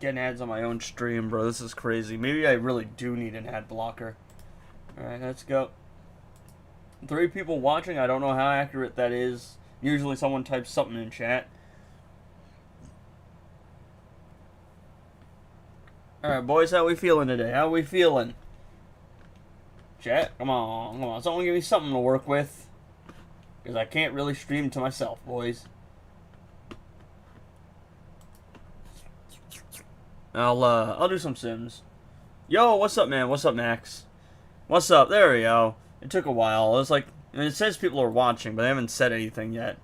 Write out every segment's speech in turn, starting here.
getting ads on my own stream, bro. This is crazy. Maybe I really do need an ad blocker. Alright, let's go. 3 people watching. I don't know how accurate that is. Usually someone types something in chat. Alright, boys, how we feeling today? How we feeling? Chat, come on, come on. Someone give me something to work with. Because I can't really stream to myself, boys. I'll do some Sims. Yo, what's up, man? What's up, Max? What's up? There we go. It took a while. It's like, and it says people are watching, but they haven't said anything yet.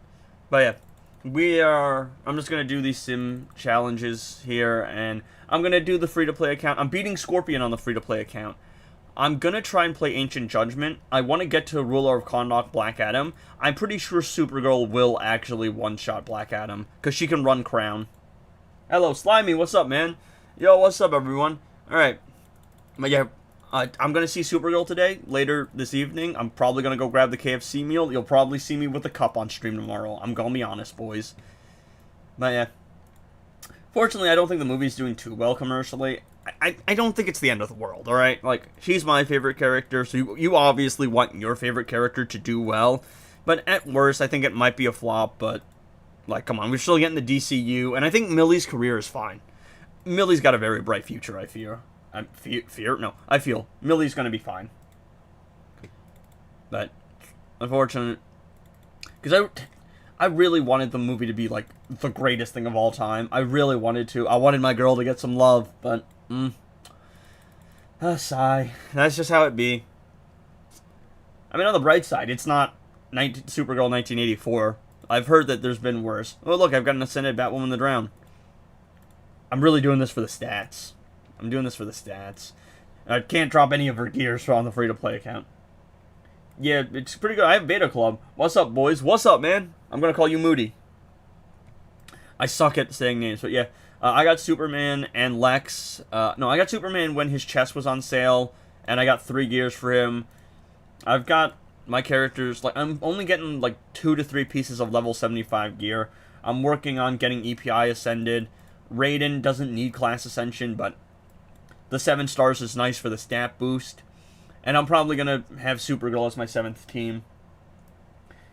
But yeah, I'm just gonna do these sim challenges here, and I'm gonna do the free-to-play account. I'm beating Scorpion on the free-to-play account. I'm gonna try and play Ancient Judgment. I want to get to Ruler of Karnak Black Adam. I'm pretty sure Supergirl will actually one-shot Black Adam, because she can run Crown. Hello, Slimy, what's up, man? Yo, what's up, everyone? Alright. But yeah, I'm gonna see Supergirl today, later this evening. I'm probably gonna go grab the KFC meal. You'll probably see me with a cup on stream tomorrow. I'm gonna be honest, boys. But yeah. Fortunately, I don't think the movie's doing too well commercially. I don't think it's the end of the world, alright? Like, she's my favorite character, so you obviously want your favorite character to do well. But at worst, I think it might be a flop, but, like, come on, we're still getting the DCU, and I think Millie's career is fine. Millie's got a very bright future, I fear. I feel Millie's gonna be fine. But, unfortunate, because I really wanted the movie to be, like, the greatest thing of all time. I really wanted to. I wanted my girl to get some love, but, sigh. That's just how it be. I mean, on the bright side, it's not Supergirl 1984. I've heard that there's been worse. Oh, look, I've got an Ascended Batwoman the Drown. I'm really doing this for the stats. I'm doing this for the stats. I can't drop any of her gears on the free-to-play account. Yeah, it's pretty good. I have Beta Club. What's up, boys? What's up, man? I'm gonna call you Moody. I suck at saying names, but yeah. I got Superman and Lex. No, I got Superman when his chest was on sale, and I got 3 gears for him. I've got my characters, like, I'm only getting, like, 2 to 3 pieces of level 75 gear. I'm working on getting EPI ascended. Raiden doesn't need class ascension, but the 7 stars is nice for the stat boost. And I'm probably going to have Supergirl as my 7th team.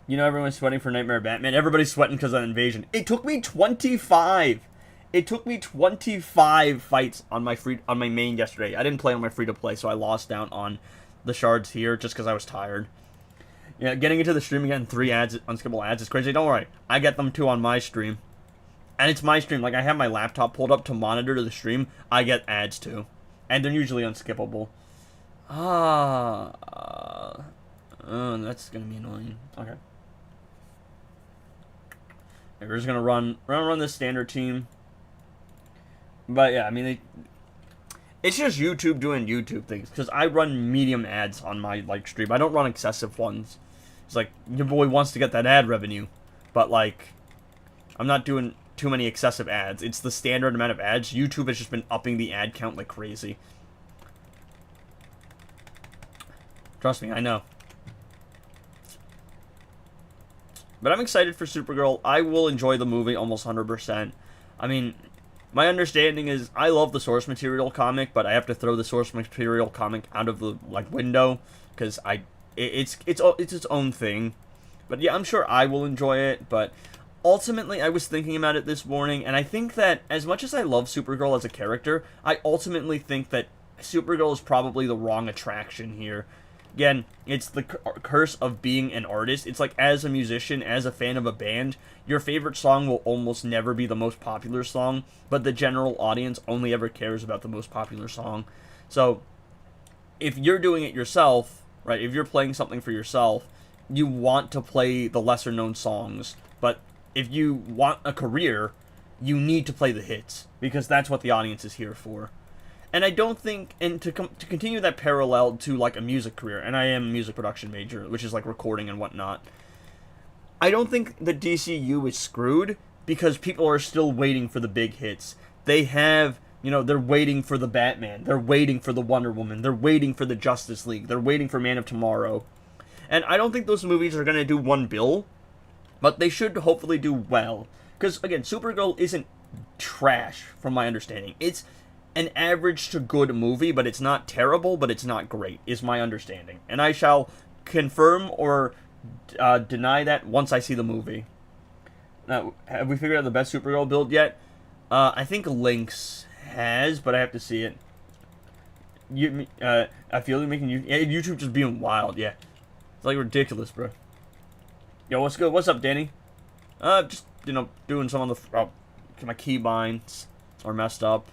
You know, everyone's sweating for Nightmare Batman. Everybody's sweating because of Invasion. It took me 25. It took me 25 fights on my main yesterday. I didn't play on my free-to-play, so I lost out on the shards here just because I was tired. Yeah, getting into the stream and getting 3 ads, unskippable ads is crazy. Don't worry. I get them too on my stream. And it's my stream. Like, I have my laptop pulled up to monitor the stream. I get ads too. And they're usually unskippable. That's gonna be annoying. Okay. We're just gonna run this standard team. But yeah, I mean, it's just YouTube doing YouTube things. Because I run medium ads on my, like, stream. I don't run excessive ones. It's like, your boy wants to get that ad revenue. But, like, I'm not doing too many excessive ads. It's the standard amount of ads. YouTube has just been upping the ad count like crazy. Trust me, I know. But I'm excited for Supergirl. I will enjoy the movie almost 100%. I mean, my understanding is I love the source material comic, but I have to throw the source material comic out of the, like, window because it's its own thing. But yeah, I'm sure I will enjoy it, but ultimately, I was thinking about it this morning, and I think that as much as I love Supergirl as a character, I ultimately think that Supergirl is probably the wrong attraction here. Again, it's the curse of being an artist. It's like, as a musician, as a fan of a band, your favorite song will almost never be the most popular song, but the general audience only ever cares about the most popular song. So, if you're doing it yourself, right, if you're playing something for yourself, you want to play the lesser-known songs, but if you want a career, you need to play the hits, because that's what the audience is here for. And I don't think, and to continue that parallel to, like, a music career, and I am a music production major, which is, like, recording and whatnot, I don't think the DCU is screwed, because people are still waiting for the big hits. They have, you know, they're waiting for the Batman, they're waiting for the Wonder Woman, they're waiting for the Justice League, they're waiting for Man of Tomorrow. And I don't think those movies are going to do $1 billion, but they should hopefully do well. Because, again, Supergirl isn't trash, from my understanding. It's an average to good movie, but it's not terrible, but it's not great, is my understanding. And I shall confirm or deny that once I see the movie. Now, have we figured out the best Supergirl build yet? I think Lynx has, but I have to see it. I feel like making YouTube just being wild, yeah. It's like ridiculous, bro. Yo, what's good? What's up, Danny? Just, doing some on the... Oh, my keybinds are messed up.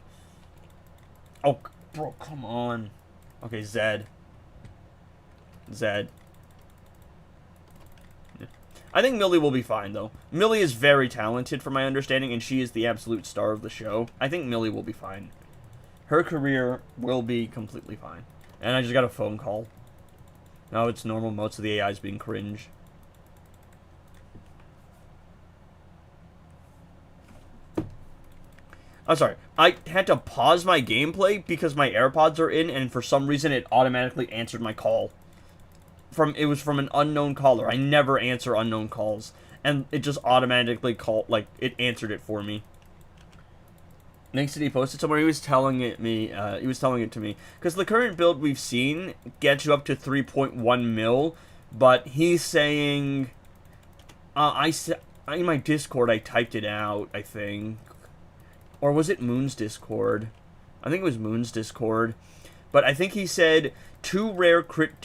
Oh, bro, come on. Okay, Zed. I think Millie will be fine, though. Millie is very talented, from my understanding, and she is the absolute star of the show. I think Millie will be fine. Her career will be completely fine. And I just got a phone call. No, it's normal. Most of the AI is being cringe. I'm sorry. I had to pause my gameplay because my AirPods are in, and for some reason it automatically answered my call. It was from an unknown caller. I never answer unknown calls, and it just automatically it answered it for me. Next to he posted somewhere, he was telling it to me because the current build we've seen gets you up to 3.1 mil, but he's saying, in my Discord I typed it out, I think. Or was it Moon's Discord? I think it was Moon's Discord. But I think he said 2 rare crit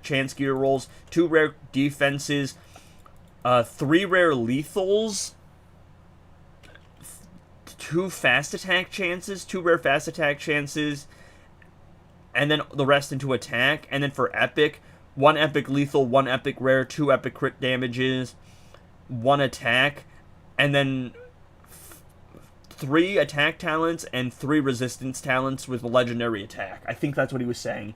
chance gear rolls, 2 rare defenses, 3 rare lethals, 2 fast attack chances, 2 rare fast attack chances, and then the rest into attack. And then for epic, 1 epic lethal, 1 epic rare, 2 epic crit damages, 1 attack, and then 3 attack talents and 3 resistance talents with a legendary attack. I think that's what he was saying.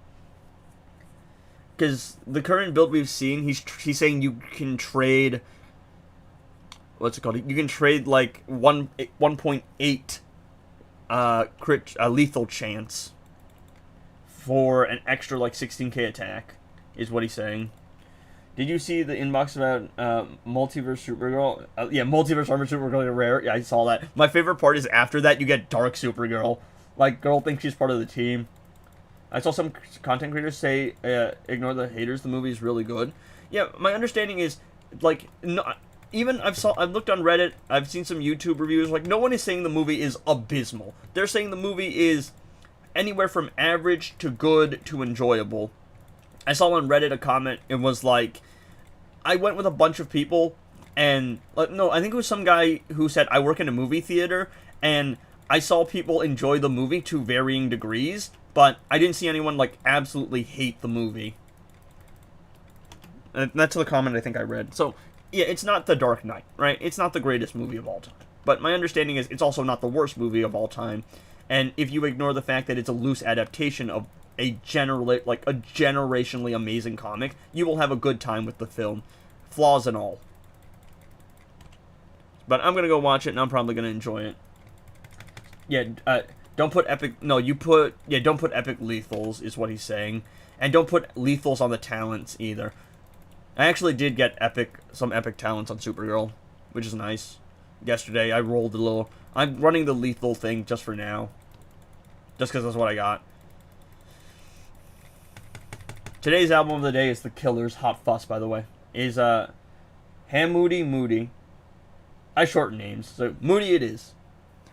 Because the current build we've seen, he's saying you can trade... What's it called? You can trade like 1.8 crit lethal chance for an extra like 16k attack, is what he's saying. Did you see the inbox about Multiverse Supergirl? Yeah, Multiverse Armor Supergirl rare. Yeah, I saw that. My favorite part is after that you get Dark Supergirl. Like, girl thinks she's part of the team. I saw some content creators say, ignore the haters, the movie's really good. Yeah, my understanding is, like, no, even I've looked on Reddit, I've seen some YouTube reviews, like, no one is saying the movie is abysmal. They're saying the movie is anywhere from average to good to enjoyable. I saw on Reddit a comment, it was like, I went with a bunch of people, and, no, I think it was some guy who said, I work in a movie theater, and I saw people enjoy the movie to varying degrees, but I didn't see anyone, like, absolutely hate the movie. And that's the comment I think I read. So, yeah, it's not The Dark Knight, right? It's not the greatest movie of all time. But my understanding is it's also not the worst movie of all time. And if you ignore the fact that it's a loose adaptation of a generationally amazing comic, you will have a good time with the film. Flaws and all. But I'm going to go watch it, and I'm probably going to enjoy it. Yeah, don't put epic... No, don't put epic lethals, is what he's saying. And don't put lethals on the talents, either. I actually did get some epic talents on Supergirl, which is nice. Yesterday, I rolled a little... I'm running the lethal thing just for now. Just because that's what I got. Today's album of the day is The Killer's Hot Fuss, by the way. Is, Hamoody Moody. I shorten names, so Moody it is.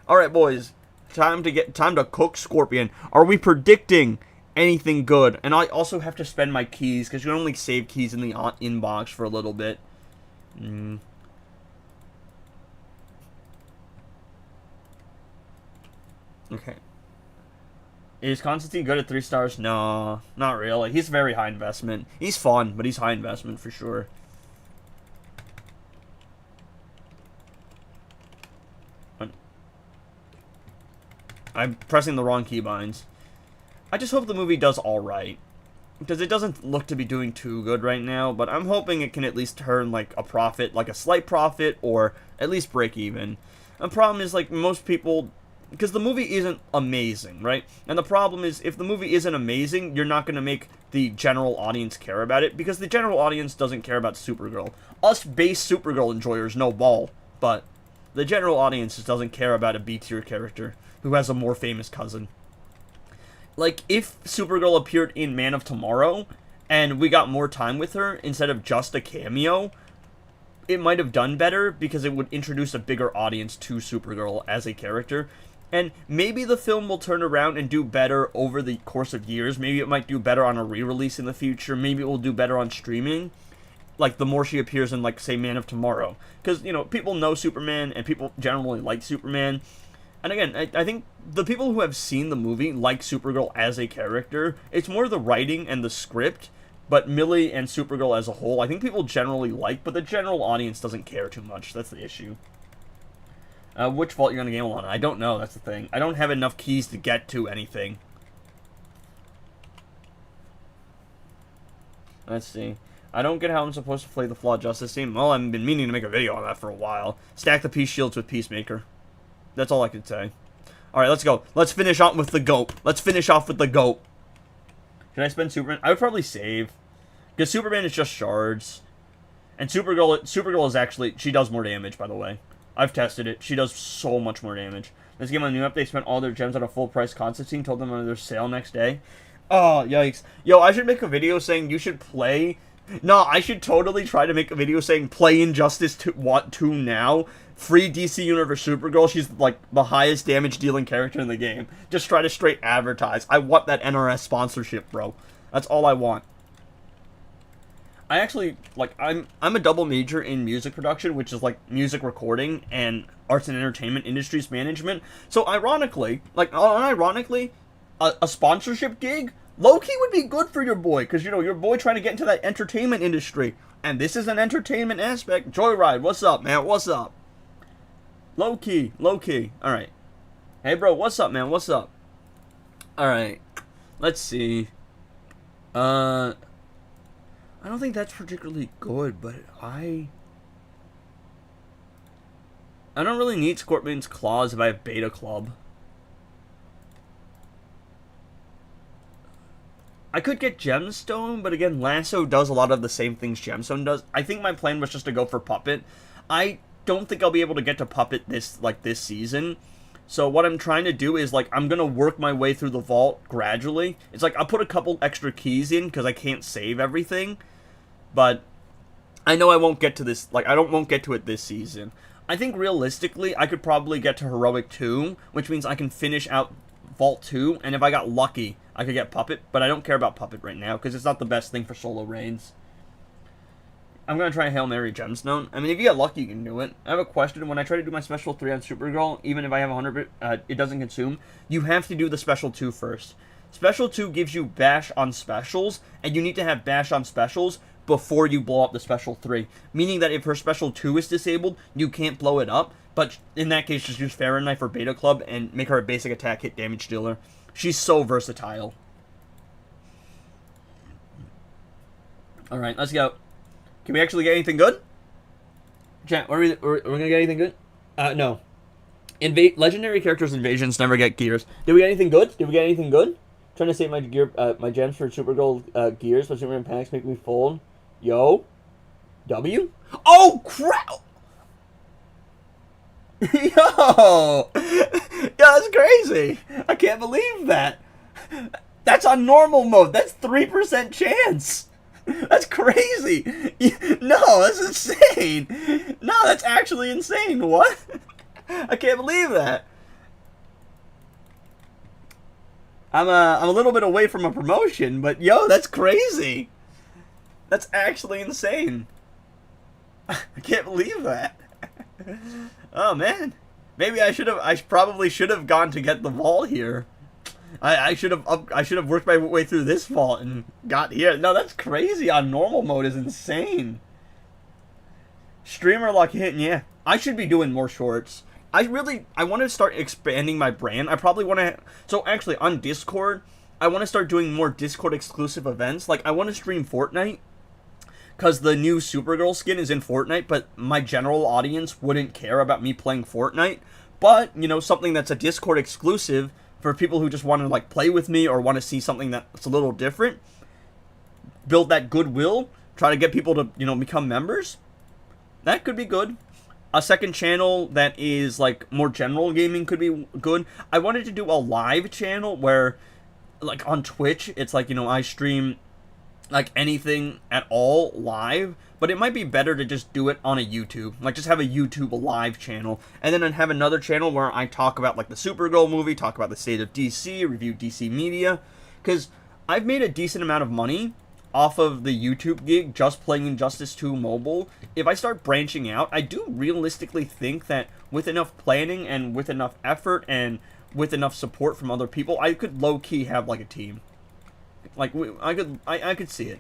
Alright, boys. Time to cook Scorpion. Are we predicting anything good? And I also have to spend my keys, because you can only save keys in the inbox for a little bit. Okay. Is Constantine good at 3 stars? No, not really. He's very high investment. He's fun, but he's high investment for sure. I'm pressing the wrong keybinds. I just hope the movie does alright. Because it doesn't look to be doing too good right now, but I'm hoping it can at least turn, like, a profit, like a slight profit, or at least break even. The problem is, like, most people... Because the movie isn't amazing, right? And the problem is, if the movie isn't amazing, you're not going to make the general audience care about it, because the general audience doesn't care about Supergirl. Us base Supergirl enjoyers know ball, but The general audience just doesn't care about a B-tier character who has a more famous cousin. Like, if Supergirl appeared in Man of Tomorrow, and we got more time with her, instead of just a cameo, it might have done better, because it would introduce a bigger audience to Supergirl as a character. And maybe the film will turn around and do better over the course of years. Maybe it might do better on a re-release in the future. Maybe it will do better on streaming. Like, the more she appears in, like, say, Man of Tomorrow. Because, you know, people know Superman, and people generally like Superman. And again, I think the people who have seen the movie like Supergirl as a character. It's more the writing and the script, but Millie and Supergirl as a whole, I think people generally like, but the general audience doesn't care too much. That's the issue. Which vault you're going to gamble on? I don't know, that's the thing. I don't have enough keys to get to anything. Let's see. I don't get how I'm supposed to play the Flawed Justice team. Well, I've been meaning to make a video on that for a while. Stack the Peace Shields with Peacemaker. That's all I can say. Alright, let's go. Let's finish off with the GOAT. Let's finish off with the GOAT. Can I spend Superman? I would probably save. Because Superman is just shards. And Supergirl is actually... She does more damage, by the way. I've tested it. She does so much more damage. Let's give them a new update. Spent all their gems on a full price Constantine. Told them on their sale next day. Oh, yikes. Yo, I should make a video saying you should play... No, I should totally try to make a video saying play Injustice 2 now. Free DC Universe Supergirl. She's like the highest damage dealing character in the game. Just try to straight advertise. I want that NRS sponsorship, bro. That's all I want. I actually, like, I'm a double major in music production, which is like music recording and arts and entertainment industries management. So ironically, like, unironically, a sponsorship gig low-key would be good for your boy, because, you know, your boy trying to get into that entertainment industry. And this is an entertainment aspect. Joyride, what's up, man? What's up? Low-key, low-key. Alright. Hey, bro, what's up, man? What's up? Alright. Let's see. I don't think that's particularly good, but I don't really need Scorpion's Claws if I have Beta Club. I could get Gemstone, but again, Lasso does a lot of the same things Gemstone does. I think my plan was just to go for Puppet. I don't think I'll be able to get to Puppet this season. So what I'm trying to do is, like, I'm going to work my way through the vault gradually. It's like, I'll put a couple extra keys in, because I can't save everything. But I know I won't get to this, like, won't get to it this season. I think realistically, I could probably get to Heroic 2, which means I can finish out Vault 2, and if I got lucky, I could get Puppet, but I don't care about Puppet right now, because it's not the best thing for solo reigns. I'm going to try Hail Mary Gemstone. I mean, if you get lucky, you can do it. I have a question. When I try to do my Special 3 on Supergirl, even if I have 100, it doesn't consume. You have to do the Special 2 first. Special 2 gives you Bash on Specials, and you need to have Bash on Specials before you blow up the Special 3. Meaning that if her Special 2 is disabled, you can't blow it up. But in that case, just use Fahrenheit or Beta Club and make her a basic attack hit damage dealer. She's so versatile. Alright, let's go. Can we actually get anything good? Chat, are we gonna get anything good? No. Legendary characters invasions never get gears. Did we get anything good? Trying to save my gems for Supergirl gears, but Superman panics make me fold. Yo. W? Oh, crap! Yo! Yo, that's crazy! I can't believe that! That's on normal mode. That's 3% chance! That's crazy! No, that's insane! No, that's actually insane! What? I can't believe that! I'm a little bit away from a promotion, but yo, that's crazy! That's actually insane! I can't believe that! Oh man, maybe I probably should have gone to get the vault here. I should have worked my way through this vault and got here. No, that's crazy. On normal mode is insane. Streamer luck hitting, yeah. I should be doing more shorts. I want to start expanding my brand. I probably want to. So actually, on Discord, I want to start doing more Discord exclusive events. Like, I want to stream Fortnite, because the new Supergirl skin is in Fortnite, but my general audience wouldn't care about me playing Fortnite. But, you know, something that's a Discord exclusive for people who just want to, like, play with me or want to see something that's a little different. Build that goodwill. Try to get people to, you know, become members. That could be good. A second channel that is like more general gaming could be good. I wanted to do a live channel where, like on Twitch, it's like, I stream like anything at all live, but it might be better to just do it on a YouTube. Like just have a YouTube live channel, and then have another channel where I talk about like the Supergirl movie, talk about the state of DC, review DC media, because I've made a decent amount of money off of the YouTube gig just playing Injustice 2 mobile. If I start branching out, I do realistically think that with enough planning and with enough effort and with enough support from other people, I could low-key have like a team. Like I could see it.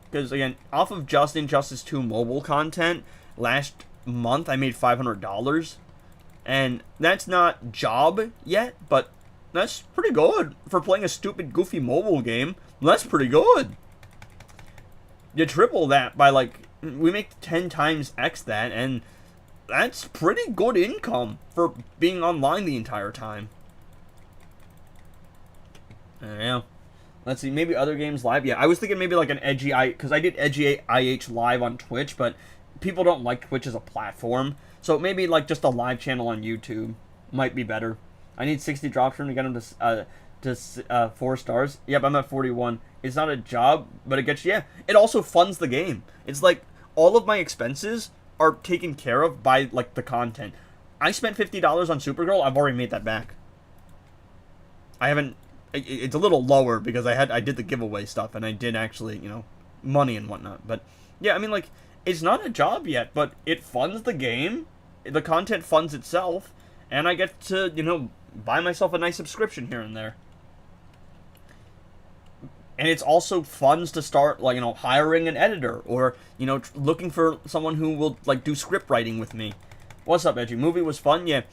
Because again, off of just Injustice 2 mobile content, last month I made $500, and that's not job yet, but that's pretty good for playing a stupid, goofy mobile game. That's pretty good. You triple that by like, we make 10 times X that, and that's pretty good income for being online the entire time. Yeah. Let's see, maybe other games live. Yeah, I was thinking maybe like an edgy because I did edgy IH live on Twitch, but people don't like Twitch as a platform, so maybe like just a live channel on YouTube might be better. I need 60 drops from to get them to 4 stars. Yep, I'm at 41. It's not a job, but it gets you. Yeah, it also funds the game. It's like all of my expenses are taken care of by like the content. I spent $50 on Supergirl. I've already made that back. I haven't. It's a little lower because I did the giveaway stuff, and I did actually, money and whatnot. But yeah, I mean, like, it's not a job yet, but it funds the game. The content funds itself, and I get to, buy myself a nice subscription here and there. And it's also funds to start, like, hiring an editor or, looking for someone who will, like, do script writing with me. What's up, Edgy? Movie was fun? Yeah.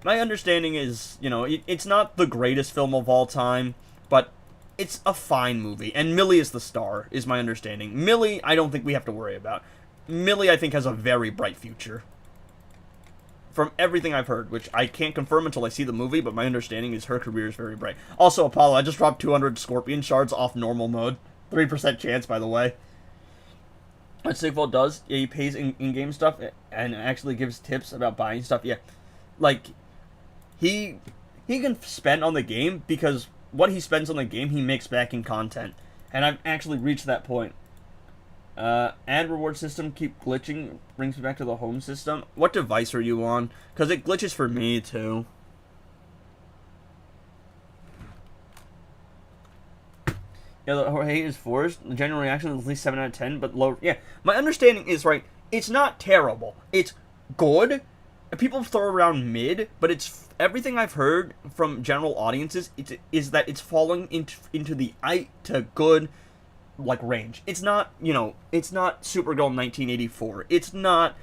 My understanding is, it's not the greatest film of all time, but it's a fine movie. And Millie is the star, is my understanding. Millie, I don't think we have to worry about. Millie, I think, has a very bright future. From everything I've heard, which I can't confirm until I see the movie, but my understanding is her career is very bright. Also, Apollo, I just dropped 200 Scorpion shards off normal mode. 3% chance, by the way. What Sigval does, yeah, he pays in-game stuff and actually gives tips about buying stuff. Yeah, like, he can spend on the game because what he spends on the game, he makes back in content. And I've actually reached that point. Ad reward system keep glitching, brings me back to the home system. What device are you on? Because it glitches for me, too. Yeah, the hate is forced. The general reaction is at least 7 out of 10, but low. Yeah, my understanding is, right, it's not terrible. It's good. People throw around mid, but it's everything I've heard from general audiences is that it's falling into the I to good, like, range. It's not, it's not Supergirl 1984. It's not,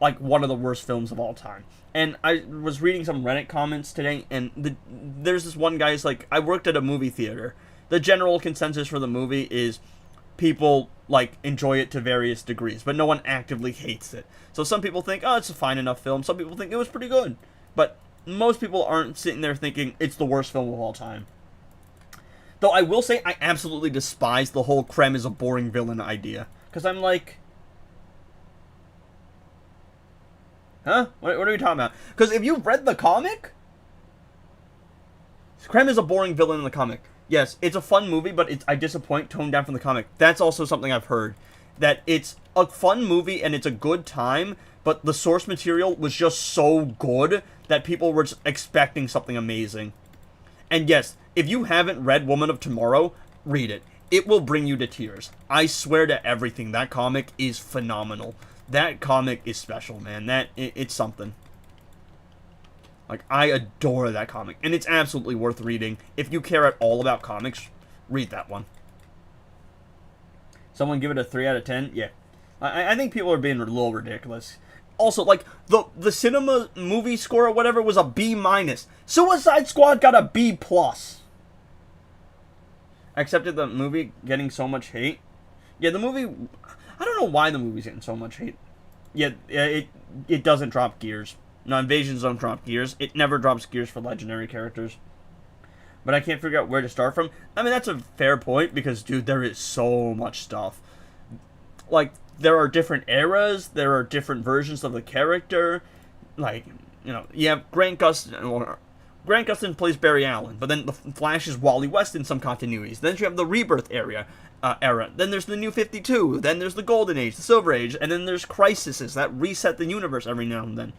like, one of the worst films of all time. And I was reading some Reddit comments today, and there's this one guy's like, I worked at a movie theater. The general consensus for the movie is people, like, enjoy it to various degrees, but no one actively hates it. So some people think, oh, it's a fine enough film. Some people think it was pretty good. But most people aren't sitting there thinking it's the worst film of all time. Though I will say I absolutely despise the whole Krem is a boring villain idea. Because I'm like... Huh? What are we talking about? Because if you've read the comic... Krem is a boring villain in the comic. Yes, it's a fun movie, but I disappoint toned down from the comic. That's also something I've heard. That it's a fun movie and it's a good time, but the source material was just so good that people were just expecting something amazing. And yes, if you haven't read Woman of Tomorrow, read it. It will bring you to tears. I swear to everything, that comic is phenomenal. That comic is special, man. It's something. Like, I adore that comic, and it's absolutely worth reading. If you care at all about comics, read that one. Someone give it a 3 out of 10? Yeah. I think people are being a little ridiculous. Also, like, the cinema movie score or whatever was a B-. Suicide Squad got a B+. I accepted the movie getting so much hate. Yeah, the movie... I don't know why the movie's getting so much hate. Yeah, it doesn't drop gears. No, Invasions don't drop gears. It never drops gears for legendary characters. But I can't figure out where to start from. I mean, that's a fair point, because, dude, there is so much stuff. Like, there are different eras, there are different versions of the character. Like, you know, you have Grant Gustin plays Barry Allen, but then the Flash is Wally West in some continuities. Then you have the Rebirth era. Then there's the New 52. Then there's the Golden Age, the Silver Age, and then there's crises that reset the universe every now and then.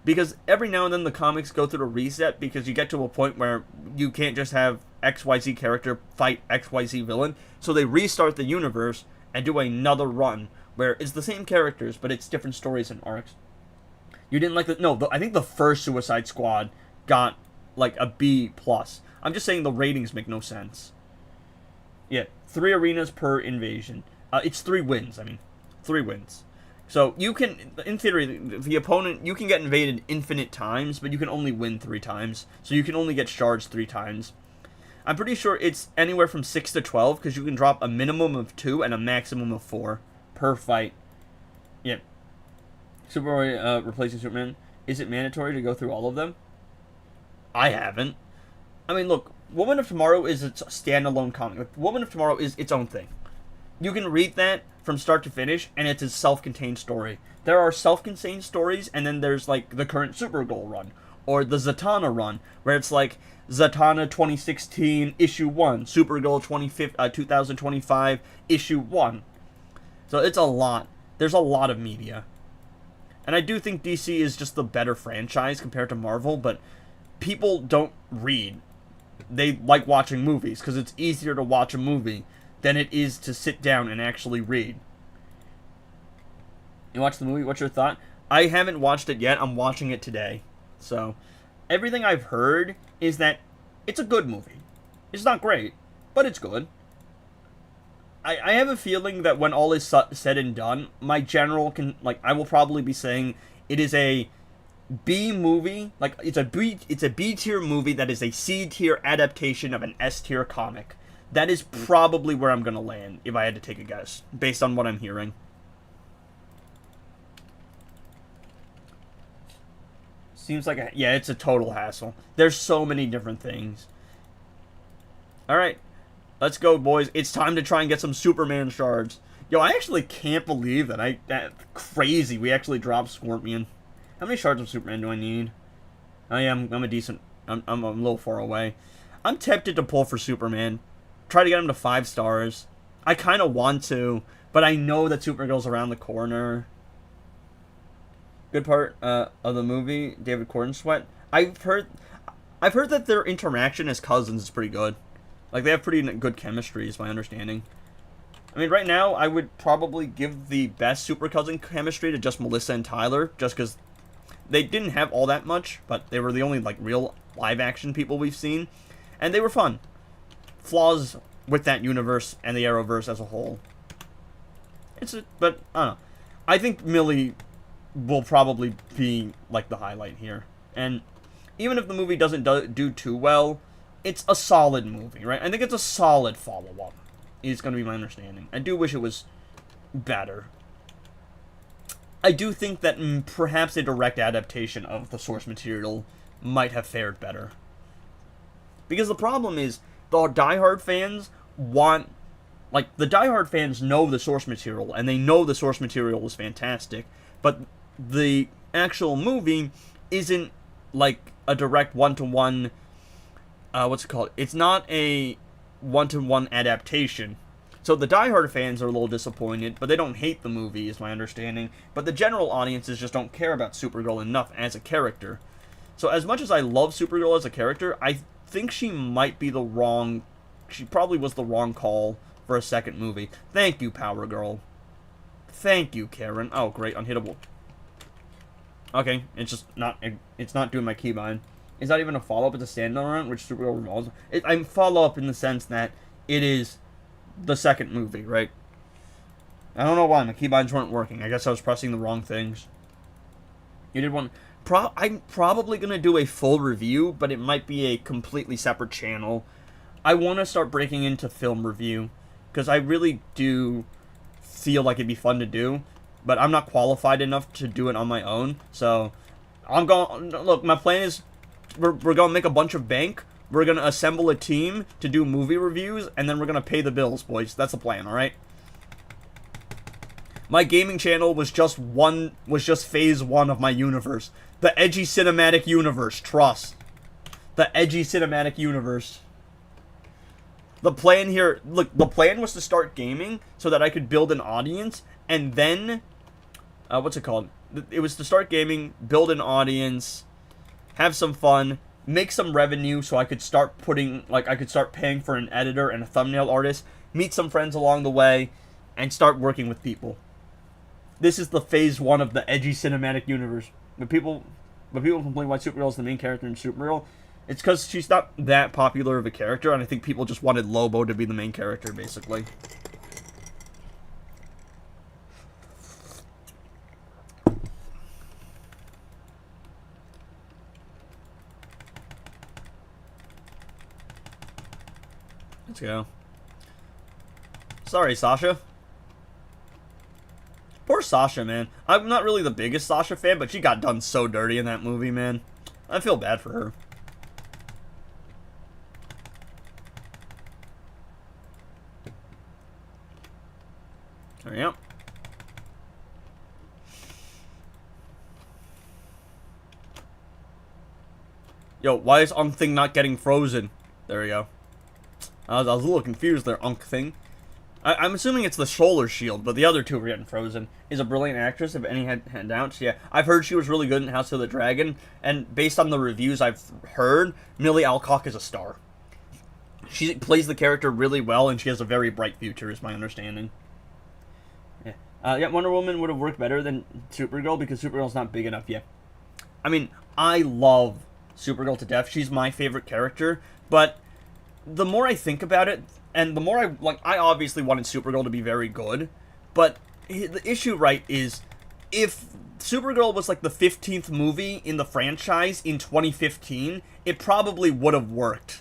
Because every now and then the comics go through a reset because you get to a point where you can't just have XYZ character fight XYZ villain. So they restart the universe and do another run where it's the same characters, but it's different stories and arcs. You didn't like I think the first Suicide Squad got like a B+. I'm just saying the ratings make no sense. Yeah, 3 arenas per invasion. It's 3 wins, 3 wins. So you can, in theory, the opponent, you can get invaded infinite times, but you can only win 3 times. So you can only get charged 3 times. I'm pretty sure it's anywhere from 6 to 12, because you can drop a minimum of 2 and a maximum of 4 per fight. Yeah. Superboy replacing Superman. Is it mandatory to go through all of them? I haven't. I mean, look, Woman of Tomorrow is its standalone comic. Like, Woman of Tomorrow is its own thing. You can read that from start to finish, and it's a self-contained story. There are self-contained stories, and then there's, like, the current Supergirl run, or the Zatanna run, where it's like, Zatanna 2016, issue 1, Supergirl 2025, issue 1. So it's a lot. There's a lot of media. And I do think DC is just the better franchise compared to Marvel, but people don't read. They like watching movies, because it's easier to watch a movie than it is to sit down and actually read. You watch the movie, what's your thought? I haven't watched it yet, I'm watching it today. So, everything I've heard is that it's a good movie. It's not great, but it's good. I have a feeling that when all is said and done, my general I will probably be saying it is a B movie, like it's a B tier movie that is a C tier adaptation of an S tier comic. That is probably where I'm gonna land if I had to take a guess, based on what I'm hearing. Seems like it's a total hassle. There's so many different things. Alright, let's go, boys. It's time to try and get some Superman shards. Yo, I actually can't believe that crazy, we actually dropped Scorpion. How many shards of Superman do I need? I'm a little far away. I'm tempted to pull for Superman. Try to get him to 5 stars. I kind of want to, but I know that Supergirl's around the corner. Good part of the movie, David Gordon Sweat. I've heard that their interaction as cousins is pretty good. Like, they have pretty good chemistry, is my understanding. I mean, right now, I would probably give the best super cousin chemistry to just Melissa and Tyler, just because they didn't have all that much, but they were the only, like, real live-action people we've seen, and they were fun. Flaws with that universe and the Arrowverse as a whole. But, I don't know. I think Millie will probably be, like, the highlight here. And even if the movie doesn't do too well, it's a solid movie, right? I think it's a solid follow-up, is going to be my understanding. I do wish it was better. I do think that perhaps a direct adaptation of the source material might have fared better. Because the problem is, the diehard fans want... Like, the diehard fans know the source material, and they know the source material is fantastic, but the actual movie isn't, like, a direct one-to-one... what's it called? It's not a one-to-one adaptation. So the diehard fans are a little disappointed, but they don't hate the movie, is my understanding. But the general audiences just don't care about Supergirl enough as a character. So as much as I love Supergirl as a character, I think she might be the wrong... She probably was the wrong call for a second movie. Thank you, Power Girl. Thank you, Karen. Oh, great. Unhittable. Okay, it's just not... It's not doing my keybind. Is that even a follow-up? It's a standalone, which Supergirl revolves... I'm follow-up in the sense that it is the second movie, right? I don't know why. My keybinds weren't working. I guess I was pressing the wrong things. You did one... I'm probably going to do a full review, but it might be a completely separate channel. I want to start breaking into film review, because I really do feel like it'd be fun to do, but I'm not qualified enough to do it on my own, so I'm going... Look, my plan is we're going to make a bunch of bank, we're going to assemble a team to do movie reviews, and then we're going to pay the bills, boys. That's the plan, alright? My gaming channel was just phase 1 of my universe. The edgy cinematic universe, trust. The edgy cinematic universe. The plan here, look, the plan was to start gaming so that I could build an audience, and then, what's it called? It was to start gaming, build an audience, have some fun, make some revenue so I could start paying for an editor and a thumbnail artist, meet some friends along the way, and start working with people. This is the phase 1 of the edgy cinematic universe. But people complain why Supergirl is the main character in Supergirl. It's because she's not that popular of a character, and I think people just wanted Lobo to be the main character, basically. Let's go. Sorry, Sasha. Poor Sasha, man. I'm not really the biggest Sasha fan, but she got done so dirty in that movie, man. I feel bad for her. There you go. Yo, why is Unk Thing not getting frozen? There we go. I was a little confused there, Unk Thing. I'm assuming it's the shoulder shield, but the other two were getting frozen. Is a brilliant actress, if any had doubts. Yeah, I've heard she was really good in House of the Dragon, and based on the reviews I've heard, Millie Alcock is a star. She plays the character really well, and she has a very bright future, is my understanding. Yeah, Wonder Woman would have worked better than Supergirl, because Supergirl's not big enough yet. I mean, I love Supergirl to death. She's my favorite character, but the more I think about it, and the more I obviously wanted Supergirl to be very good, but the issue, right, is if Supergirl was like the 15th movie in the franchise in 2015, it probably would have worked.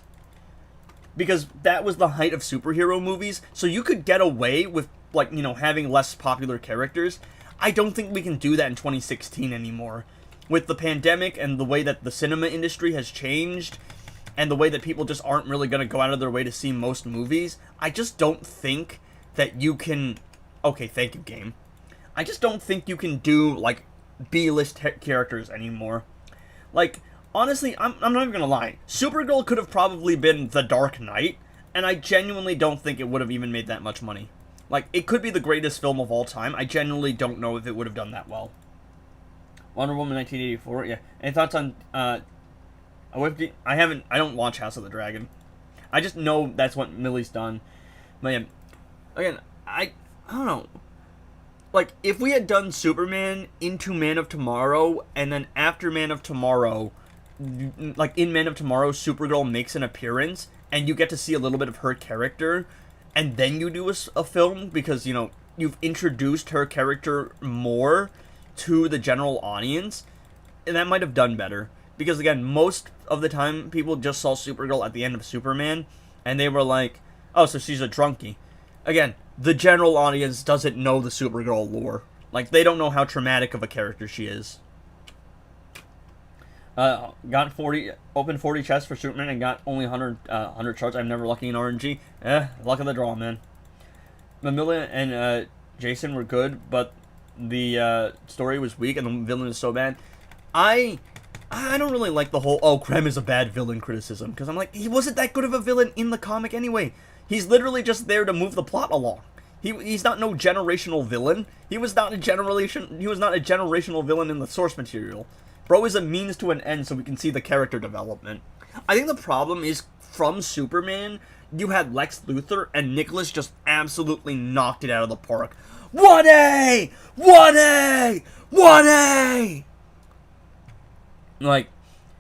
Because that was the height of superhero movies, so you could get away with, like, you know, having less popular characters. I don't think we can do that in 2016 anymore. With the pandemic and the way that the cinema industry has changed, and the way that people just aren't really going to go out of their way to see most movies, I just don't think that you can... Okay, thank you, game. I just don't think you can do, like, B-list characters anymore. Like, honestly, I'm not even going to lie. Supergirl could have probably been The Dark Knight, and I genuinely don't think it would have even made that much money. Like, it could be the greatest film of all time. I genuinely don't know if it would have done that well. Wonder Woman 1984, yeah. Any thoughts on, I don't watch House of the Dragon. I just know that's what Millie's done. But yeah, again, I don't know. Like, if we had done Superman into Man of Tomorrow, and then after Man of Tomorrow, like in Man of Tomorrow, Supergirl makes an appearance, and you get to see a little bit of her character, and then you do a film, because, you know, you've introduced her character more to the general audience, and that might have done better. Because, again, most of the time, people just saw Supergirl at the end of Superman, and they were like, oh, so she's a drunkie. Again, the general audience doesn't know the Supergirl lore. Like, they don't know how traumatic of a character she is. Got 40, opened 40 chests for Superman, and got only 100 charts. I'm never lucky in RNG. Luck of the draw, man. Mamilla and Jason were good, but the story was weak, and the villain is so bad. I don't really like the whole, oh, Krem is a bad villain criticism, because I'm like, he wasn't that good of a villain in the comic anyway. He's literally just there to move the plot along. He's not no generational villain. He was not a generational villain in the source material. Bro is a means to an end so we can see the character development. I think the problem is, from Superman, you had Lex Luthor, and Nicholas just absolutely knocked it out of the park. 1A! 1A! 1A! Like,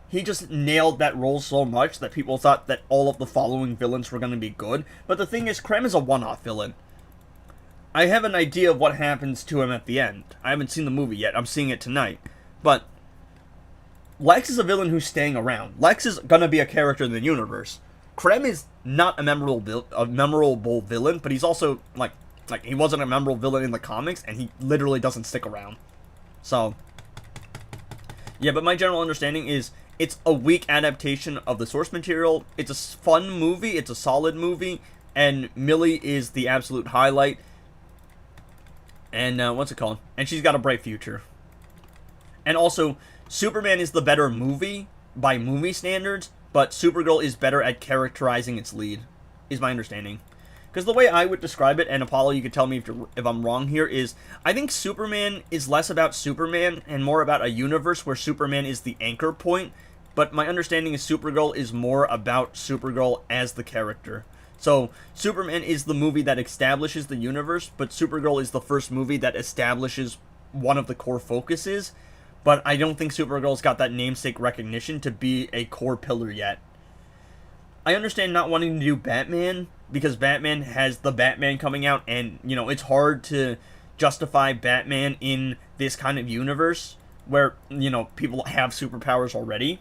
he just nailed that role so much that people thought that all of the following villains were going to be good. But the thing is, Krem is a one-off villain. I have an idea of what happens to him at the end. I haven't seen the movie yet. I'm seeing it tonight. But Lex is a villain who's staying around. Lex is going to be a character in the universe. Krem is not a memorable villain, but he's also, like he wasn't a memorable villain in the comics, and he literally doesn't stick around. So, yeah, but my general understanding is it's a weak adaptation of the source material. It's a fun movie. It's a solid movie. And Millie is the absolute highlight. And, what's it called? And she's got a bright future. And also, Superman is the better movie by movie standards, but Supergirl is better at characterizing its lead, is my understanding. Because the way I would describe it, and Apollo, you could tell me if I'm wrong here, is I think Superman is less about Superman and more about a universe where Superman is the anchor point, but my understanding is Supergirl is more about Supergirl as the character. So, Superman is the movie that establishes the universe, but Supergirl is the first movie that establishes one of the core focuses, but I don't think Supergirl's got that namesake recognition to be a core pillar yet. I understand not wanting to do Batman, because Batman has the Batman coming out, and, you know, it's hard to justify Batman in this kind of universe, where, you know, people have superpowers already.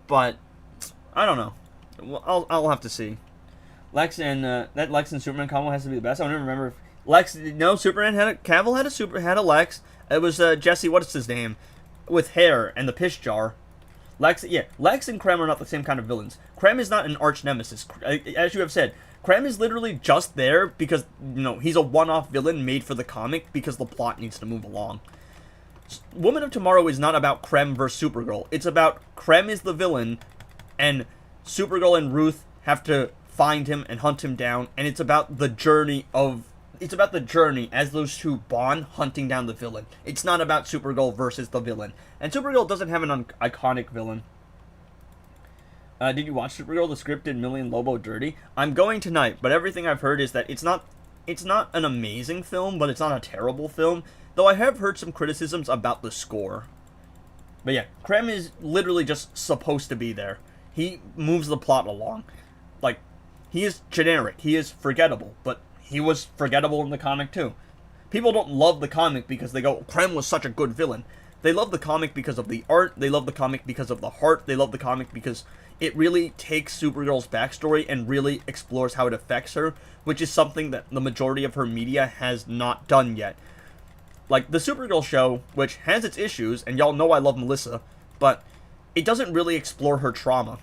But, I don't know. Well, I'll have to see. Lex and, that Lex and Superman combo has to be the best. I don't even remember if Superman had a Lex. It was, Jesse, what's his name? With hair and the piss jar. Lex and Krem are not the same kind of villains. Krem is not an arch nemesis. As you have said, Krem is literally just there because, you know, he's a one-off villain made for the comic because the plot needs to move along. Woman of Tomorrow is not about Krem versus Supergirl. It's about Krem is the villain, and Supergirl and Ruth have to find him and hunt him down, and it's about the journey as those two bond hunting down the villain. It's not about Supergirl versus the villain. And Supergirl doesn't have an iconic villain. Did you watch Supergirl? The script did Million Lobo dirty. I'm going tonight, but everything I've heard is that it's not an amazing film, but it's not a terrible film. Though I have heard some criticisms about the score. But yeah, Krem is literally just supposed to be there. He moves the plot along. Like, he is generic. He is forgettable, but he was forgettable in the comic too. People don't love the comic because they go, Krem was such a good villain. They love the comic because of the art. They love the comic because of the heart. They love the comic because it really takes Supergirl's backstory and really explores how it affects her, which is something that the majority of her media has not done yet. Like, the Supergirl show, which has its issues, and y'all know I love Melissa, but it doesn't really explore her trauma.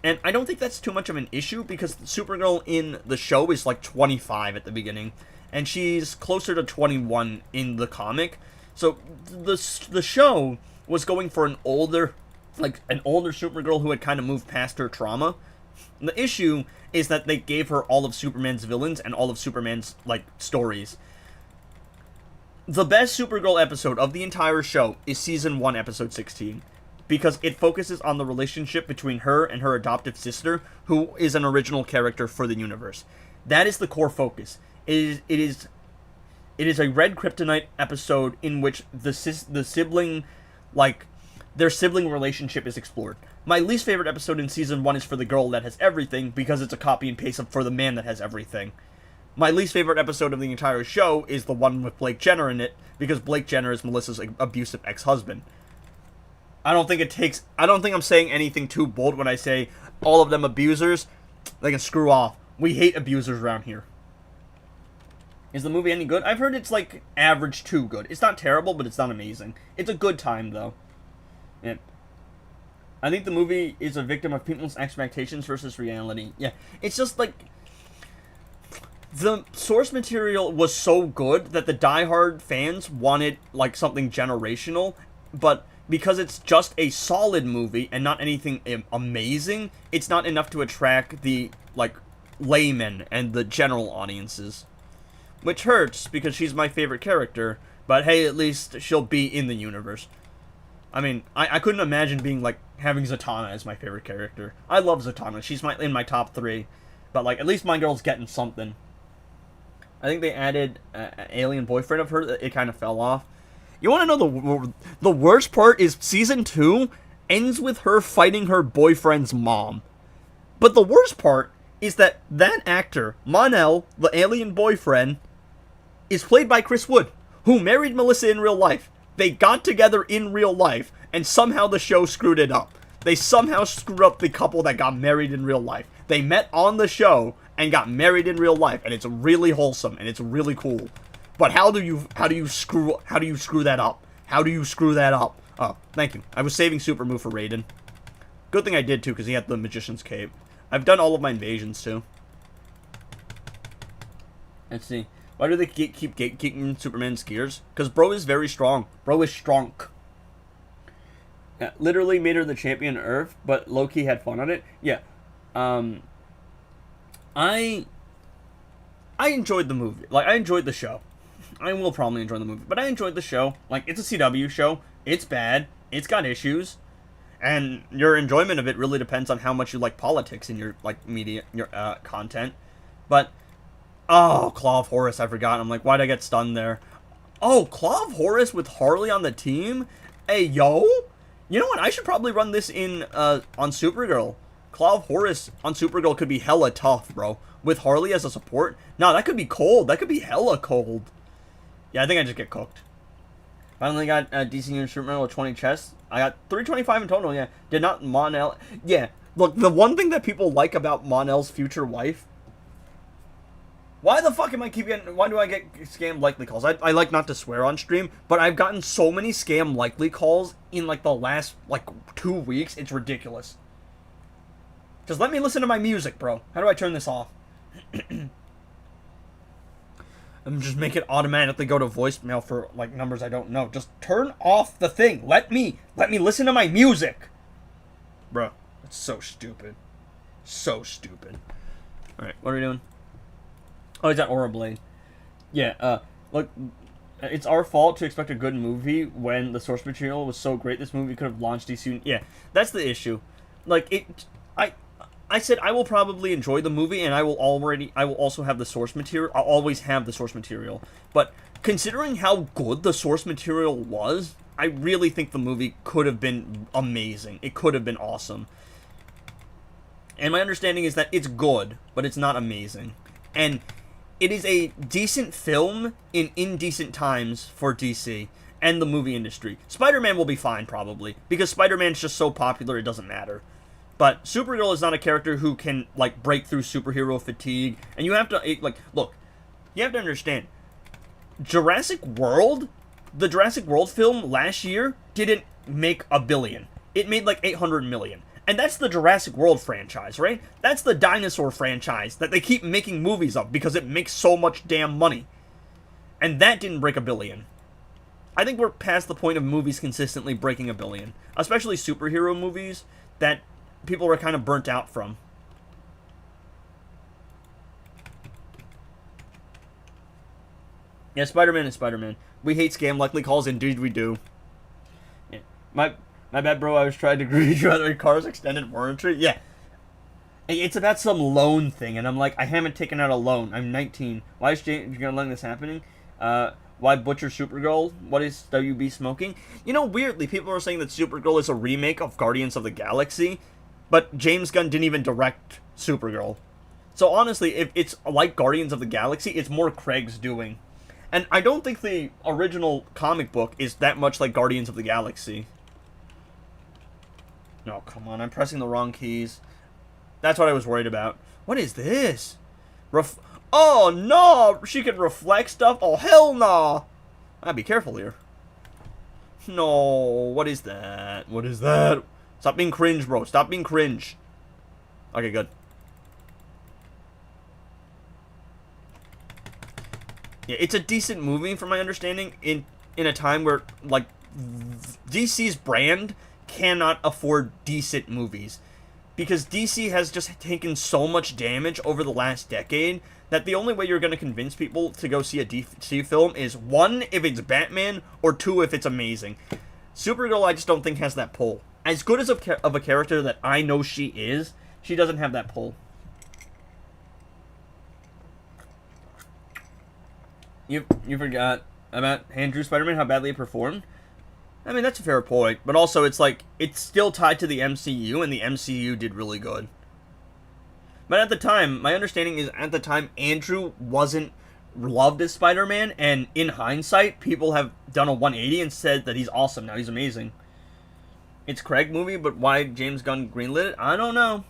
And I don't think that's too much of an issue, because Supergirl in the show is like 25 at the beginning, and she's closer to 21 in the comic. So the show was going for an older Supergirl who had kind of moved past her trauma. And the issue is that they gave her all of Superman's villains and all of Superman's, like, stories. The best Supergirl episode of the entire show is Season 1, Episode 16. Because it focuses on the relationship between her and her adoptive sister, who is an original character for the universe. That is the core focus. It is a Red Kryptonite episode in which the sibling, like, their sibling relationship is explored. My least favorite episode in Season 1 is for the girl that has everything, because it's a copy and paste for the man that has everything. My least favorite episode of the entire show is the one with Blake Jenner in it, because Blake Jenner is Melissa's abusive ex-husband. I don't think I'm saying anything too bold when I say all of them abusers. They can screw off. We hate abusers around here. Is the movie any good? I've heard it's like average to good. It's not terrible, but it's not amazing. It's a good time though. Yeah. I think the movie is a victim of people's expectations versus reality. Yeah. It's just like, the source material was so good that the diehard fans wanted like something generational, but because it's just a solid movie and not anything amazing, it's not enough to attract the, like, laymen and the general audiences. Which hurts, because she's my favorite character, but hey, at least she'll be in the universe. I mean, I couldn't imagine being, like, having Zatanna as my favorite character. I love Zatanna, she's in my top 3, but, like, at least my girl's getting something. I think they added an alien boyfriend of her, it kind of fell off. You want to know the worst part is Season 2 ends with her fighting her boyfriend's mom. But the worst part is that actor, Mon-El, the alien boyfriend, is played by Chris Wood, who married Melissa in real life. They got together in real life, and somehow the show screwed it up. They somehow screwed up the couple that got married in real life. They met on the show and got married in real life, and it's really wholesome, and it's really cool. But how do you screw that up? How do you screw that up? Oh, thank you. I was saving super move for Raiden. Good thing I did too, because he had the magician's cape. I've done all of my invasions too. Let's see. Why do they keep gatekeeping Superman's gears? Because bro is very strong. Bro is strong. Yeah, literally made her the champion of Earth, but low-key had fun on it. Yeah. I enjoyed the movie. Like, I enjoyed the show. I will probably enjoy the movie, but I enjoyed the show. Like, it's a CW show. It's bad. It's got issues. And your enjoyment of it really depends on how much you like politics in your, like, media, your content. But, oh, Claw of Horus, I forgot. I'm like, why'd I get stunned there? Oh, Claw of Horus with Harley on the team? Hey, yo? You know what? I should probably run this in, on Supergirl. Claw of Horus on Supergirl could be hella tough, bro. With Harley as a support? No, that could be cold. That could be hella cold. Yeah, I think I just get cooked. Finally got DC Instrumental with 20 chests. I got 325 in total, yeah. Did not Mon-El... Yeah, look, the one thing that people like about Mon-El's future wife... Why the fuck am I keep getting... Why do I get scam likely calls? I like not to swear on stream, but I've gotten so many scam likely calls in, like, the last, like, 2 weeks. It's ridiculous. Just let me listen to my music, bro. How do I turn this off? I'm just make it automatically go to voicemail for, like, numbers I don't know. Just turn off the thing. Let me listen to my music. Bro, it's so stupid. So stupid. Alright, what are we doing? Oh, it's that Aura Blade. Yeah, look, it's our fault to expect a good movie when the source material was so great this movie could have launched DC. Yeah, that's the issue. Like, I said I will probably enjoy the movie, and I will also have the source material. I'll always have the source material. But considering how good the source material was, I really think the movie could have been amazing. It could have been awesome. And my understanding is that it's good, but it's not amazing. And it is a decent film in indecent times for DC and the movie industry. Spider-Man will be fine, probably, because Spider-Man's just so popular it doesn't matter. But Supergirl is not a character who can, like, break through superhero fatigue. And you have to, like, look, you have to understand, the Jurassic World film last year didn't make $1 billion. It made, like, 800 million. And that's the Jurassic World franchise, right? That's the dinosaur franchise that they keep making movies of because it makes so much damn money. And that didn't break $1 billion. I think we're past the point of movies consistently breaking $1 billion. Especially superhero movies that people are kind of burnt out from. Yeah, Spider-Man is Spider-Man. We hate scam likely calls, indeed we do. Yeah. My bad, bro, I was trying to greet you out of your car's extended warranty. Yeah. It's about some loan thing, and I'm like, I haven't taken out a loan. I'm 19. Why is James gonna let this happening? Why butcher Supergirl? What is WB smoking? You know, weirdly, people are saying that Supergirl is a remake of Guardians of the Galaxy, but James Gunn didn't even direct Supergirl. So honestly, if it's like Guardians of the Galaxy, it's more Craig's doing. And I don't think the original comic book is that much like Guardians of the Galaxy. No, come on, I'm pressing the wrong keys. That's what I was worried about. What is this? Oh, no! She can reflect stuff? Oh, hell no! Ah, be careful here. No, what is that? What is that? Stop being cringe, bro. Stop being cringe. Okay, good. Yeah, it's a decent movie, from my understanding, in a time where, like, DC's brand cannot afford decent movies. Because DC has just taken so much damage over the last decade that the only way you're going to convince people to go see a DC film is, 1, if it's Batman, or 2, if it's amazing. Supergirl, I just don't think has that pull. As good as of a character that I know she is, she doesn't have that pull. You forgot about Andrew Spider-Man, how badly it performed? I mean, that's a fair point, but also it's like, it's still tied to the MCU, and the MCU did really good. But at the time, my understanding is, at the time, Andrew wasn't loved as Spider-Man, and in hindsight, people have done a 180 and said that he's awesome now, he's amazing. It's Craig movie, but why James Gunn greenlit it? I don't know.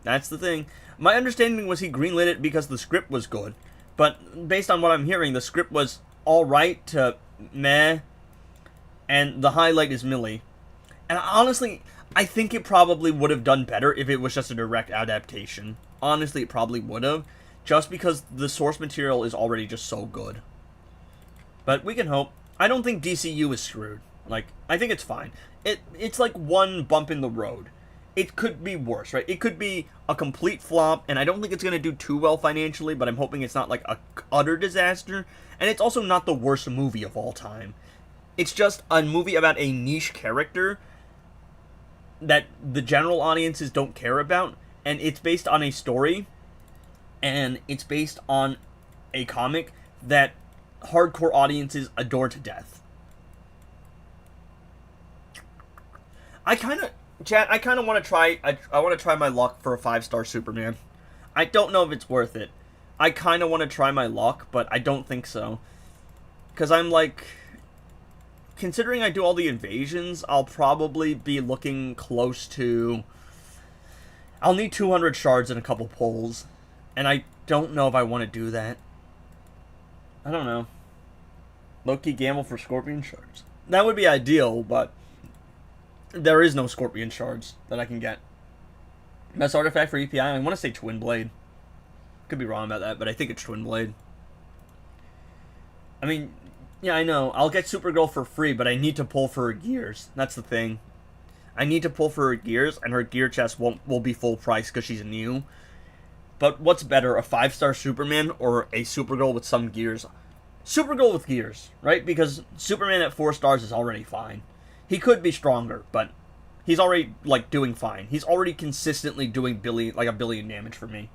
That's the thing. My understanding was he greenlit it because the script was good. But based on what I'm hearing, the script was alright to meh, and the highlight is Millie. And honestly, I think it probably would have done better if it was just a direct adaptation. Honestly, it probably would have. just because the source material is already just so good. But we can hope. I don't think DCU is screwed. Like, I think it's fine. It's like one bump in the road. It could be worse, right? It could be a complete flop, and I don't think it's going to do too well financially, but I'm hoping it's not like a utter disaster. And it's also not the worst movie of all time. It's just a movie about a niche character that the general audiences don't care about, and it's based on a story, and it's based on a comic that hardcore audiences adore to death. I kind of want to try. I want to try my luck for a 5-star Superman. I don't know if it's worth it. I kind of want to try my luck, but I don't think so. Because I'm like, considering I do all the invasions, I'll probably be looking close to. I'll need 200 shards and a couple pulls, and I don't know if I want to do that. I don't know. Low-key gamble for Scorpion shards. That would be ideal, but there is no Scorpion shards that I can get. Best artifact for EPI, I want to say Twin Blade. Could be wrong about that, but I think it's Twin Blade. I mean, yeah, I know. I'll get Supergirl for free, but I need to pull for her gears. That's the thing. I need to pull for her gears, and her gear chest will be full price because she's new. But what's better, a 5-star Superman or a Supergirl with some gears? Supergirl with gears, right? Because Superman at 4 stars is already fine. He could be stronger, but he's already, like, doing fine. He's already consistently doing a billion damage for me.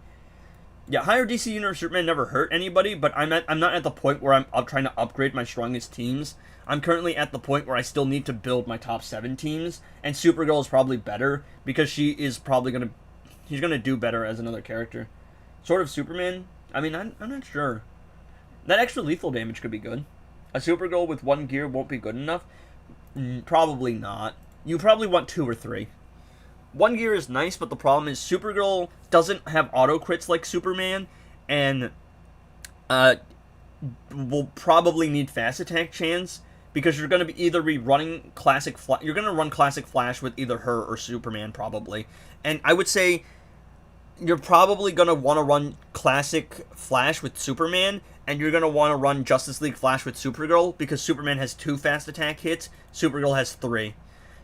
Yeah, higher DC Universe Superman never hurt anybody, but I'm not at the point where I'm trying to upgrade my strongest teams. I'm currently at the point where I still need to build my top 7 teams, and Supergirl is probably better, because she's gonna do better as another character. Sword of Superman? I mean, I'm not sure. That extra lethal damage could be good. A Supergirl with 1 gear won't be good enough? Probably not. You probably want 2 or 3. 1 gear is nice, but the problem is Supergirl doesn't have auto crits like Superman, and will probably need fast attack chance, because you're going to be running classic you're going to run classic Flash with either her or Superman probably. And I would say you're probably going to want to run classic Flash with Superman, and you're going to want to run Justice League Flash with Supergirl, because Superman has 2 fast attack hits, Supergirl has 3.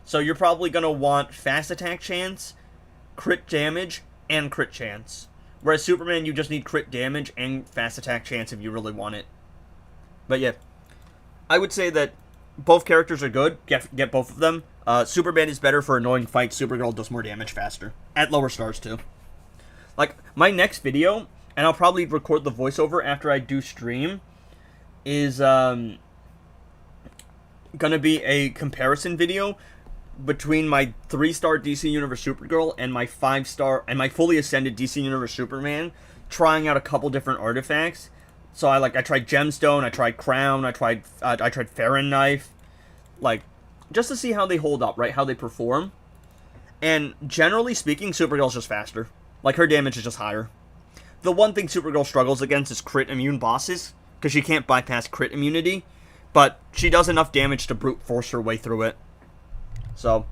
So you're probably going to want fast attack chance, crit damage, and crit chance. Whereas Superman, you just need crit damage and fast attack chance if you really want it. But yeah, I would say that both characters are good. Get both of them. Superman is better for annoying fights. Supergirl does more damage faster. At lower stars, too. Like, my next video, and I'll probably record the voiceover after I do stream, is going to be a comparison video between my 3-star DC Universe Supergirl and my 5-star and my fully ascended DC Universe Superman, trying out a couple different artifacts. So I tried Gemstone, I tried Crown, I tried Farron Knife, like, just to see how they hold up, right? How they perform. And generally speaking, Supergirl's just faster. Like, her damage is just higher. The one thing Supergirl struggles against is crit immune bosses, because she can't bypass crit immunity, but she does enough damage to brute force her way through it. So,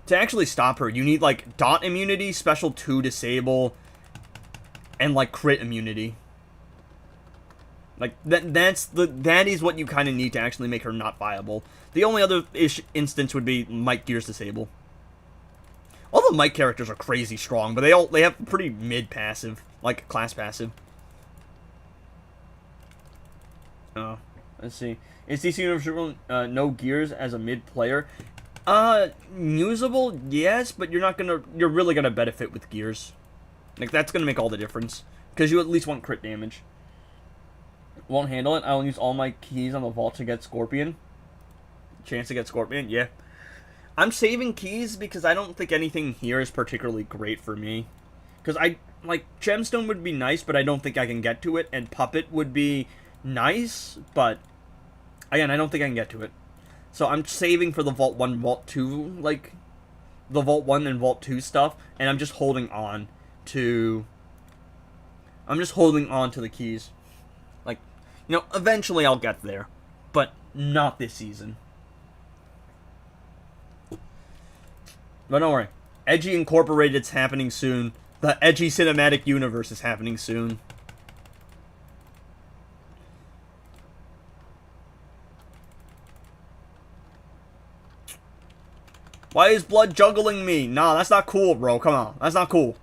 to actually stop her, you need, like, dot immunity, special 2 disable, and, like, crit immunity. Like, that is what you kind of need to actually make her not viable. The only other instance would be Mike Gear's disable. All the Mike characters are crazy strong, but they have pretty mid passive, like class passive. Oh, let's see. Is DC Universe no gears as a mid player? Usable, yes, but you're really gonna benefit with gears. Like, that's gonna make all the difference, because you at least want crit damage. Won't handle it. I'll use all my keys on the vault to get Scorpion. Chance to get Scorpion, yeah. I'm saving keys because I don't think anything here is particularly great for me. Because Gemstone would be nice, but I don't think I can get to it, and Puppet would be nice, but again, I don't think I can get to it. So I'm saving for the Vault 1, Vault 2, like, the Vault 1 and Vault 2 stuff, and I'm just holding on to the keys. Like, you know, eventually I'll get there, but not this season. But don't worry. Edgy Incorporated's happening soon. The Edgy Cinematic Universe is happening soon. Why is blood juggling me? Nah, that's not cool, bro. Come on. That's not cool.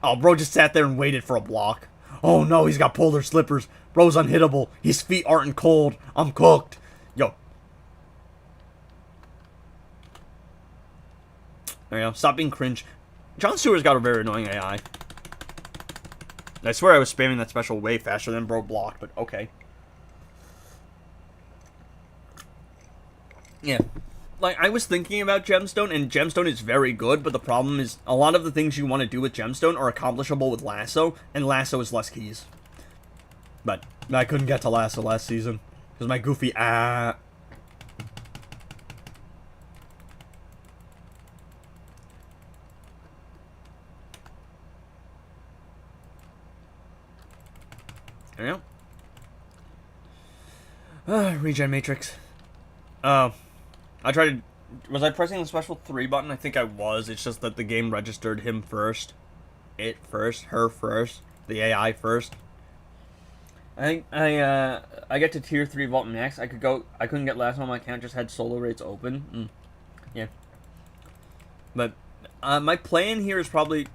Oh, bro just sat there and waited for a block. Oh, no, he's got polar slippers. Bro's unhittable. His feet aren't cold. I'm cooked. Yo. There you go. Stop being cringe. John Stewart's got a very annoying AI. I swear I was spamming that special way faster than bro blocked, but okay. Yeah. Like, I was thinking about Gemstone, and Gemstone is very good, but the problem is a lot of the things you want to do with Gemstone are accomplishable with Lasso, and Lasso is less keys. But I couldn't get to Lasso last season, because my goofy There we go. Regen Matrix. I tried to... Was I pressing the special 3 button? I think I was. It's just that the game registered him first. It first. Her first. The AI first. I think I get to tier 3 Vault Max. I couldn't get last on my account. Just had solo rates open. Yeah. But my plan here is probably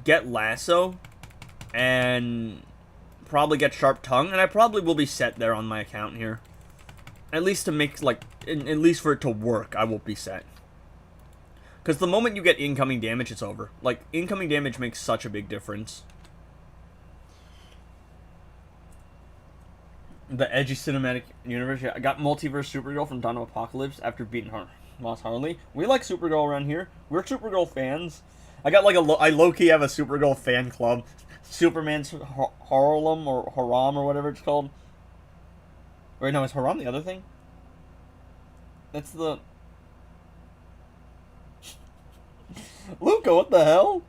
get Lasso and probably get Sharp Tongue, and I probably will be set there on my account here. At least to make, like, at least for it to work, I won't be set. Because the moment you get incoming damage, it's over. Like, incoming damage makes such a big difference. The edgy cinematic universe. I got Multiverse Supergirl from Dawn of Apocalypse after beating her. Lost Harley. We like Supergirl around here. We're Supergirl fans. I got, like, I low-key have a Supergirl fan club. Superman's Harlem or Haram or whatever it's called. Wait, no, is Haram the other thing? That's the... Luca, what the hell?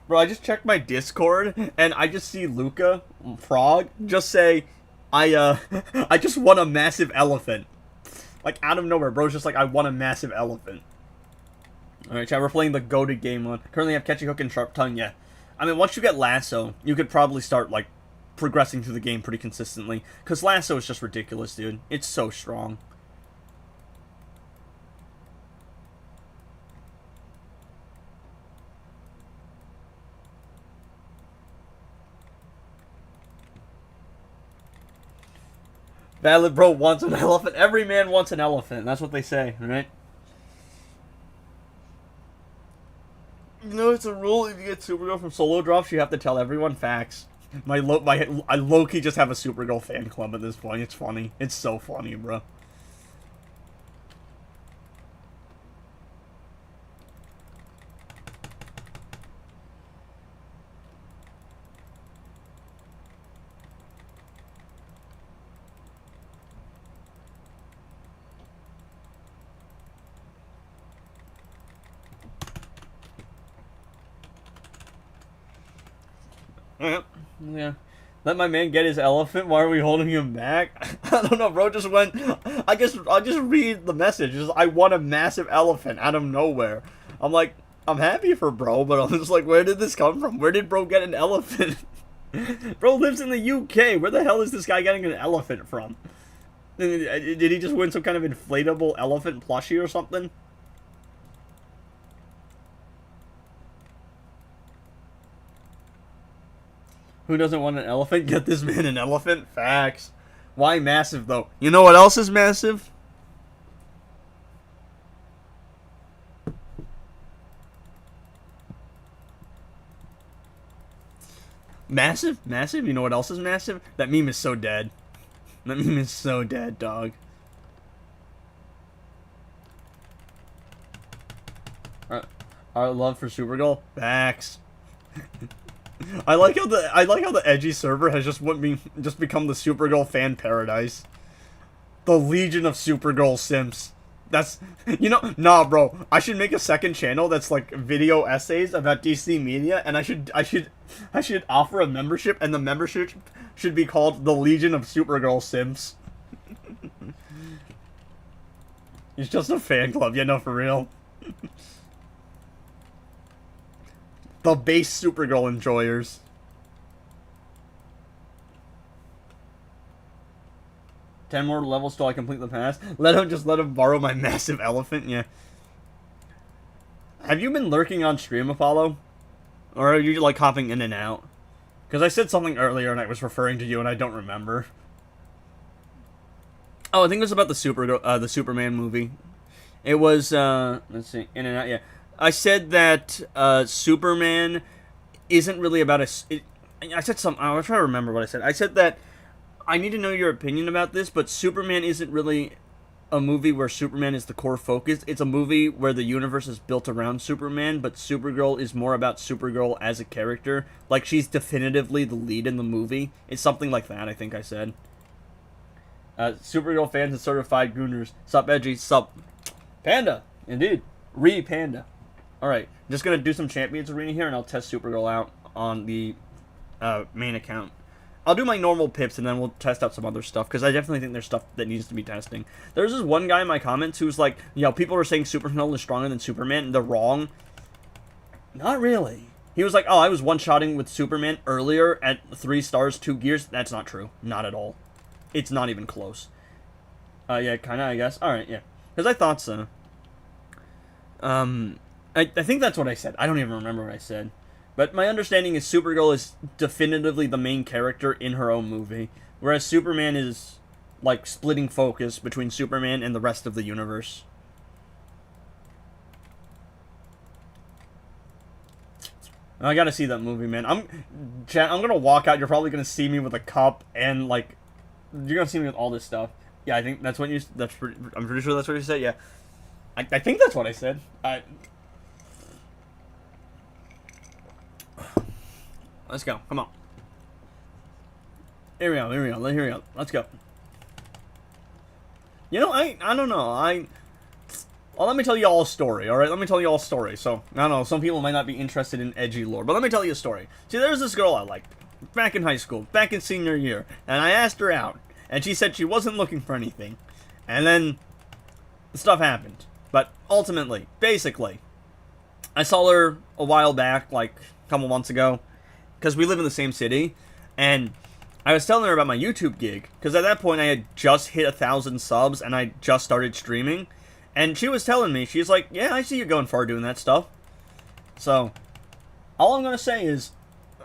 Bro, I just checked my Discord, and I just see Luca, Frog, just say, I just won a massive elephant. Like, out of nowhere, bro's just like, I won a massive elephant. Alright, chat, we're playing the goated game on. Currently have Catchy Hook and Sharp Tongue, yeah. I mean, once you get Lasso, you could probably start, like, progressing through the game pretty consistently. Because Lasso is just ridiculous, dude. It's so strong. Valid bro wants an elephant. Every man wants an elephant. That's what they say, right? You know, it's a rule if you get Supergirl from solo drops, you have to tell everyone facts. I low-key just have a Supergirl fan club at this point. It's funny. It's so funny, bro. Yeah. Let my man get his elephant. Why are we holding him back? I don't know, bro. Just went. I just read the message. Just, I want a massive elephant out of nowhere. I'm like, I'm happy for bro, but I'm just like, where did this come from? Where did bro get an elephant? Bro lives in the UK. Where the hell is this guy getting an elephant from? Did he just win some kind of inflatable elephant plushie or something? Who doesn't want an elephant? Get this man an elephant? Facts. Why massive, though? You know what else is massive? Massive? Massive? You know what else is massive? That meme is so dead. That meme is so dead, dog. Our love for Supergirl? Facts. I like how the edgy server has just become the Supergirl fan paradise. The Legion of Supergirl simps. That's, you know, nah, bro. I should make a second channel that's like video essays about DC media, and I should offer a membership, and the membership should be called the Legion of Supergirl simps. It's just a fan club, yeah, no, for real. The base Supergirl enjoyers. 10 more levels till I complete the pass. Let him borrow my massive elephant. Yeah. Have you been lurking on stream, Apollo? Or are you, like, hopping in and out? Because I said something earlier and I was referring to you and I don't remember. Oh, I think it was about the Superman movie. It was, let's see, in and out, yeah. I said that, Superman isn't really about I said something, I'll try to remember what I said. I said that I need to know your opinion about this, but Superman isn't really a movie where Superman is the core focus. It's a movie where the universe is built around Superman, but Supergirl is more about Supergirl as a character. Like, she's definitively the lead in the movie. It's something like that, I think I said. Supergirl fans and certified gooners. Sup, Edgy? Sup? Panda! Indeed. Panda. Alright, just gonna do some Champions Arena here, and I'll test Supergirl out on the main account. I'll do my normal pips, and then we'll test out some other stuff, because I definitely think there's stuff that needs to be testing. There's this one guy in my comments who's like, people are saying Supergirl is stronger than Superman, and they're wrong. Not really. He was like, oh, I was one-shotting with Superman earlier at 3 stars, 2 gears. That's not true. Not at all. It's not even close. Yeah, kinda, I guess. Alright, yeah. Because I thought so. I think that's what I said. I don't even remember what I said. But my understanding is Supergirl is definitively the main character in her own movie, whereas Superman is, like, splitting focus between Superman and the rest of the universe. I gotta see that movie, man. I'm gonna walk out. You're probably gonna see me with a cup and, like, you're gonna see me with all this stuff. Yeah, I think that's what I'm pretty sure that's what you said. Yeah, I think that's what I said. Let's go. Come on. Here we go. Let's go. You know, I don't know. Well, let me tell you all a story, alright? Let me tell you all a story. So, I don't know, some people might not be interested in edgy lore, but let me tell you a story. See, there's this girl I liked back in high school, back in senior year, and I asked her out, and she said she wasn't looking for anything. And then, stuff happened. But, ultimately, basically, I saw her a while back, like, a couple months ago, because we live in the same city, and I was telling her about my YouTube gig, because at that point I had just hit 1,000 subs, and I just started streaming, and she was telling me, she's like, yeah, I see you going far doing that stuff. So, all I'm going to say is,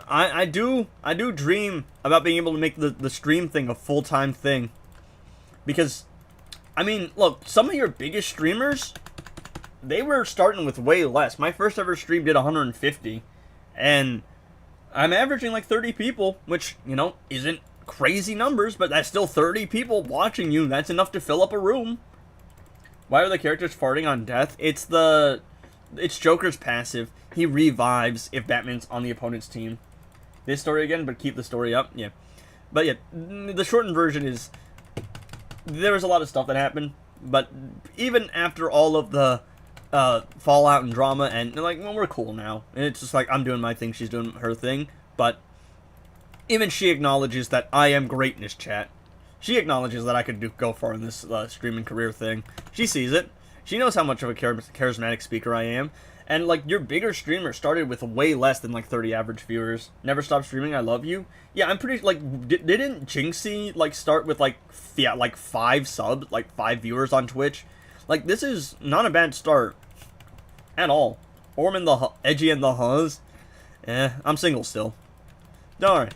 I do dream about being able to make the stream thing a full-time thing, because, I mean, look, some of your biggest streamers, they were starting with way less. My first ever stream did 150, and I'm averaging like 30 people, which, you know, isn't crazy numbers, but that's still 30 people watching you. That's enough to fill up a room. Why are the characters farting on death? It's Joker's passive. He revives if Batman's on the opponent's team. This story again, but keep the story up. Yeah. But yeah, the shortened version is, there was a lot of stuff that happened, but even after all of the fallout and drama, and like, well, we're cool now. And it's just like, I'm doing my thing, she's doing her thing. But even she acknowledges that I am great in this chat. She acknowledges that I could go far in this streaming career thing. She sees it. She knows how much of a charismatic speaker I am. And like, your bigger streamer started with way less than like 30 average viewers. Never Stop Streaming, I love you. Yeah, I'm pretty, like, didn't Jinxie like start with like 5 subs, like 5 viewers on Twitch? Like, this is not a bad start at all. Orman the Edgy and the Huzz. I'm single still. Don't worry.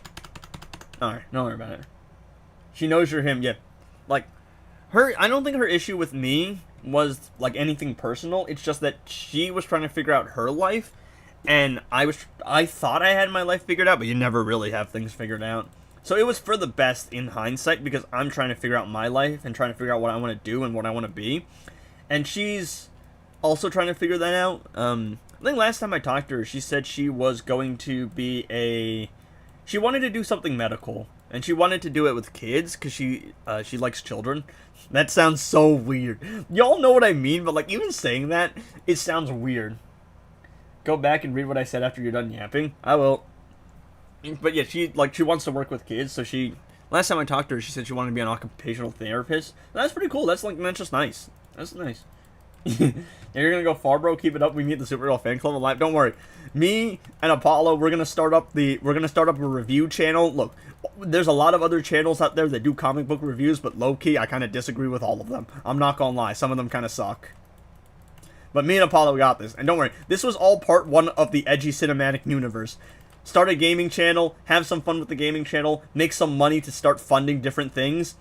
Alright, don't worry about it. She knows you're him, yeah. Like, I don't think her issue with me was like anything personal. It's just that she was trying to figure out her life, and I thought I had my life figured out, but you never really have things figured out. So it was for the best in hindsight, because I'm trying to figure out my life and trying to figure out what I want to do and what I want to be. And she's also trying to figure that out. I think last time I talked to her, she said she was going to be she wanted to do something medical, and she wanted to do it with kids, because she likes children. That sounds so weird. Y'all know what I mean, but like, even saying that, it sounds weird. Go back and read what I said after you're done yapping. I will. But yeah, she wants to work with kids, so last time I talked to her, she said she wanted to be an occupational therapist. That's pretty cool. That's just nice. That's nice. You're gonna go far, bro. Keep it up. We meet the Supergirl fan club alive. Don't worry. Me and Apollo, we're gonna start up a review channel. Look, there's a lot of other channels out there that do comic book reviews, but low key, I kind of disagree with all of them. I'm not gonna lie. Some of them kind of suck. But me and Apollo got this. And don't worry, this was all part 1 of the edgy cinematic universe. Start a gaming channel, have some fun with the gaming channel, make some money to start funding different things,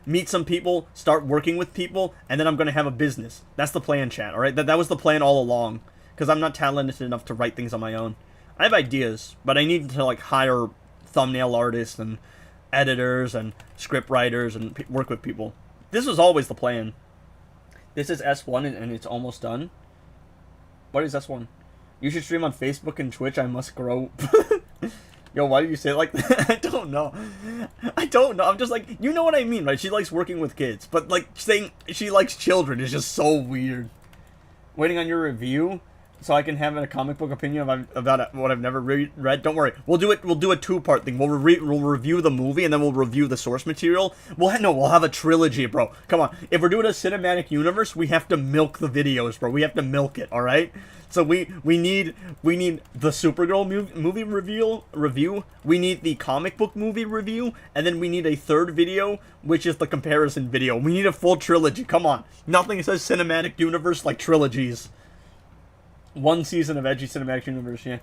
meet some people, start working with people, and then I'm going to have a business. That's the plan, chat, alright? That was the plan all along. Because I'm not talented enough to write things on my own. I have ideas, but I need to, like, hire thumbnail artists and editors and script writers and work with people. This was always the plan. This is S1 and it's almost done. What is S1? You should stream on Facebook and Twitch. I must grow. Yo, why did you say it like that? I don't know. I'm just like, you know what I mean, right? She likes working with kids. But, like, saying she likes children is just so weird. Waiting on your review so I can have a comic book opinion about what I've never read. Don't worry. We'll do a 2-part thing. We'll review the movie and then we'll review the source material. We'll have a trilogy, bro. Come on. If we're doing a cinematic universe, we have to milk the videos, bro. We have to milk it, all right? So we need the Supergirl movie review. We need the comic book movie review, and then we need a third video, which is the comparison video. We need a full trilogy. Come on. Nothing says cinematic universe like trilogies. 1 season of edgy cinematic universe, yeah.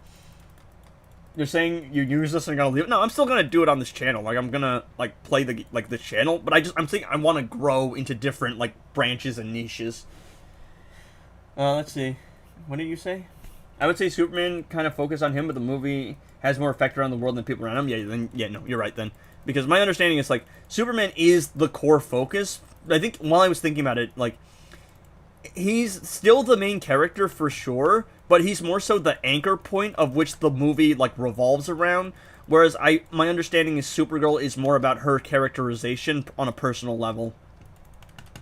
You're saying you use this and you're gonna leave it? No, I'm still gonna do it on this channel. Like, I'm gonna, like, play the channel, but I'm saying I want to grow into different, like, branches and niches. Let's see. What did you say? I would say Superman kind of focus on him, but the movie has more effect around the world than people around him. No, you're right then. Because my understanding is, like, Superman is the core focus. I think while I was thinking about it, like, he's still the main character for sure, but he's more so the anchor point of which the movie, like, revolves around. Whereas my understanding is Supergirl is more about her characterization on a personal level.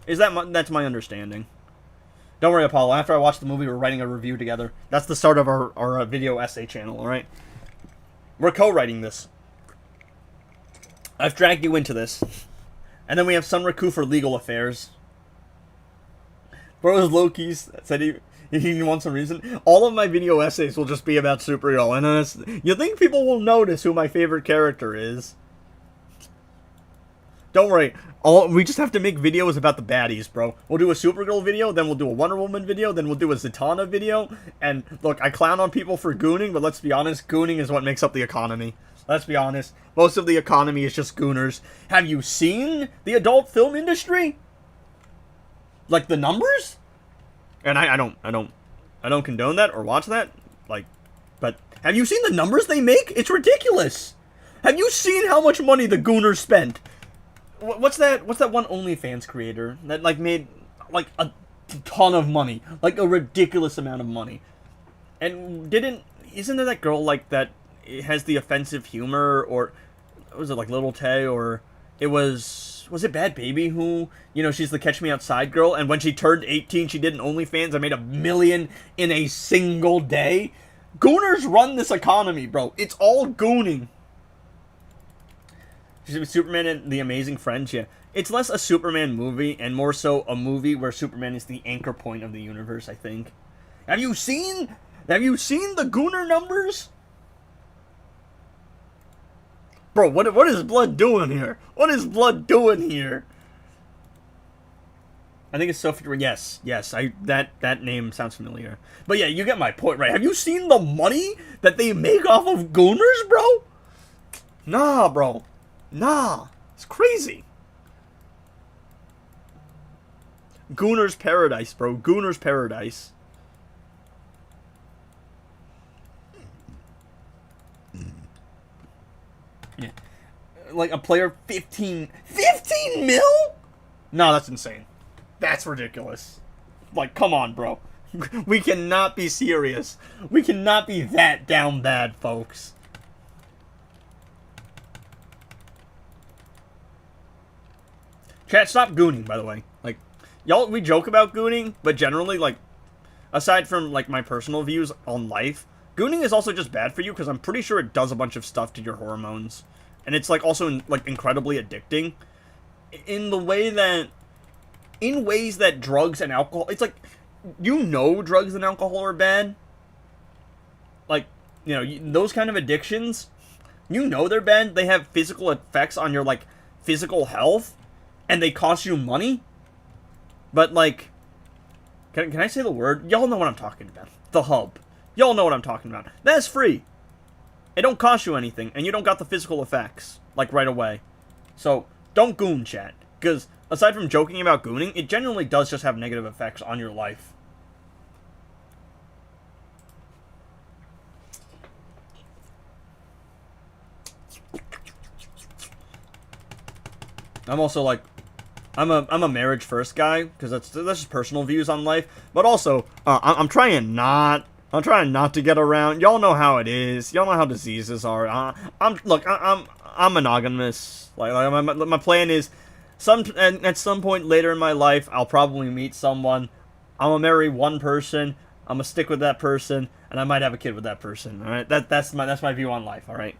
That's my understanding. Don't worry, Apollo. After I watch the movie, we're writing a review together. That's the start of our video essay channel, alright? We're co-writing this. I've dragged you into this. And then we have Sunraku for legal affairs. Bro is low-key said he wants some reason. All of my video essays will just be about Supergirl. And you think people will notice who my favorite character is? Don't worry. We just have to make videos about the baddies, bro. We'll do a Supergirl video, then we'll do a Wonder Woman video, then we'll do a Zatanna video. And look, I clown on people for gooning, but let's be honest, gooning is what makes up the economy. Let's be honest. Most of the economy is just gooners. Have you seen the adult film industry? Like, the numbers? And I don't condone that or watch that. Like, but have you seen the numbers they make? It's ridiculous. Have you seen how much money the gooners spent? What's that one OnlyFans creator that, like, made, like, a ton of money? Like, a ridiculous amount of money. And isn't there that girl, like, that has the offensive humor, or was it, like, Little Tay, or it was it Bad Baby who, you know, she's the Catch Me Outside girl, and when she turned 18, she did an OnlyFans and made $1 million in a single day? Gooners run this economy, bro. It's all gooning. Superman and the Amazing Friends, yeah. It's less a Superman movie and more so a movie where Superman is the anchor point of the universe, I think. Have you seen the Gooner numbers? Bro, what is Blood doing here? What is Blood doing here? I think it's Sophie. Yes, that name sounds familiar. But yeah, you get my point, right? Have you seen the money that they make off of Gooners, bro? Nah, bro. Nah, it's crazy. Gooner's Paradise, bro. Gooner's Paradise. Yeah. Like a player 15 mil? No, that's insane. That's ridiculous. Like, come on, bro. We cannot be serious. We cannot be that down bad, folks. Chat, stop gooning, by the way. Like, y'all, we joke about gooning, but generally, like, aside from, like, my personal views on life, gooning is also just bad for you, because I'm pretty sure it does a bunch of stuff to your hormones. And it's, like, also, like, incredibly addicting. In ways that drugs and alcohol, it's like, you know drugs and alcohol are bad. Like, you know, those kind of addictions, you know they're bad. They have physical effects on your, like, physical health, and they cost you money. But, like, can I say the word? Y'all know what I'm talking about. The hub. Y'all know what I'm talking about. That's free. It don't cost you anything, and you don't got the physical effects, like, right away. So, don't goon, chat. Because, aside from joking about gooning, it genuinely does just have negative effects on your life. I'm also, like, I'm a marriage first guy, because that's just personal views on life. But also, I'm trying not to get around. Y'all know how it is. Y'all know how diseases are. I'm monogamous. Like my plan is, at some point later in my life, I'll probably meet someone. I'm gonna marry one person. I'm gonna stick with that person, and I might have a kid with that person. All right, that's my view on life. All right.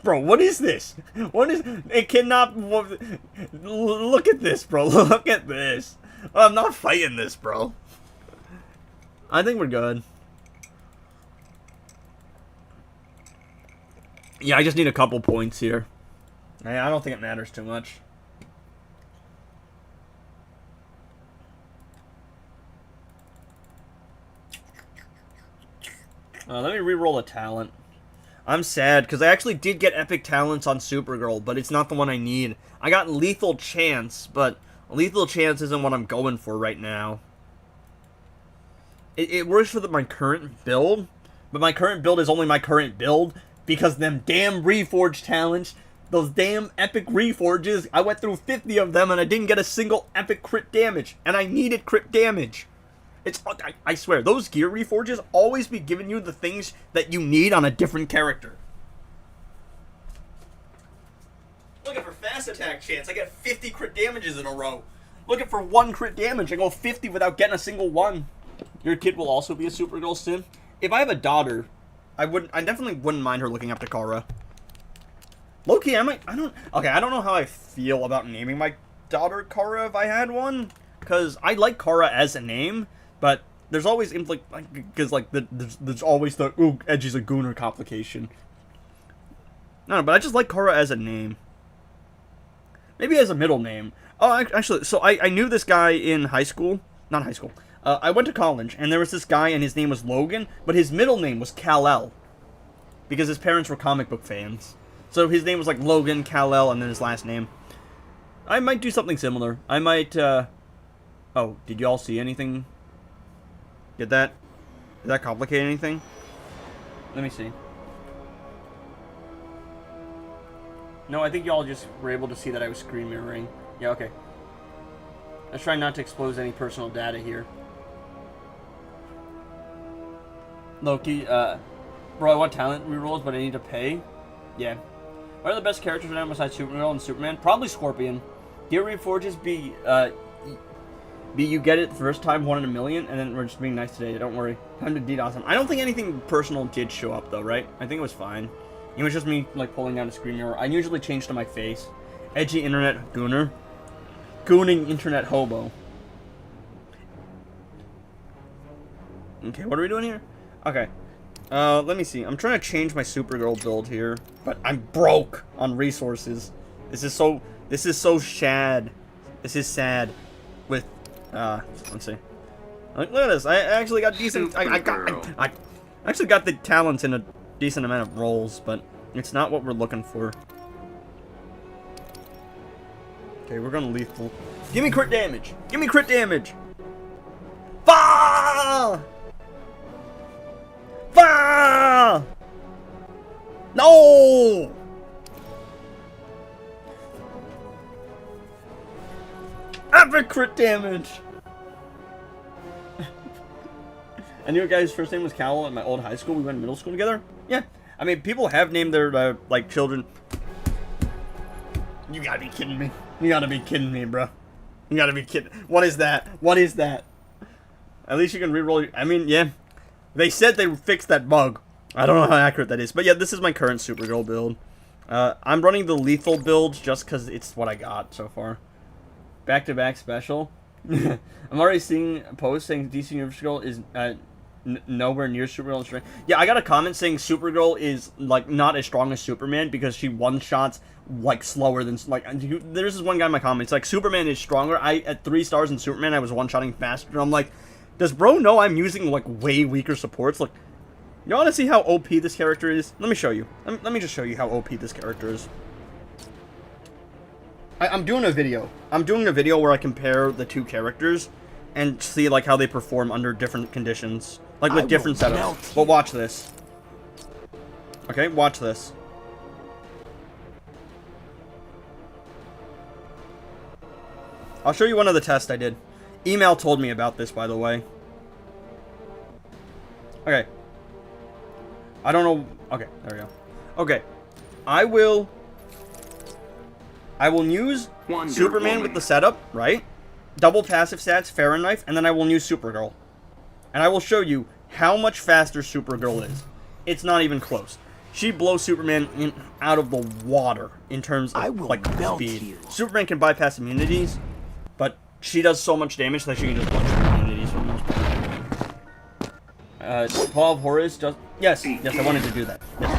Bro, what is this? What is... It cannot... Look at this, bro. Look at this. I'm not fighting this, bro. I think we're good. Yeah, I just need a couple points here. I don't think it matters too much. Let me re-roll a talent. I'm sad, because I actually did get epic talents on Supergirl, but it's not the one I need. I got Lethal Chance, but Lethal Chance isn't what I'm going for right now. It works for my current build, but my current build is only my current build, because them damn Reforged talents, those damn epic Reforges, I went through 50 of them and I didn't get a single epic crit damage, and I needed crit damage. I swear, those gear reforges always be giving you the things that you need on a different character. Looking for fast attack chance, I get 50 crit damages in a row. Looking for 1 crit damage, I go 50 without getting a single one. Your kid will also be a Supergirl sim. If I have a daughter, I definitely wouldn't mind her looking up to Kara. Low-key, I don't know how I feel about naming my daughter Kara if I had one. Because I like Kara as a name. But there's always, because, like, there's always the, ooh, Edgy's a gooner complication. No, but I just like Kara as a name. Maybe as a middle name. Oh, actually, so I knew this guy in high school. Not high school. I went to college, and there was this guy, and his name was Logan, but his middle name was Kal-El. Because his parents were comic book fans. So his name was, like, Logan, Kal-El, and then his last name. I might do something similar. I might, Oh, did you all see anything? Did that complicate anything? Let me see. No, I think y'all just were able to see that I was screen mirroring. Yeah, okay. Let's try not to expose any personal data here. Loki, bro, I want talent rerolls, but I need to pay. Yeah. What are the best characters right now besides Supergirl and Superman? Probably Scorpion. Gear Reforges be you get it the first time, 1 in a million, and then we're just being nice today. Don't worry. Time to DDoS him. I don't think anything personal did show up, though, right? I think it was fine. It was just me, like, pulling down a screen mirror. I usually change to my face. Edgy internet gooner. Gooning internet hobo. Okay, what are we doing here? Okay. Let me see. I'm trying to change my Supergirl build here, but I'm broke on resources. This is so sad. This is sad. With let's see. Look at this. I actually got decent. I actually got the talents in a decent amount of roles, but it's not what we're looking for. Okay, we're gonna lethal. Give me crit damage. Give me crit damage. Bah! Bah! No! Epic crit damage! I knew a guy's first name was Cal at my old high school. We went to middle school together. Yeah. I mean, people have named their, like, children. You gotta be kidding me. You gotta be kidding me, bro. You gotta be kidding. What is that? What is that? At least you can reroll. I mean, yeah. They said they fixed that bug. I don't know how accurate that is. But yeah, this is my current Supergirl build. I'm running the lethal build just because it's what I got so far. Back-to-back special. I'm already seeing a post saying DCUSG is nowhere near Supergirl in strength. Yeah, I got a comment saying Supergirl is like not as strong as Superman because she one-shots like slower than like. There's this one guy in my comments like Superman is stronger. At 3 stars in Superman, I was one-shotting faster. And I'm like, does bro know I'm using like way weaker supports? Like, you want to see how OP this character is? Let me show you. Let me just show you how OP this character is. I'm doing a video. I'm doing a video where I compare the 2 characters and see like how they perform under different conditions, like with different setups. But watch this. Okay, watch this. I'll show you one of the tests I did. Email told me about this, by the way. Okay. I don't know. Okay, there we go. Okay. I will use Superman with the setup, right? Double passive stats, Fahrenheit, and then I will use Supergirl. And I will show you how much faster Supergirl is. It's not even close. She blows Superman out of the water in terms of like speed. Superman can bypass immunities, but she does so much damage that she can just punch immunities for the most part. Paul of Horrors just yes, I wanted to do that. Yes.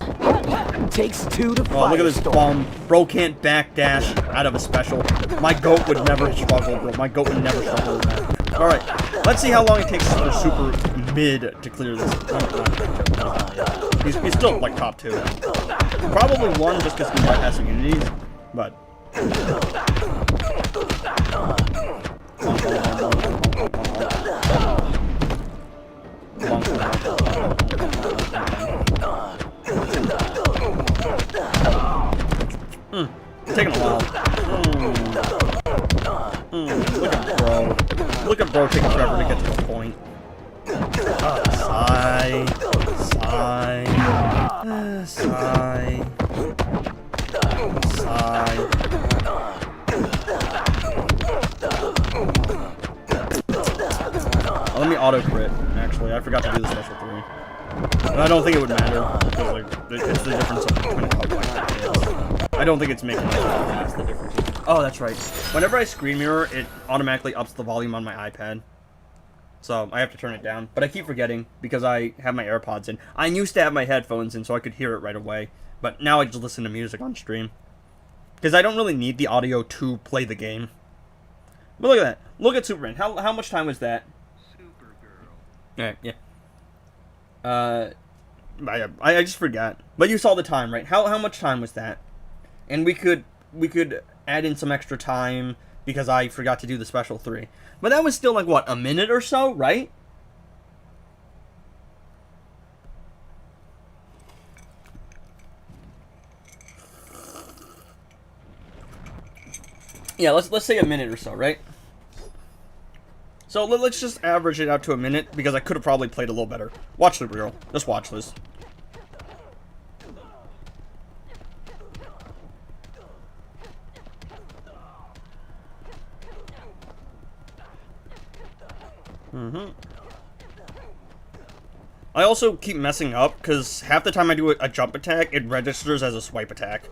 Takes 2 to Oh, look at this bum. Bro can't backdash out of a special. My goat would never struggle, bro. My goat would never struggle with that. Alright, let's see how long it takes for Super Mid to clear this. He's still, like, top 2. Probably 1 just because he's bypassing immunities, but... Taking a while. Look at bro. Look at bro taking forever to get to the point. Sigh. Sigh. Sigh. Sigh. Oh, let me auto crit, actually. I forgot to do the special 3. I don't think it would matter, because like, it's the difference between a couple like that. I don't think it's making that's the difference. Oh, that's right. Whenever I screen mirror, it automatically ups the volume on my iPad. So I have to turn it down. But I keep forgetting because I have my AirPods in. I used to have my headphones in so I could hear it right away. But now I just listen to music on stream. Because I don't really need the audio to play the game. But look at that. Look at Superman. How much time was that? Supergirl. Alright, yeah. I just forgot. But you saw the time, right? How much time was that? And we could add in some extra time because I forgot to do the special 3. But that was still like what, a minute or so, right? Yeah, let's say a minute or so, right? So let's just average it out to a minute because I could have probably played a little better. Watch Supergirl. Just watch this. I also keep messing up because half the time I do a jump attack, it registers as a swipe attack.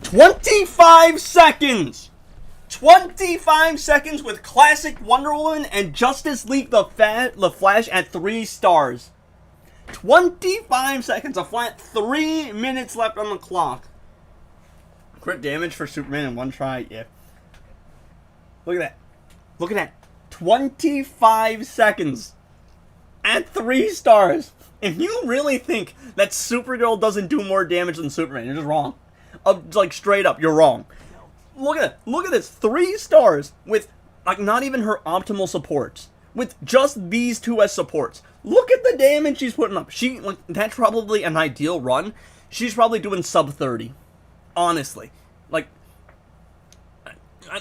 25 seconds! 25 seconds with classic Wonder Woman and Justice League the Flash at 3 stars. 25 seconds, a flat 3 minutes left on the clock. Crit damage for Superman in 1 try, yeah. Look at that. Look at that. 25 seconds. At 3 stars. If you really think that Supergirl doesn't do more damage than Superman, you're just wrong. Like, straight up, you're wrong. Look at it. Look at this. 3 stars with, like, not even her optimal supports. With just these 2 as supports. Look at the damage she's putting up. Like, that's probably an ideal run. She's probably doing sub 30. Honestly. Like,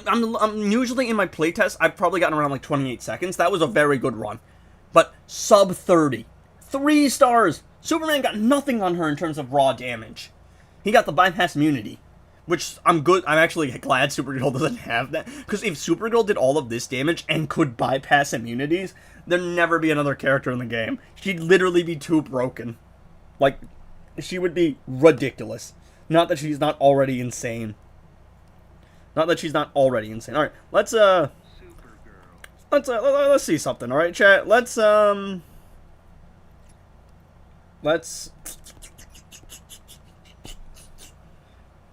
I'm usually in my playtest, I've probably gotten around like 28 seconds. That was a very good run. But sub 30. 3 stars. Superman got nothing on her in terms of raw damage. He got the bypass immunity. Which I'm actually glad Supergirl doesn't have that. Because if Supergirl did all of this damage and could bypass immunities, there'd never be another character in the game. She'd literally be too broken. Like, she would be ridiculous. Not that she's not already insane. Not that she's not already insane. All right, let's see something. All right, chat. Let's.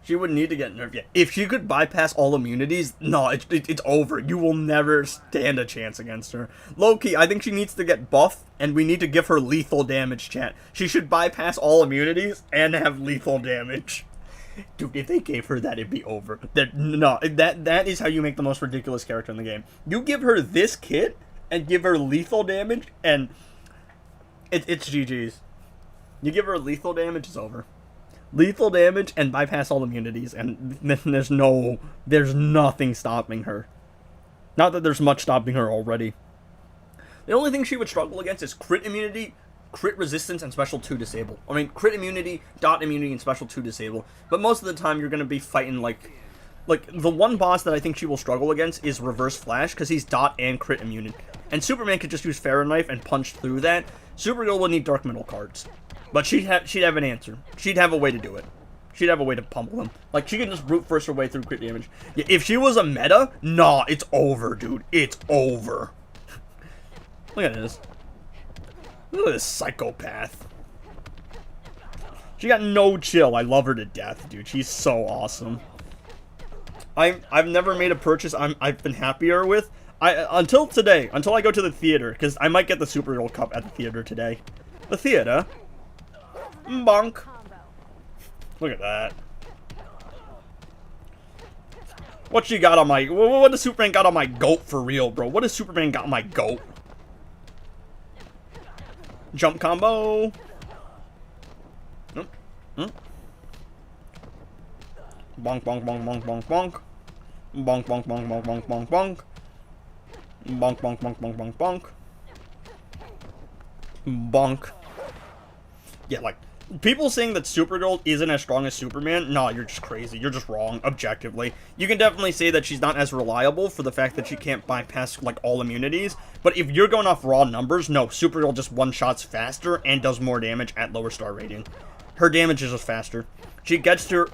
She would need to get nerfed. Yeah. If she could bypass all immunities, no, it's over. You will never stand a chance against her. Low-key, I think she needs to get buffed, and we need to give her lethal damage, chat. She should bypass all immunities and have lethal damage. Dude, if they gave her that, it'd be over. That is how you make the most ridiculous character in the game. You give her this kit, and give her lethal damage, and it's GG's. You give her lethal damage, it's over. Lethal damage and bypass all immunities, and then there's nothing stopping her. Not that there's much stopping her already. The only thing she would struggle against is crit immunity, crit resistance, and special 2 disable. I mean, crit immunity, dot immunity, and special 2 disable. But most of the time, you're going to be fighting, like, the one boss that I think she will struggle against is Reverse Flash, because he's dot and crit immune. And Superman could just use Pharaoh Knife and punch through that. Supergirl would need Dark Middle cards. But she'd have an answer. She'd have a way to do it. She'd have a way to pummel them. Like, she can just brute force her way through crit damage. Yeah, if she was a meta, nah, it's over, dude. It's over. Look at this. Look at this psychopath. She got no chill. I love her to death, dude. She's so awesome. I've never made a purchase I've been happier with. Until today. Until I go to the theater. Because I might get the Supergirl Cup at the theater today. The theater. Bonk. Look at that. What she got on my... What does Superman got on my goat for real, bro? What does Superman got on my goat? Jump combo. Bonk, bonk, bonk, bonk, bonk, bonk. Bonk, bonk, bonk, bonk, bonk, bonk, bonk. Bonk, bonk, bonk, bonk, bonk, bonk. Bonk. Yeah, like... People saying that Supergirl isn't as strong as Superman, nah, you're just crazy. You're just wrong, objectively. You can definitely say that she's not as reliable for the fact that she can't bypass, like, all immunities. But if you're going off raw numbers, no, Supergirl just one-shots faster and does more damage at lower star rating. Her damage is just faster. She gets her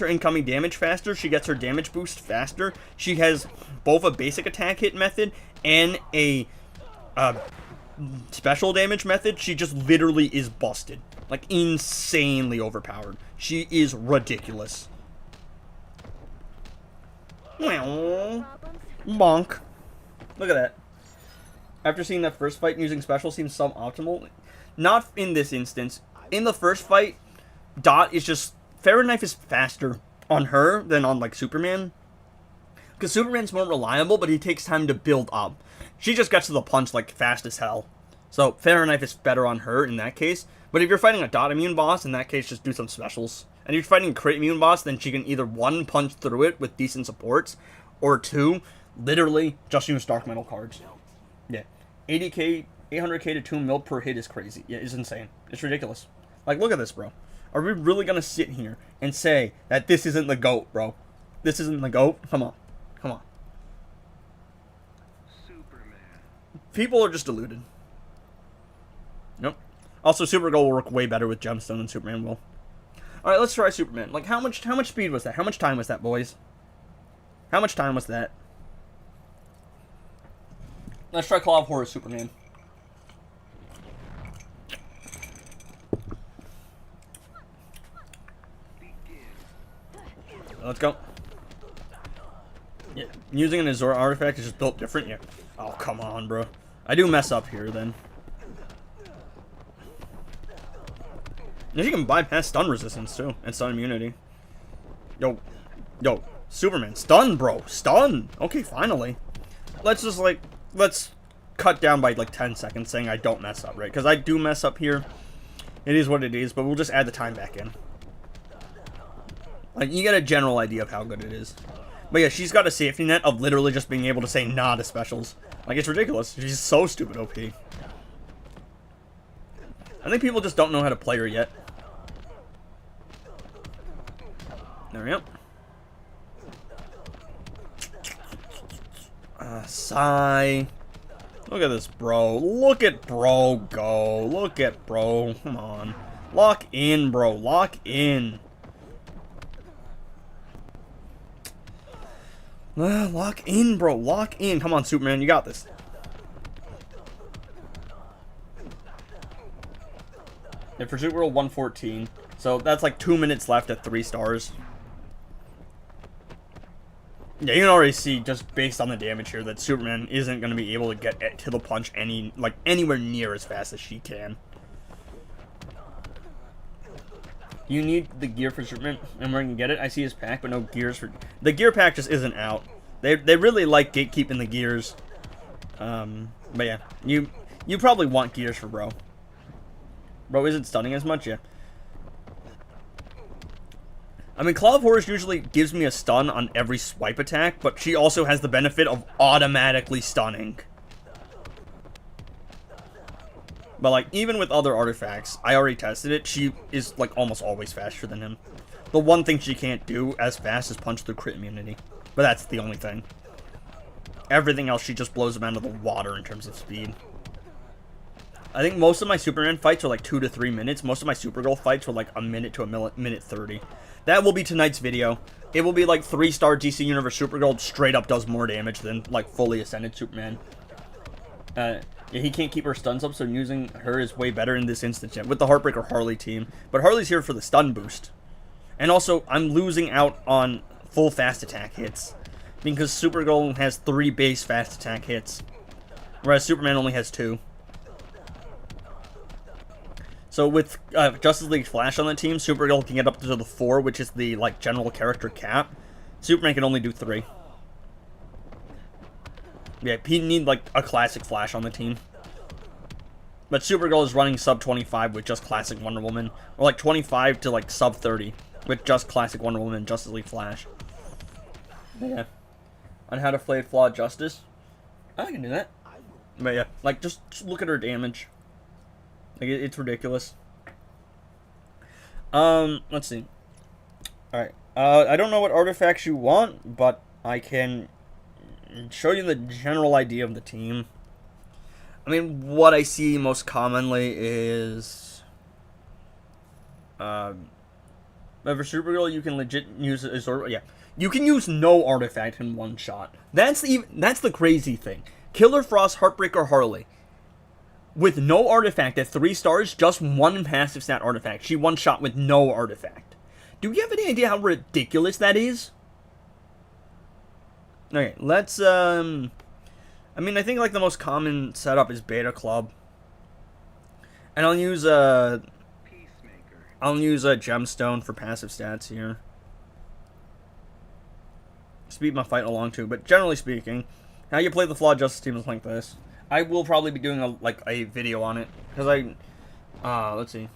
incoming damage faster. She gets her damage boost faster. She has both a basic attack hit method and a special damage method. She just literally is busted. Like, insanely overpowered. She is ridiculous. Bonk. Look at that. After seeing that first fight, using special seems suboptimal. Not in this instance. In the first fight, Dot is just... Pharaoh Knife is faster on her than on, like, Superman. Because Superman's more reliable, but he takes time to build up. She just gets to the punch, like, fast as hell. So, Pharaoh Knife is better on her in that case. But if you're fighting a dot immune boss, in that case, just do some specials. And if you're fighting a crit immune boss, then she can either 1, punch through it with decent supports, or 2, literally just use Dark Metal cards. Yeah. 80k, 800k to 2 mil per hit is crazy. Yeah, it's insane. It's ridiculous. Like, look at this, bro. Are we really gonna sit here and say that this isn't the GOAT, bro? This isn't the GOAT? Come on. Come on. Superman. People are just deluded. Nope. Also, Supergirl will work way better with Gemstone than Superman will. Alright, let's try Superman. Like, how much speed was that? How much time was that, boys? How much time was that? Let's try Claw of Horror Superman. Let's go. Yeah, using an Azor artifact is just built different. Yeah. Oh, come on, bro. I do mess up here, then. You can bypass stun resistance, too, and stun immunity. Yo, Superman, stun, bro, stun! Okay, finally. Let's just, like, let's cut down by, like, 10 seconds saying I don't mess up, right? Because I do mess up here. It is what it is, but we'll just add the time back in. Like, you get a general idea of how good it is. But yeah, she's got a safety net of literally just being able to say nah to specials. Like, it's ridiculous. She's so stupid OP. I think people just don't know how to play her yet. There we go. Sigh. Look at this, bro. Look at bro go. Look at bro. Come on. Lock in, bro. Lock in. Lock in, bro. Lock in. Come on, Superman. You got this. Yeah, for Supergirl 114. So that's like 2 minutes left at 3 stars. Yeah, you can already see, just based on the damage here, that Superman isn't going to be able to get to the punch anywhere near as fast as she can. You need the gear for Superman, and we're going to get it. I see his pack, but no gears for... The gear pack just isn't out. They really like gatekeeping the gears. But yeah, you probably want gears for Bro. Bro isn't stunning as much, yeah. I mean, Claw of Horrors usually gives me a stun on every swipe attack, but she also has the benefit of automatically stunning. But, like, even with other artifacts, I already tested it, she is, like, almost always faster than him. The one thing she can't do as fast is punch through crit immunity. But that's the only thing. Everything else, she just blows him out of the water in terms of speed. I think most of my Superman fights are like 2 to 3 minutes. Most of my Supergirl fights were like a minute to a minute 30. That will be tonight's video. It will be like 3-star DC Universe Supergirl straight up does more damage than like fully ascended Superman. Yeah, he can't keep her stuns up, so using her is way better in this instance with the Heartbreaker Harley team. But Harley's here for the stun boost. And also, I'm losing out on full fast attack hits. Because Supergirl has 3 base fast attack hits. Whereas Superman only has 2. So with Justice League Flash on the team, Supergirl can get up to the 4, which is the like general character cap. Superman can only do 3. Yeah, he need like a classic Flash on the team. But Supergirl is running sub 25 with just classic Wonder Woman, or like 25 to like sub 30 with just classic Wonder Woman and Justice League Flash. Yeah. On how to play Flawed Justice, I can do that. But yeah, like just look at her damage. Like, it's ridiculous. Let's see. Alright. I don't know what artifacts you want, but I can show you the general idea of the team. I mean, what I see most commonly is... for Supergirl, you can legit use Azor... Yeah. You can use no artifact in one shot. That's the crazy thing. Killer Frost, Heartbreaker, Harley. With no artifact at 3 stars, just 1 passive stat artifact. She one-shot with no artifact. Do you have any idea how ridiculous that is? Okay, let's, I mean, I think, like, the most common setup is Beta Club. And I'll use a Gemstone for passive stats here. Speed my fight along, too. But generally speaking, how you play the Flawed Justice team is like this. I will probably be doing a video on it, because let's see.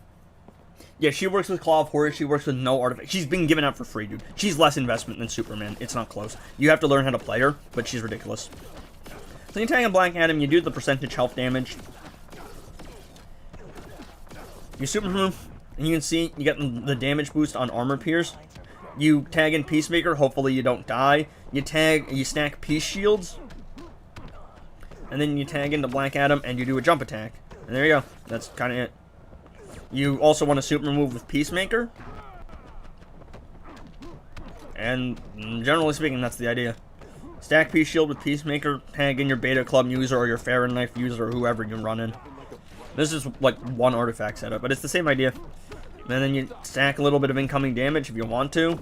Yeah, she works with Claw of Horror, she works with no artifact. She's being given out for free, dude. She's less investment than Superman. It's not close. You have to learn how to play her, but she's ridiculous. So you tag in Black Adam, you do the percentage health damage. You super move, and you can see you get the damage boost on Armor Pierce. You tag in Peacemaker, hopefully you don't die. You stack Peace Shields. And then you tag into Black Adam, and you do a jump attack. And there you go. That's kind of it. You also want to super move with Peacemaker. And generally speaking, that's the idea. Stack Peace Shield with Peacemaker, tag in your Beta Club user or your Farron Knife user or whoever you're running. This is like one artifact setup, but it's the same idea. And then you stack a little bit of incoming damage if you want to.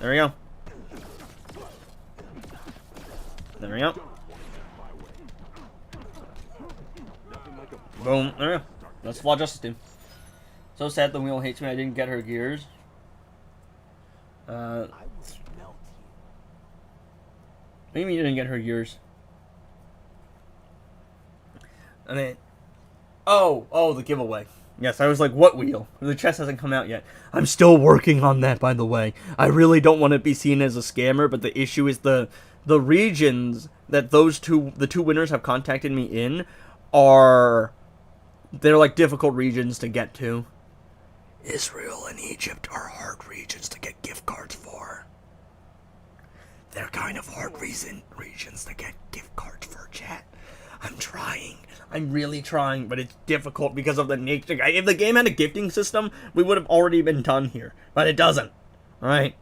There you go. There we go. Boom. There we go. That's Flawed Justice team. So sad the wheel hates me. I didn't get her gears. What do you mean you didn't get her gears? I mean... Oh, the giveaway. Yes, I was like, what wheel? The chest hasn't come out yet. I'm still working on that, by the way. I really don't want to be seen as a scammer, but the issue is the regions that the two winners have contacted me in are... They're like difficult regions to get to. Israel and Egypt are hard regions to get gift cards for. They're kind of hard regions to get gift cards for, chat. I'm trying. I'm really trying, but it's difficult because of the nature. If the game had a gifting system, we would have already been done here. But it doesn't. Alright?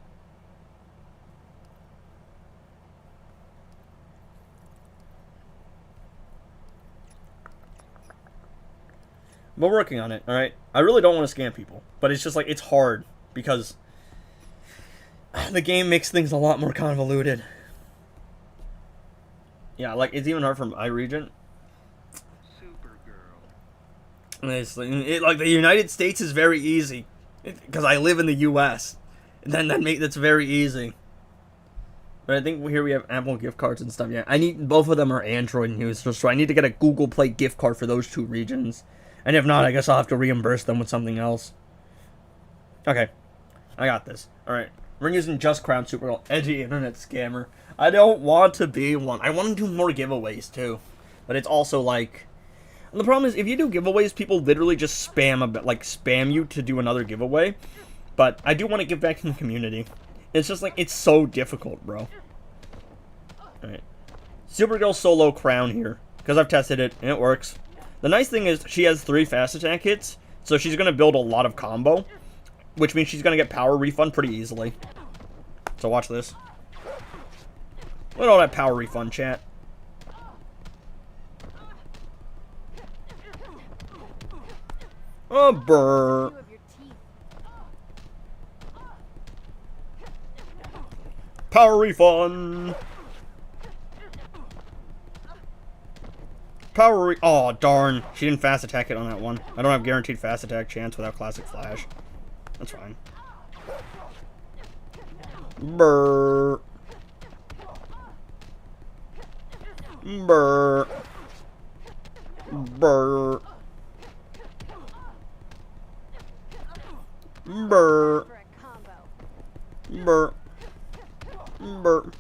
We're working on it, alright? I really don't want to scam people, but it's just like, it's hard because the game makes things a lot more convoluted. Yeah, like, it's even hard for my region. It's like, the United States is very easy because I live in the U.S. And then that's very easy. But I think here we have Apple gift cards and stuff. Yeah, I need, both of them are Android users, so I need to get a Google Play gift card for those two regions. And if not, I guess I'll have to reimburse them with something else. Okay, I got this. Alright, we're using Just Crown Supergirl, edgy internet scammer. I don't want to be one. I want to do more giveaways too. But it's also like... And the problem is, if you do giveaways, people literally just spam you to do another giveaway. But I do want to give back to the community. It's just like, it's so difficult, bro. Alright. Supergirl solo crown here. Because I've tested it, and it works. The nice thing is, she has 3 fast attack hits. So she's going to build a lot of combo. Which means she's going to get power refund pretty easily. So watch this. Look at all that power refund, chat. Oh, brr. Power refund. Oh, darn. She didn't fast attack it on that one. I don't have guaranteed fast attack chance without classic flash. That's fine. Brr. Brr. Brr. Brr. Brr. Brr.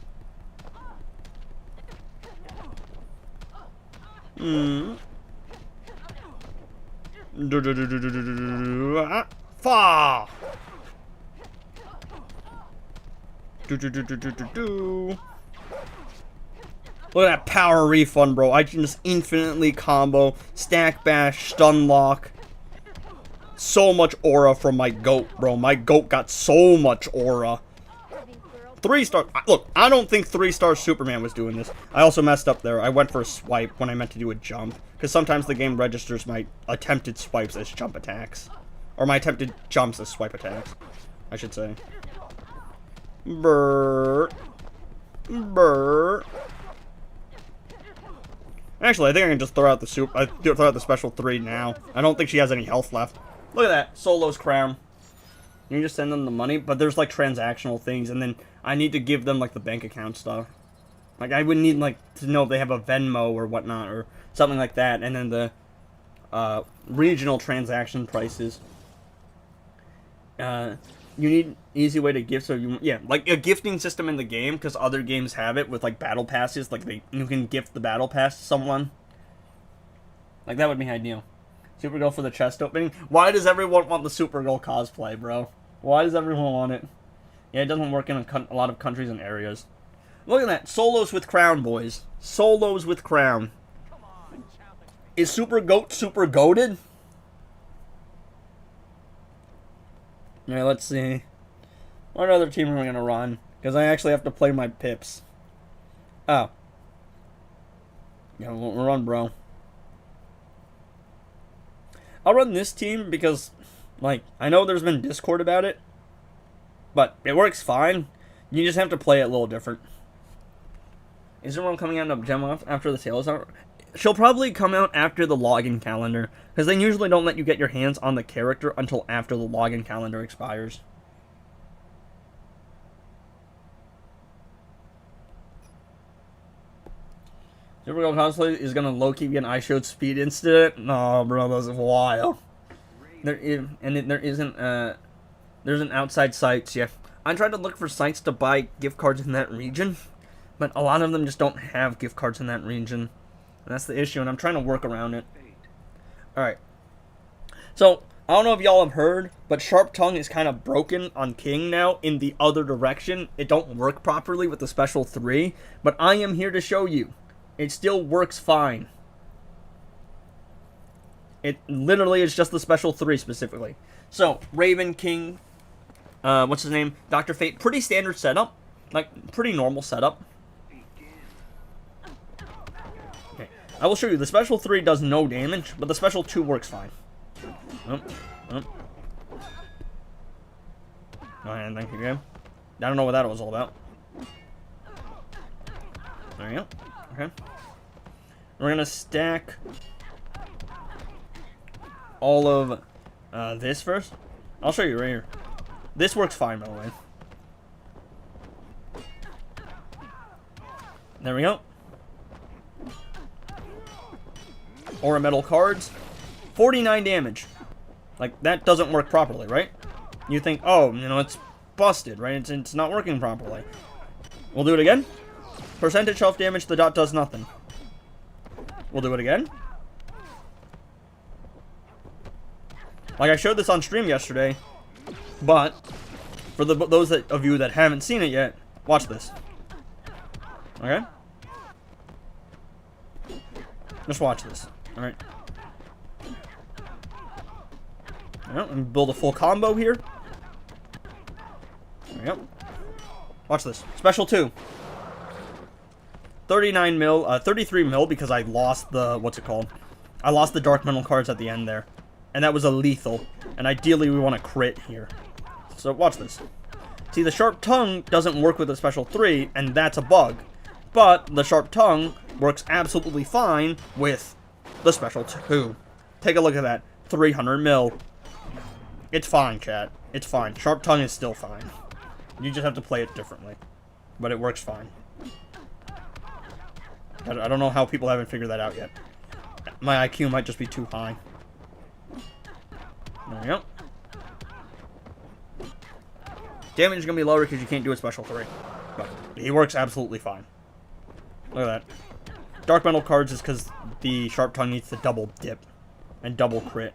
Fa. Look at that power refund, bro. I can just infinitely combo, stack bash, stun lock. So much aura from my goat, bro. My goat got so much aura. 3-star. Look, I don't think 3-star Superman was doing this. I also messed up there. I went for a swipe when I meant to do a jump. Because sometimes the game registers my attempted swipes as jump attacks. Or my attempted jumps as swipe attacks, I should say. Brr. Brr. Actually, I think I can just throw out the special 3 now. I don't think she has any health left. Look at that. Solo's crown. You can just send them the money, but there's like transactional things, and then I need to give them like the bank account stuff. Like I would need like to know if they have a Venmo or whatnot or something like that, and then the regional transaction prices. You need easy way to gift, so like a gifting system in the game, because other games have it with like battle passes. Like you can gift the battle pass to someone. Like that would be ideal. Supergirl for the chest opening. Why does everyone want the Supergirl cosplay, bro? Why does everyone want it? Yeah, it doesn't work in a lot of countries and areas. Look at that. Solos with crown, boys. Solos with crown. Is Super Goat super goated? Yeah, let's see. What other team am I going to run? Because I actually have to play my pips. Oh. Yeah, we'll run, bro. I'll run this team because, like, I know there's been Discord about it, but it works fine. You just have to play it a little different. Is there one coming out of Gem Off after the sale is out? She'll probably come out after the login calendar, because they usually don't let you get your hands on the character until after the login calendar expires. Supergirl cosplay is gonna low-key be an I showed speed incident. No, bro, that's wild. There's an outside sites. Yeah, I tried to look for sites to buy gift cards in that region, but a lot of them just don't have gift cards in that region, and that's the issue. And I'm trying to work around it. All right. So I don't know if y'all have heard, but Sharp Tongue is kind of broken on King now in the other direction. It don't work properly with the special 3, but I am here to show you. It still works fine. It literally is just the special 3 specifically. So, Raven, King, what's his name? Dr. Fate. Pretty standard setup. Like, pretty normal setup. Okay. I will show you. The special 3 does no damage, but the special 2 works fine. Oh. Alright, thank you, game. I don't know what that was all about. There you go. Okay. We're gonna stack all of this first. I'll show you right here. This works fine, by the way. There we go. Aura metal cards. 49 damage. Like, that doesn't work properly, right? You think, oh, you know, it's busted, right? It's not working properly. We'll do it again. Percentage health damage, the dot does nothing. We'll do it again. Like, I showed this on stream yesterday, but for those of you that haven't seen it yet, watch this. Okay? Just watch this. Alright. Alright, let me build a full combo here. There we go. Watch this. Special 2. 39 mil, 33 mil because I lost the, what's it called? I lost the dark metal cards at the end there. And that was a lethal. And ideally we want to crit here. So watch this. See, the Sharp Tongue doesn't work with the Special 3, and that's a bug. But the Sharp Tongue works absolutely fine with the Special 2. Take a look at that. 300 mil. It's fine, chat. It's fine. Sharp Tongue is still fine. You just have to play it differently. But it works fine. I don't know how people haven't figured that out yet. My IQ might just be too high. There we go. Damage is going to be lower because you can't do a Special 3. But he works absolutely fine. Look at that. Dark Metal cards is because the Sharp Tongue needs to double dip. And double crit.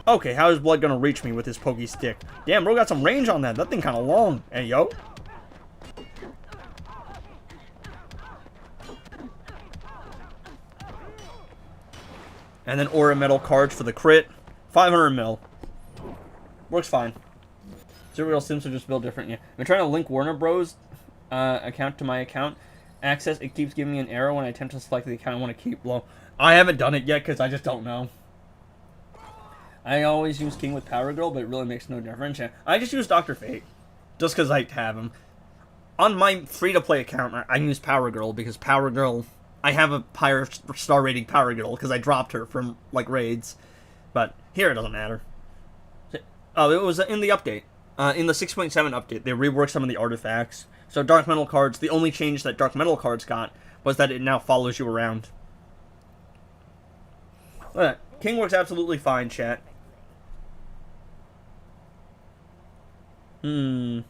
Okay, how is Blood going to reach me with his pokey stick? Damn, bro got some range on that. That thing kind of long. Hey, yo. And then Aura Metal cards for the crit. 500 mil. Works fine. Serial Sims are just built different. Yeah. I'm trying to link Warner Bros. Account to my account. Access, it keeps giving me an error when I attempt to select the account I want to keep low. I haven't done it yet because I just don't know. I always use King with Power Girl, but it really makes no difference. Yeah. I just use Dr. Fate. Just because I have him. On my free-to-play account, I use Power Girl because Power Girl... I have a higher star rating Power Girl because I dropped her from, like, raids. But here it doesn't matter. Oh, it was in the update. In the 6.7 update, they reworked some of the artifacts. So Dark Metal cards, the only change that Dark Metal cards got was that it now follows you around. Look at that. King works absolutely fine, chat. Who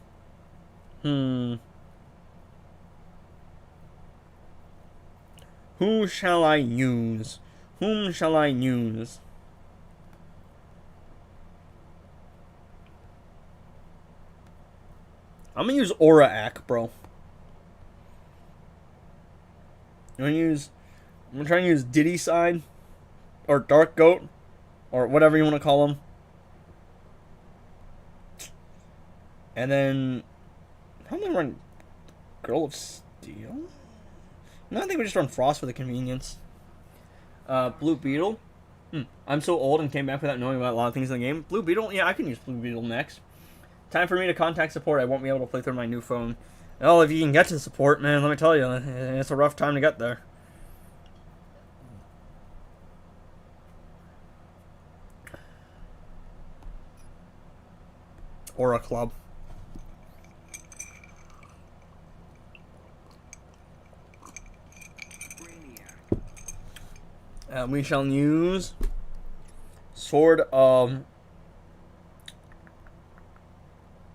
shall I use? Whom shall I use? I'm gonna use Aura-Ak, bro. I'm gonna try and use Diddy Side. Or Dark Goat. Or whatever you want to call him. And then... how am I run Girl of Steel? No, I think we just run Frost for the convenience. Blue Beetle. I'm so old and came back without knowing about a lot of things in the game. Blue Beetle? Yeah, I can use Blue Beetle next. Time for me to contact support. I won't be able to play through my new phone. Well, if you can get to support, man, let me tell you, it's a rough time to get there. Or a club. We shall use Sword of...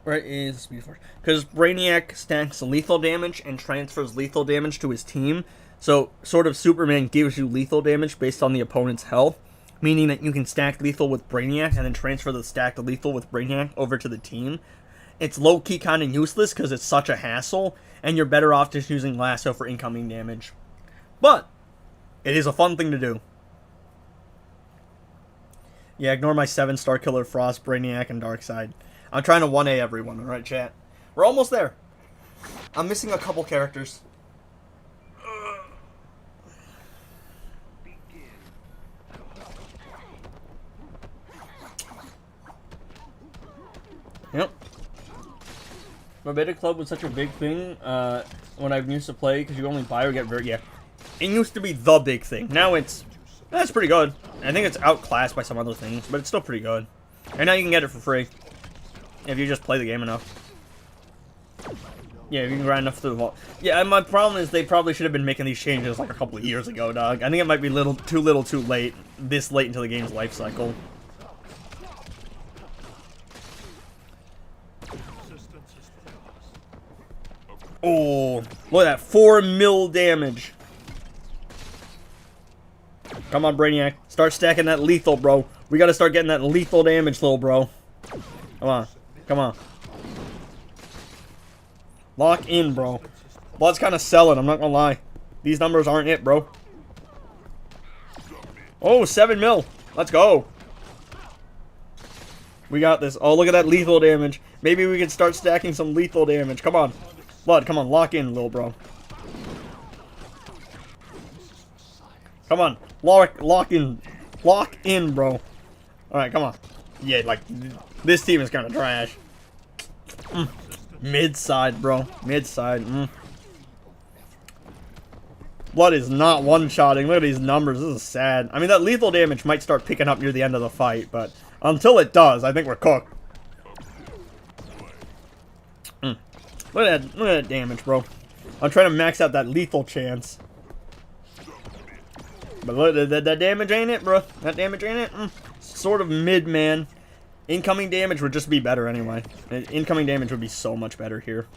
where is Speed Force? Because Brainiac stacks lethal damage and transfers lethal damage to his team. So, Sword of Superman gives you lethal damage based on the opponent's health. Meaning that you can stack lethal with Brainiac and then transfer the stacked lethal with Brainiac over to the team. It's low-key kind of useless because it's such a hassle. And you're better off just using Lasso for incoming damage. But, it is a fun thing to do. Yeah, ignore my 7-star killer Frost, Brainiac, and Darkseid. I'm trying to 1A everyone, alright, chat? We're almost there. I'm missing a couple characters. My beta club was such a big thing when I used to play because you only buy or get very yeah. It used to be the big thing. Now that's pretty good. I think it's outclassed by some other things, but it's still pretty good. And now you can get it for free if you just play the game enough. Yeah, if you can grind enough through the vault. Yeah, and my problem is they probably should have been making these changes like a couple of years ago, dog. I think it might be too little too late, this late into the game's life cycle. Oh, look at that, 4 mil damage. Come on, Brainiac. Start stacking that lethal, bro. We gotta start getting that lethal damage, little bro. Come on. Come on. Lock in, bro. Blood's kind of selling, I'm not gonna lie. These numbers aren't it, bro. Oh, 7 mil. Let's go. We got this. Oh, look at that lethal damage. Maybe we can start stacking some lethal damage. Come on. Blood, come on. Lock in, little bro. Come on. Lock in. Lock in, bro. Alright, come on. Yeah, like, this team is kind of trash. Mid-side, bro. Mid-side. Blood is not one-shotting. Look at these numbers. This is sad. I mean, that lethal damage might start picking up near the end of the fight, but until it does, I think we're cooked. Look at that damage, bro. I'm trying to max out that lethal chance. But look, that damage ain't it, bro. That damage ain't it. Sort of mid, man. Incoming damage would just be better anyway. Incoming damage would be so much better here.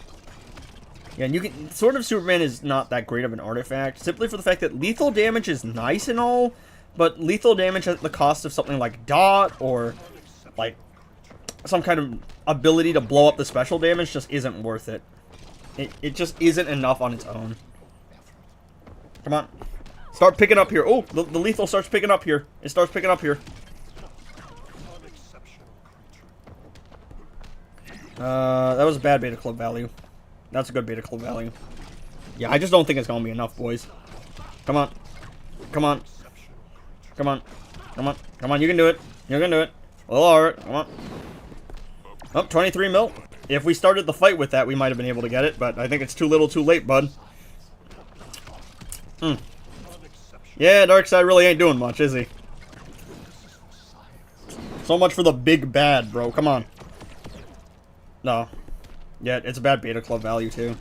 Yeah, and you can... Sword of Superman is not that great of an artifact, simply for the fact that lethal damage is nice and all, but lethal damage at the cost of something like dot or, like, some kind of ability to blow up the special damage just isn't worth it. It just isn't enough on its own. Come on. Start picking up here. Oh, the lethal starts picking up here. It starts picking up here. That was a bad beta club value. That's a good beta club value. Yeah, I just don't think it's gonna be enough, boys. Come on. Come on. Come on. Come on. Come on, you can do it. You're gonna do it. Well, alright. Come on. Oh, 23 mil. If we started the fight with that, we might have been able to get it, but I think it's too little too late, bud. Yeah, Darkseid really ain't doing much, is he? So much for the big bad, bro. Come on. No. Yeah, it's a bad beta club value, too.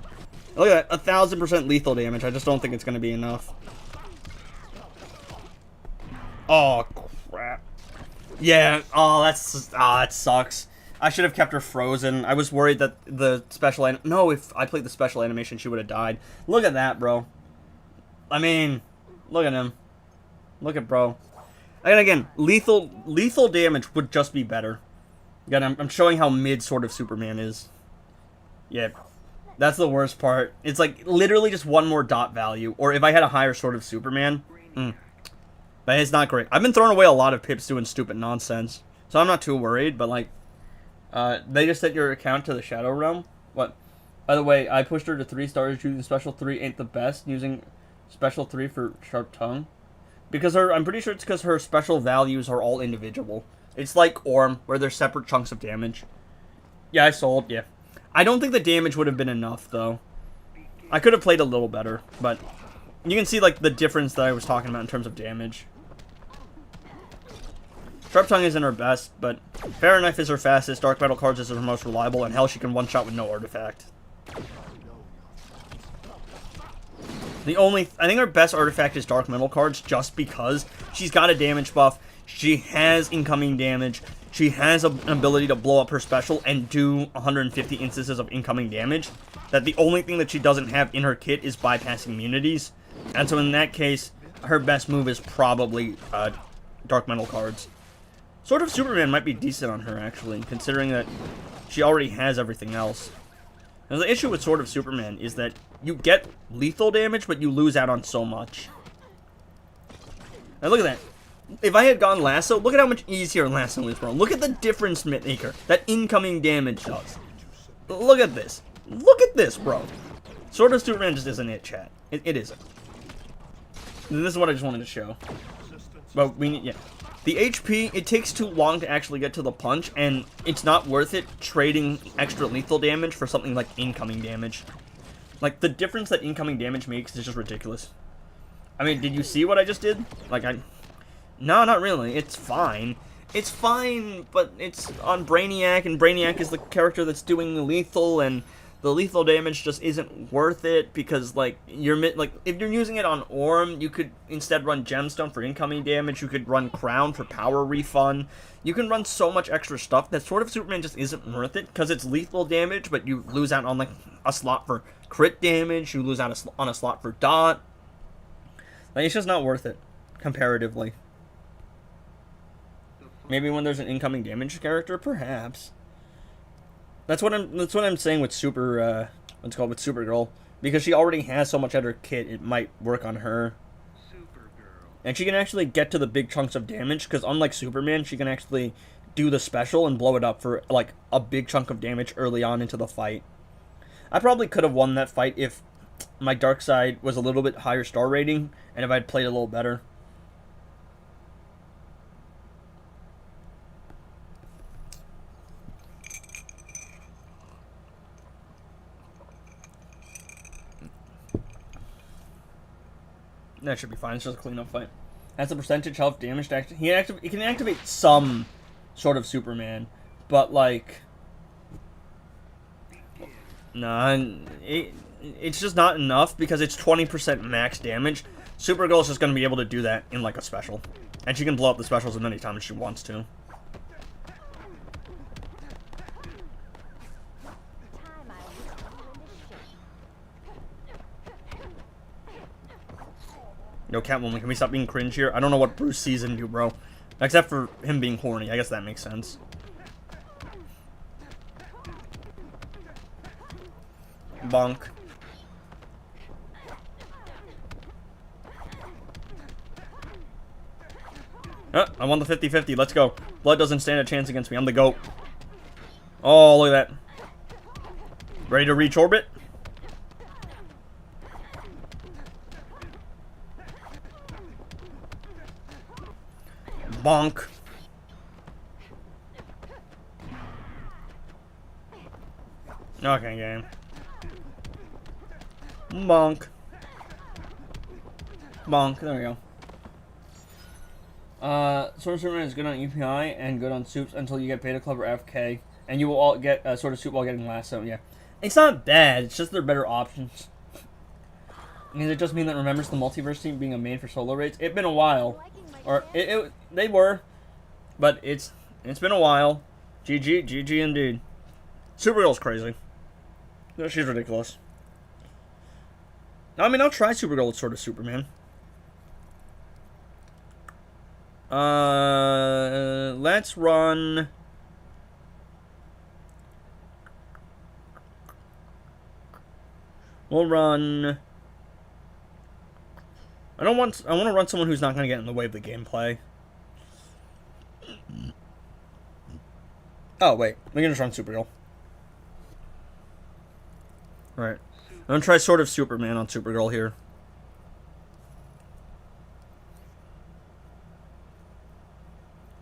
Look at that. 1,000% lethal damage. I just don't think it's going to be enough. Oh, crap. Yeah. Oh, that sucks. I should have kept her frozen. I was worried that the special... No, if I played the special animation, she would have died. Look at that, bro. I mean, look at him. Look at bro. And again, lethal damage would just be better. Again, I'm showing how mid Sword of Superman is. Yeah, that's the worst part. It's like literally just one more dot value. Or if I had a higher Sword of Superman. But it's not great. I've been throwing away a lot of pips doing stupid nonsense. So I'm not too worried, but like... they just set your account to the Shadow Realm. What? By the way, I pushed her to 3 stars using Special 3 ain't the best. Using Special 3 for Sharp Tongue. Because I'm pretty sure it's because her special values are all individual. It's like Orm, where they're separate chunks of damage. Yeah, I sold, yeah. I don't think the damage would have been enough, though. I could have played a little better, but... You can see, like, the difference that I was talking about in terms of damage. Sharp Tongue isn't her best, but Fair Knife is her fastest, Dark Metal Cards is her most reliable, and hell, she can one-shot with no artifact. I think her best artifact is Dark Metal Cards, just because she's got a damage buff, she has incoming damage, she has an ability to blow up her special and do 150 instances of incoming damage, that the only thing that she doesn't have in her kit is bypassing immunities, and so in that case, her best move is probably Dark Metal Cards. Sword of Superman might be decent on her, actually, considering that she already has everything else. Now, the issue with Sword of Superman is that you get lethal damage, but you lose out on so much. And look at that. If I had gone Lasso, look at how much easier Lasso is, bro. Look at the difference maker that incoming damage does. Look at this. Look at this, bro. Sword of Superman just isn't it, chat. It isn't. And this is what I just wanted to show. But we need, yeah. The HP, it takes too long to actually get to the punch, and it's not worth it trading extra lethal damage for something like incoming damage. Like, the difference that incoming damage makes is just ridiculous. I mean, did you see what I just did? Like, No, not really. It's fine. It's fine, but it's on Brainiac, and Brainiac is the character that's doing lethal, and the lethal damage just isn't worth it, because, like, if you're using it on Orm, you could instead run Gemstone for incoming damage, you could run Crown for power refund, you can run so much extra stuff that Sword of Superman just isn't worth it, because it's lethal damage, but you lose out on, like, a slot for crit damage, you lose out on a slot for dot. Like, it's just not worth it, comparatively. Maybe when there's an incoming damage character, perhaps. That's what I'm saying with with Supergirl, because she already has so much at her kit, it might work on her. And she can actually get to the big chunks of damage, because unlike Superman, she can actually do the special and blow it up for like a big chunk of damage early on into the fight. I probably could have won that fight if my Darkseid was a little bit higher star rating, and if I'd played a little better. That should be fine. It's just a cleanup fight. Has a percentage health damage to activate. He can activate some sort of Superman, but like, nah, it's just not enough because it's 20% max damage. Supergirl is just going to be able to do that in like a special, and she can blow up the specials as many times as she wants to. Yo, Catwoman, can we stop being cringe here? I don't know what Bruce sees in you, bro. Except for him being horny. I guess that makes sense. Bonk. I won the 50-50. Let's go. Blood doesn't stand a chance against me. I'm the GOAT. Oh, look at that. Ready to reach orbit? Bonk. Okay, game. Bonk. Bonk. There we go. Sword of Superman is good on EPI and good on Supes until you get Beta Club or FK. And you will all get Sword of Soup while getting Lasso, yeah. It's not bad, it's just there are better options. Does it just mean that remembers the multiverse team being a main for solo raids? It's been a while. Or, they were. But it's been a while. GG indeed. Supergirl's crazy. She's ridiculous. I mean, I'll try Supergirl with Sword of Superman. Let's run... We'll run... I want to run someone who's not going to get in the way of the gameplay. Oh, wait. We can just run Supergirl. Right. I'm going to try Sword of Superman on Supergirl here.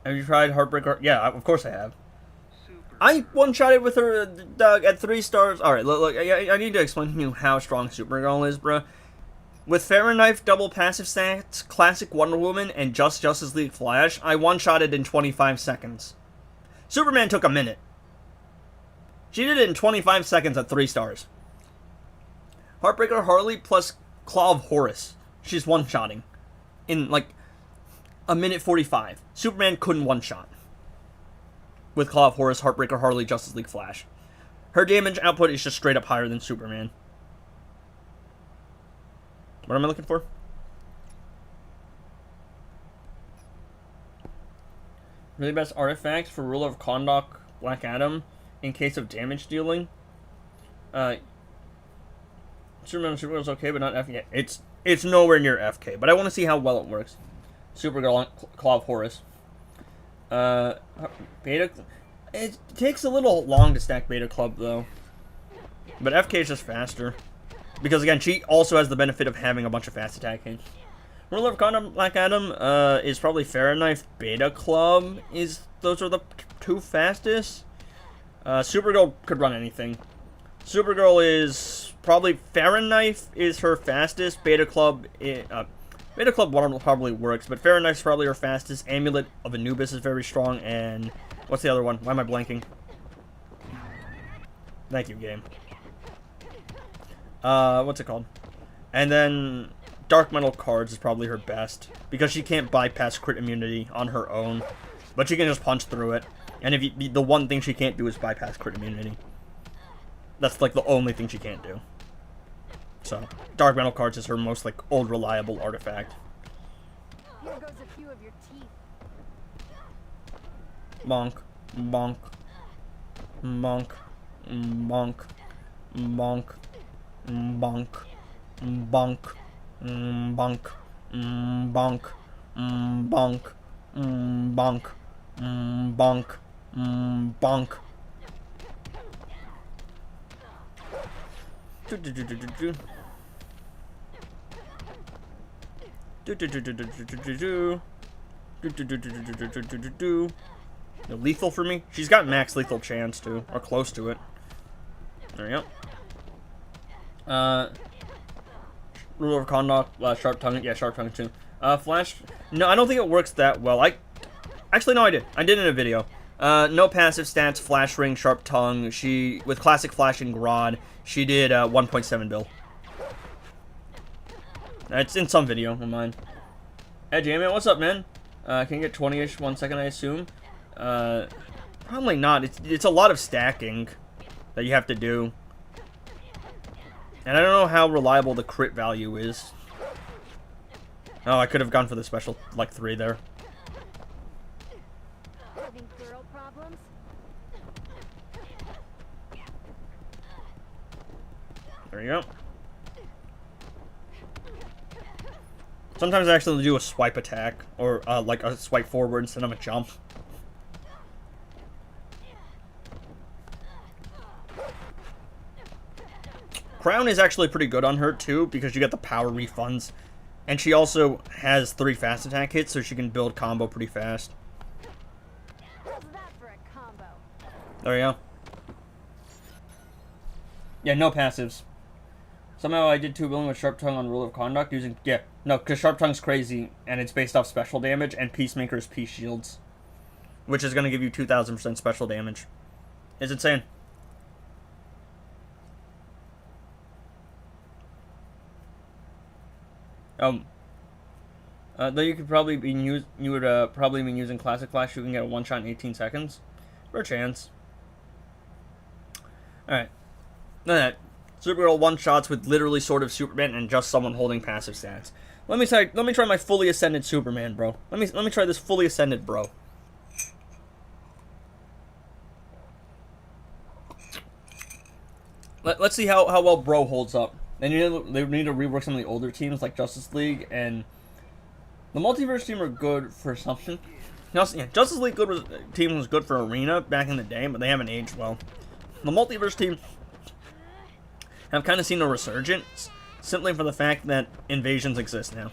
Have you tried Heartbreaker? Yeah, of course I have. I one-shotted with her, Doug, at 3 stars. Alright, look, I need to explain to you how strong Supergirl is, bruh. With Fahrenheit double passive stats, classic Wonder Woman, and Justice League Flash, I one-shotted in 25 seconds. Superman took a minute. She did it in 25 seconds at 3 stars. Heartbreaker Harley plus Claw of Horus. She's one-shotting in, like, a minute 45. Superman couldn't one-shot with Claw of Horus, Heartbreaker Harley, Justice League Flash. Her damage output is just straight up higher than Superman. What am I looking for? Really best artifacts for Ruler of Kahndaq, Black Adam, in case of damage dealing. Supergirl's okay, but not FK. It's nowhere near FK, but I want to see how well it works. Supergirl on Claw of Horus. Beta... It takes a little long to stack Beta Club, though. But FK is just faster. Because, again, she also has the benefit of having a bunch of fast attacking. Ruler of Condom Black Adam is probably Fahrenheit. Beta Club those are the two fastest. Supergirl could run anything. Supergirl is probably Fahrenheit is her fastest. Beta Club probably works, but Fahrenheit's probably her fastest. Amulet of Anubis is very strong, and what's the other one? Why am I blanking? Thank you, game. What's it called? And then Dark Metal Cards is probably her best, because she can't bypass crit immunity on her own, but she can just punch through it. And the one thing she can't do is bypass crit immunity. That's like the only thing she can't do. So Dark Metal Cards is her most like old reliable artifact. Here goes a few of your teeth. Bonk, bonk, bonk, bonk, bonk, bonk, bonk, bonk, bonk, bonk, bonk, bonk, bonk. No lethal for me. She's got max lethal chance too, or close to it. There we go. Ruler of Condom, Sharp Tongue. Yeah, Sharp Tongue too. Flash. No, I don't think it works that well. Actually, no, I did. I did in a video. No passive stats, Flash Ring, Sharp Tongue. With Classic Flash and Grodd, she did 1.7 bill. It's in some video of mine. Hey, J-Man, what's up, man? Can you get 20-ish 1 second, I assume? Probably not. It's a lot of stacking that you have to do. And I don't know how reliable the crit value is. Oh, I could have gone for the special, like, 3 there. Having girl problems? There you go. Sometimes I actually do a swipe attack, or like a swipe forward instead of a jump. Crown is actually pretty good on her too, because you get the power refunds. And she also has 3 fast attack hits, so she can build combo pretty fast. How's that for a combo? There you go. Yeah, no passives. Somehow I did 2 billion with Sharp Tongue on Rule of Conduct using... Yeah, no, because Sharp Tongue's crazy, and it's based off special damage, and Peacemaker's Peace Shields. Which is going to give you 2,000% special damage. It's insane. Though you could probably be probably be using Classic Flash, you can get a 1-shot in 18 seconds. For a chance. Alright. That. Supergirl 1-shots with literally Sword of Superman and just someone holding passive stats. Let me try my fully ascended Superman, bro. Let me try this fully ascended, bro. Let's see how well bro holds up. They need to rework some of the older teams like Justice League, and the Multiverse team are good for something. Yeah, Justice League team was good for Arena back in the day, but they haven't aged well. The Multiverse team have kind of seen a resurgence, simply for the fact that invasions exist now.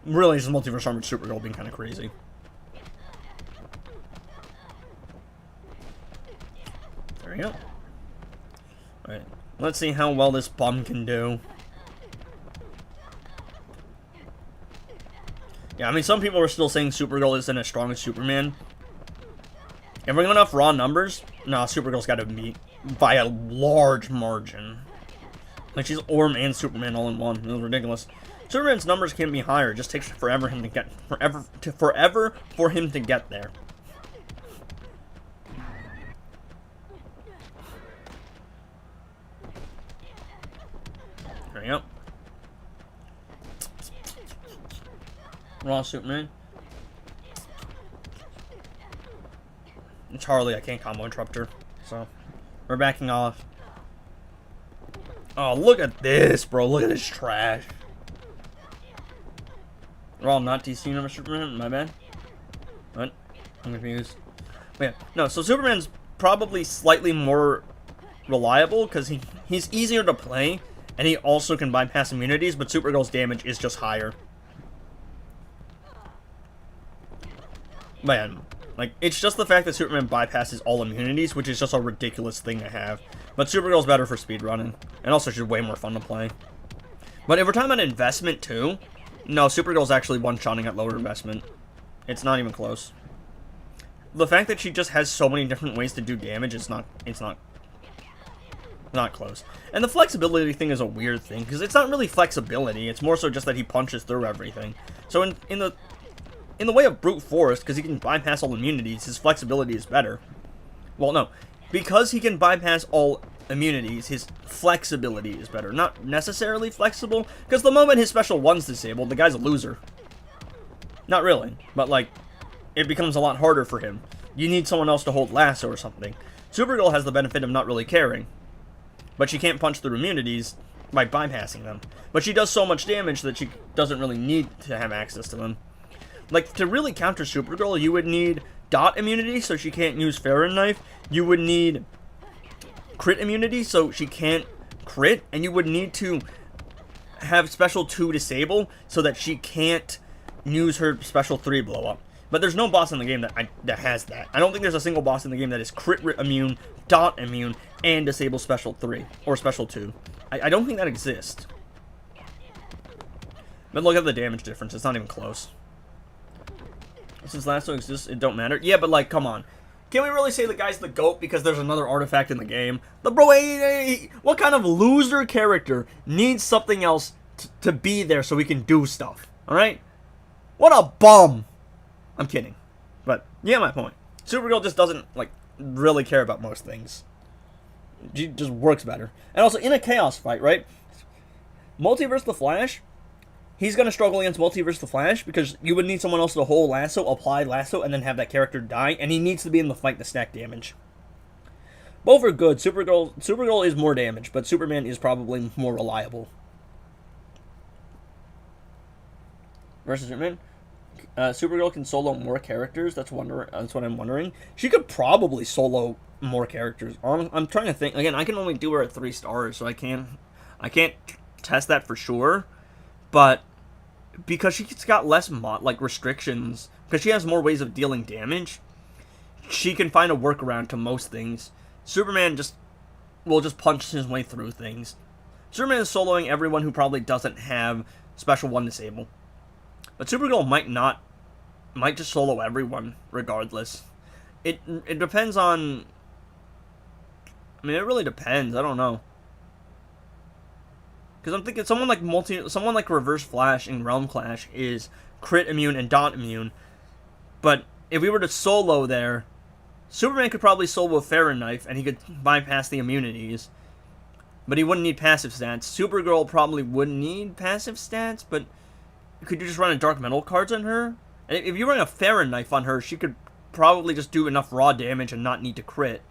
Really, it's Multiverse Armored Supergirl being kind of crazy. There we go. Alright, let's see how well this bum can do. Yeah, I mean, some people are still saying Supergirl isn't as strong as Superman. If we're going off raw numbers, nah, Supergirl's got to beat by a large margin. Like, she's Orm and Superman all in one. It was ridiculous. Superman's numbers can be higher. It just takes forever for him to get there. There you go. Raw Superman. It's Harley. I can't combo interrupt her, so we're backing off. Oh, look at this, bro. Look at this trash. Raw, not DC Universe Superman. My bad. What? I'm confused. Wait, no. So Superman's probably slightly more reliable because he's easier to play, And he also can bypass immunities, but Supergirl's damage is just higher. Man, like, it's just the fact that Superman bypasses all immunities, which is just a ridiculous thing to have. But Supergirl's better for speedrunning, and also she's way more fun to play. But if we're talking about investment, too, no, Supergirl's actually one-shotting at lower investment. It's not even close. The fact that she just has so many different ways to do damage, it's not close. And the flexibility thing is a weird thing, because it's not really flexibility, it's more so just that he punches through everything. So in the way of brute force, because he can bypass all immunities, his flexibility is better. Well, no. Because he can bypass all immunities, his flexibility is better. Not necessarily flexible, because the moment his special 1's disabled, the guy's a loser. Not really, but like, it becomes a lot harder for him. You need someone else to hold lasso or something. Supergirl has the benefit of not really caring. But she can't punch through immunities by bypassing them. But she does so much damage that she doesn't really need to have access to them. Like, to really counter Supergirl, you would need dot immunity, so she can't use Fahrenheit. You would need crit immunity, so she can't crit. And you would need to have special 2 disable, so that she can't use her special 3 blow up. But there's no boss in the game that has that. I don't think there's a single boss in the game that is crit immune, dot immune, and disable special 3, or special 2. I don't think that exists. But look at the damage difference, it's not even close. Since lasso exists, it don't matter. Yeah, but like, come on. Can we really say the guy's the GOAT because there's another artifact in the game? The bro, what kind of loser character needs something else to be there so he can do stuff? Alright? What a bum! I'm kidding. But, yeah, my point. Supergirl just doesn't, like, really care about most things. She just works better. And also, in a Chaos fight, right? Multiverse the Flash, he's going to struggle against Multiverse the Flash because you would need someone else to hold lasso, apply lasso, and then have that character die, and he needs to be in the fight to stack damage. Both are good. Supergirl is more damage, but Superman is probably more reliable. Versus Superman? Supergirl can solo more characters. That's what I'm wondering. She could probably solo more characters. I'm trying to think. Again, I can only do her at 3 stars, so I can't test that for sure. But because she's got less restrictions, because she has more ways of dealing damage, she can find a workaround to most things. Superman will just punch his way through things. Superman is soloing everyone who probably doesn't have special 1 disable. But Supergirl might just solo everyone, regardless. It depends on... I mean, it really depends. I don't know. Because I'm thinking someone like Reverse Flash in Realm Clash is crit immune and dot immune. But if we were to solo there, Superman could probably solo Fahrenheit and he could bypass the immunities. But he wouldn't need passive stats. Supergirl probably wouldn't need passive stats, but... Could you just run a Dark Metal cards on her? And if you run a Fahrenheit on her, she could probably just do enough raw damage and not need to crit.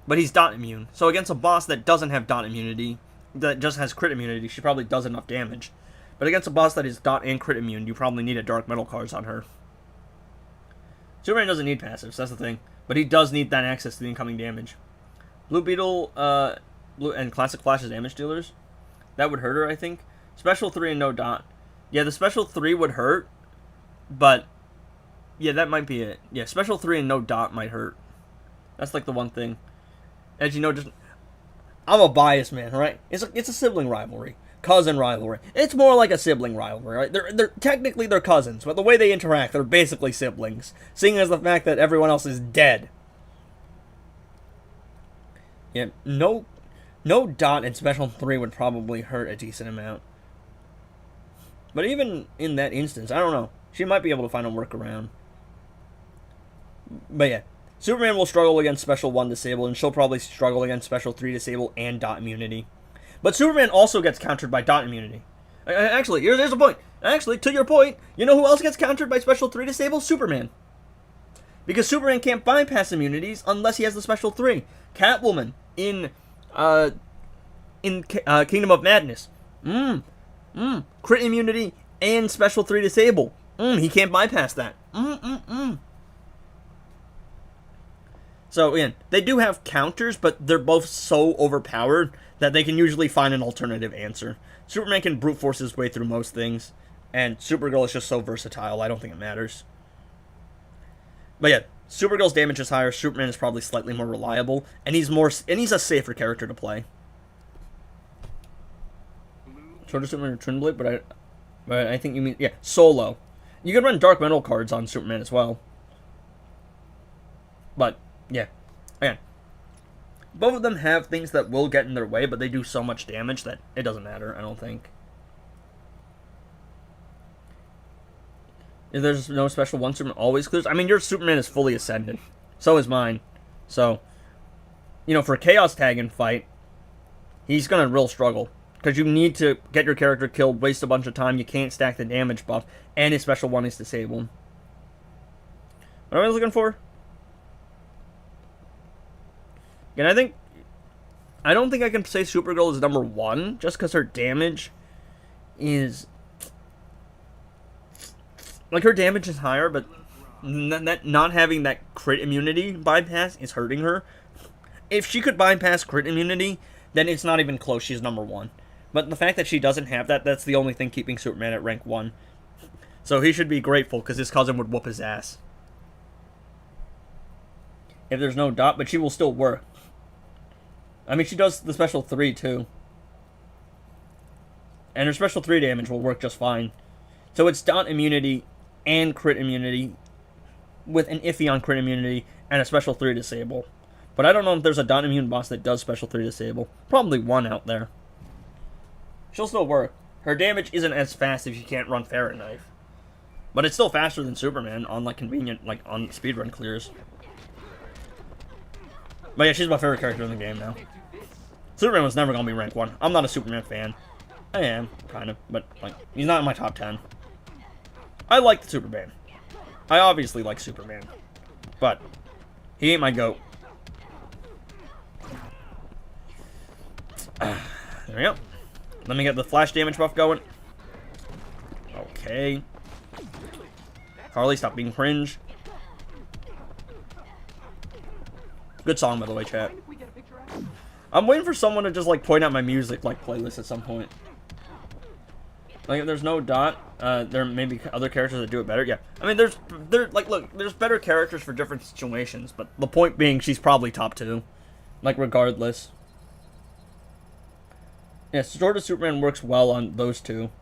But he's dot immune. So against a boss that doesn't have dot immunity, that just has crit immunity, she probably does enough damage. But against a boss that is dot and crit immune, you probably need a Dark Metal cards on her. Superman doesn't need passives, that's the thing. But he does need that access to the incoming damage. Blue Beetle and Classic Flash's damage dealers. That would hurt her, I think. Special 3 and no dot. Yeah, the special 3 would hurt, but yeah, that might be it. Yeah, special 3 and no dot might hurt. That's like the one thing. As you know, I'm a biased man, right? It's a sibling rivalry, cousin rivalry. It's more like a sibling rivalry, right? They're technically they're cousins, but the way they interact, they're basically siblings, seeing as the fact that everyone else is dead. Yeah, no dot and special 3 would probably hurt a decent amount. But even in that instance, I don't know. She might be able to find a workaround. But yeah, Superman will struggle against special 1 disable, and she'll probably struggle against special 3 disable and dot immunity. But Superman also gets countered by dot immunity. Actually, here's the point. Actually, to your point, you know who else gets countered by special 3 disable? Superman. Because Superman can't bypass immunities unless he has the special 3. Catwoman in Kingdom of Madness. Crit immunity and special 3 disable. He can't bypass that. So, again, they do have counters, but they're both so overpowered that they can usually find an alternative answer. Superman can brute force his way through most things, and Supergirl is just so versatile, I don't think it matters. But yeah, Supergirl's damage is higher, Superman is probably slightly more reliable, and he's a safer character to play. Shorter Superman or Twin Blade, but I think you mean, yeah, Solo. You can run Dark Metal cards on Superman as well. But, yeah. Again, both of them have things that will get in their way, but they do so much damage that it doesn't matter, I don't think. If there's no special one, Superman always clears. I mean, your Superman is fully ascended. So is mine. So, you know, for a Chaos Tag and fight, he's going to real struggle. Because you need to get your character killed, waste a bunch of time, you can't stack the damage buff, and his special one is disabled. What am I looking for? And I don't think I can say Supergirl is number 1, just because her damage is... Like, her damage is higher, but not having that crit immunity bypass is hurting her. If she could bypass crit immunity, then it's not even close, she's number 1. But the fact that she doesn't have that, that's the only thing keeping Superman at rank 1. So he should be grateful, because his cousin would whoop his ass. If there's no dot, but she will still work. I mean, she does the special 3, too. And her special 3 damage will work just fine. So it's dot immunity and crit immunity, with an iffy on crit immunity, and a special 3 disable. But I don't know if there's a dot immune boss that does special 3 disable. Probably one out there. She'll still work. Her damage isn't as fast if you can't run Ferret Knife. But it's still faster than Superman on, like, convenient, like, on speedrun clears. But yeah, she's my favorite character in the game now. Superman was never going to be rank 1. I'm not a Superman fan. I am, kind of, but, like, he's not in my top 10. I like the Superman. I obviously like Superman. But, he ain't my GOAT. There we go. Let me get the flash damage buff going. Okay. Harley, stop being cringe. Good song, by the way, chat. I'm waiting for someone to just, like, point out my music, like, playlist at some point. Like, if there's no dot, there may be other characters that do it better. Yeah. I mean, there's better characters for different situations, but the point being, she's probably top 2. Like, regardless. Yeah, Sword of Superman works well on those two.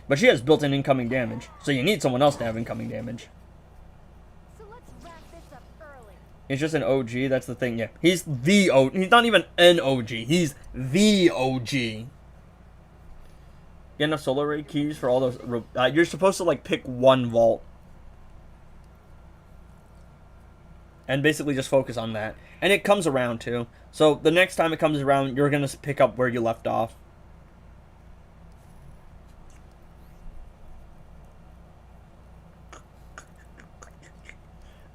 But she has built-in incoming damage, so you need someone else to have incoming damage. So let's wrap this up early. He's just an OG, that's the thing, yeah. He's the OG. He's not even an OG. He's the OG. Get enough solar ray keys for all those... you're supposed to, like, pick one vault. And basically just focus on that. And it comes around, too. So the next time it comes around, you're going to pick up where you left off.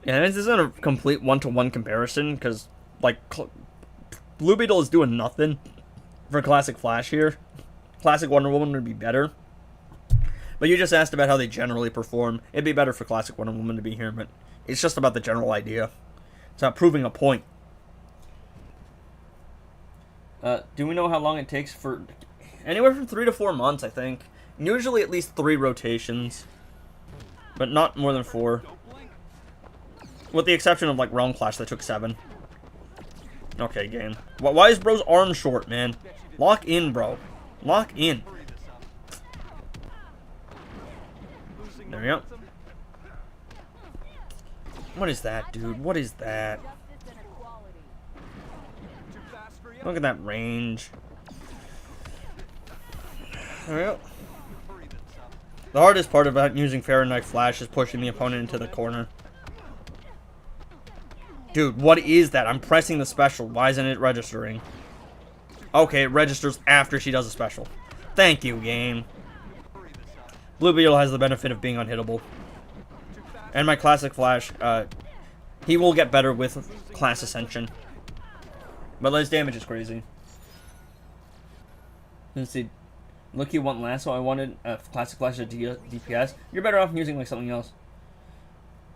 Yeah, this isn't a complete one-to-one comparison, because, like, Blue Beetle is doing nothing for Classic Flash here. Classic Wonder Woman would be better. But you just asked about how they generally perform. It'd be better for Classic Wonder Woman to be here, but it's just about the general idea. It's not proving a point. Do we know how long it takes for... Anywhere from 3 to 4 months, I think. Usually at least 3 rotations. But not more than 4. With the exception of, like, Realm Clash that took 7. Okay, game. Why is bro's arm short, man? Lock in, bro. Lock in. There we go. What is that, dude? What is that? Look at that range. There we go. The hardest part about using Fahrenheit Flash is pushing the opponent into the corner. Dude, what is that? I'm pressing the special. Why isn't it registering? Okay, it registers after she does a special. Thank you, game. Blue Beetle has the benefit of being unhittable. And my Classic Flash, he will get better with Class Ascension. But his damage is crazy. Let's see. Look, you want Lasso. I wanted a Classic Flash at DPS. You're better off using, like, something else.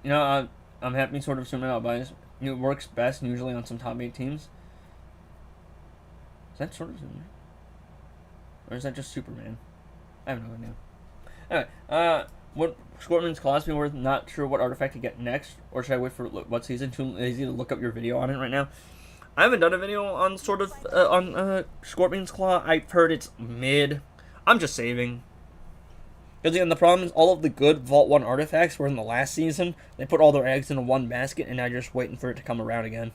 You know, I'm happy sort of assuming I'll buy this. It works best usually on some top 8 teams. Is that sort of... Or is that just Superman? I have no idea. Anyway, what Scorpion's Claws be worth? Not sure what artifact to get next, or should I wait for what season? Too lazy to look up your video on it right now. I haven't done a video on Scorpion's Claw. I've heard it's mid. I'm just saving. Because again, the problem is all of the good Vault 1 artifacts were in the last season. They put all their eggs into one basket, and now you're just waiting for it to come around again.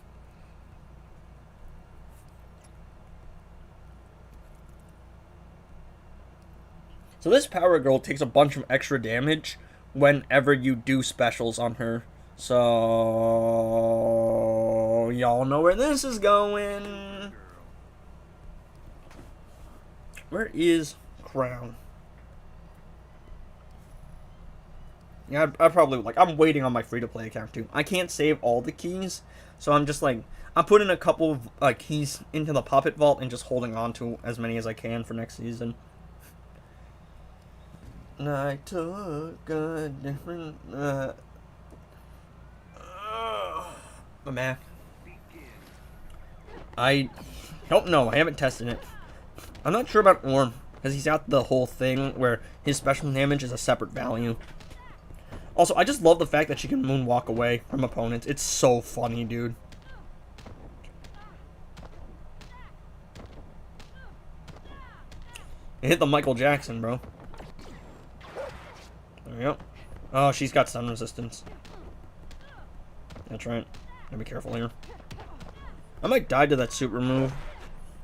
So this Power Girl takes a bunch of extra damage whenever you do specials on her. So y'all know where this is going. Where is Crown? Yeah, I probably I'm waiting on my free-to-play account too. I can't save all the keys, so I'm just I'm putting a couple of keys into the Puppet Vault and just holding on to as many as I can for next season. I took a different my Mac. I don't know. I haven't tested it. I'm not sure about Orm because he's got the whole thing where his special damage is a separate value. Also, I just love the fact that she can moonwalk away from opponents. It's so funny, dude. It hit the Michael Jackson, bro. There we go. Oh, she's got stun resistance. That's right. Gotta be careful here. I might die to that super move.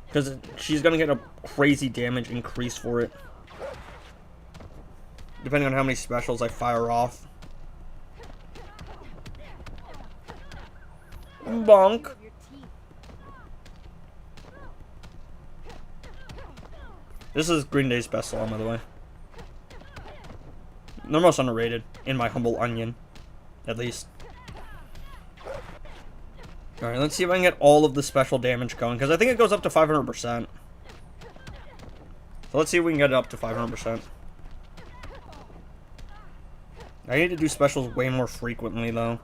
Because she's gonna get a crazy damage increase for it. Depending on how many specials I fire off. Bonk. This is Green Day's best song, by the way. They're most underrated, in my humble onion. At least. Alright, let's see if I can get all of the special damage going, because I think it goes up to 500%. So let's see if we can get it up to 500%. I need to do specials way more frequently, though.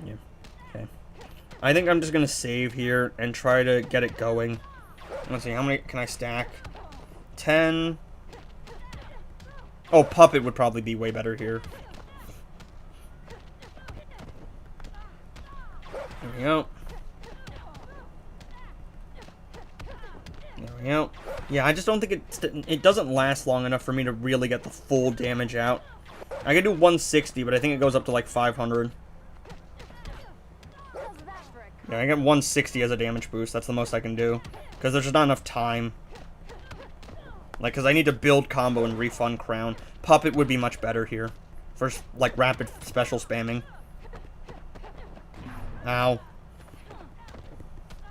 Yeah. Okay. I think I'm just going to save here and try to get it going. Let's see, how many can I stack? 10. Oh, Puppet would probably be way better here. There we go. There we go. Yeah, I just don't think it doesn't last long enough for me to really get the full damage out. I can do 160, but I think it goes up to like 500. Yeah, I get 160 as a damage boost. That's the most I can do. Because there's just not enough time. Like, because I need to build combo and refund Crown. Puppet would be much better here. For, like, rapid special spamming. Ow.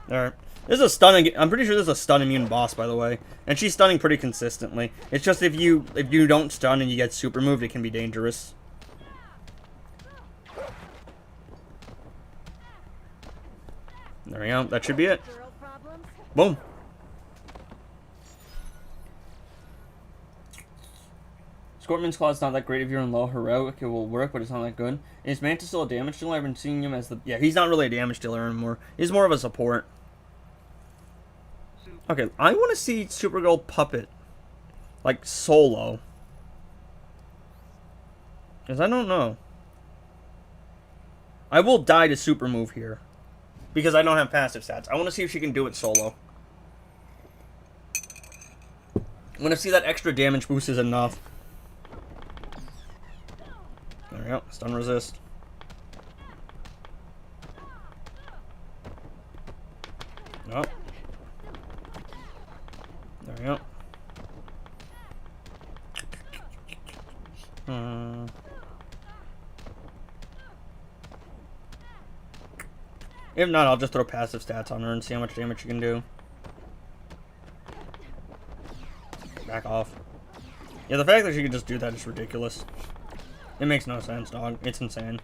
There. This is a stunning... I'm pretty sure this is a stun immune boss, by the way. And she's stunning pretty consistently. It's just if you don't stun and you get super moved, it can be dangerous. There we go. That should be it. Boom. Scorpion's Claw is not that great if you're in low heroic. It will work, but it's not that good. Is Mantis still a damage dealer? I've been seeing him as the... Yeah, he's not really a damage dealer anymore. He's more of a support. Okay, I want to see Supergirl Puppet. Like, solo. Because I don't know. I will die to super move here. Because I don't have passive stats. I want to see if she can do it solo. I want to see that extra damage boost is enough. There we go. Stun resist. Oh. There we go. If not, I'll just throw passive stats on her and see how much damage she can do. Back off. Yeah, the fact that she can just do that is ridiculous. It makes no sense, dog. It's insane.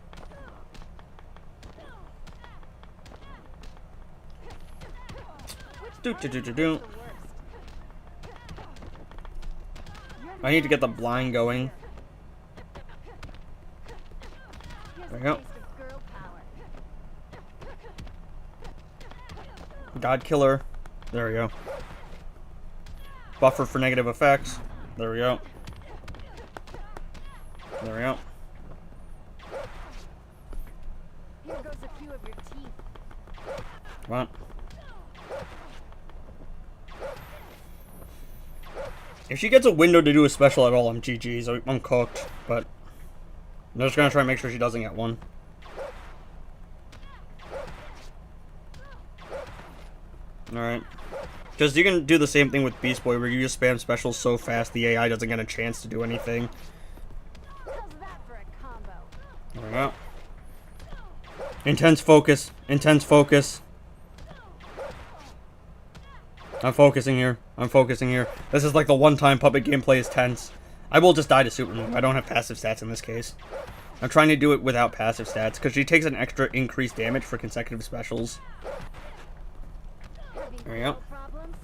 Do. I need to get the blind going. There we go. God Killer. There we go. Buffer for negative effects. There we go. There we go. Here goes a few of your teeth. Come on. If she gets a window to do a special at all, I'm GG's. I'm cooked, but I'm just gonna try and make sure she doesn't get one. Alright. Because you can do the same thing with Beast Boy, where you just spam specials so fast the AI doesn't get a chance to do anything. How's that for a combo? There we go. Intense focus. Intense focus. I'm focusing here. I'm focusing here. This is like the one time puppet gameplay is tense. I will just die to Superman. I don't have passive stats in this case. I'm trying to do it without passive stats, because she takes an extra increased damage for consecutive specials. There we go. Problems?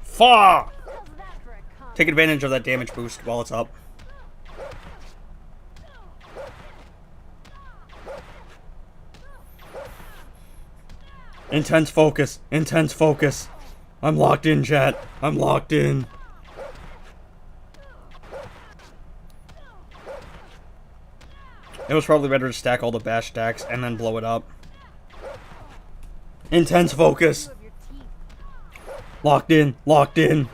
Fuck! How's that for a combo? Take advantage of that damage boost while it's up. Intense focus. Intense focus. I'm locked in, chat. I'm locked in. It was probably better to stack all the bash stacks and then blow it up. Intense focus. Few of your teeth. Locked in. Locked in.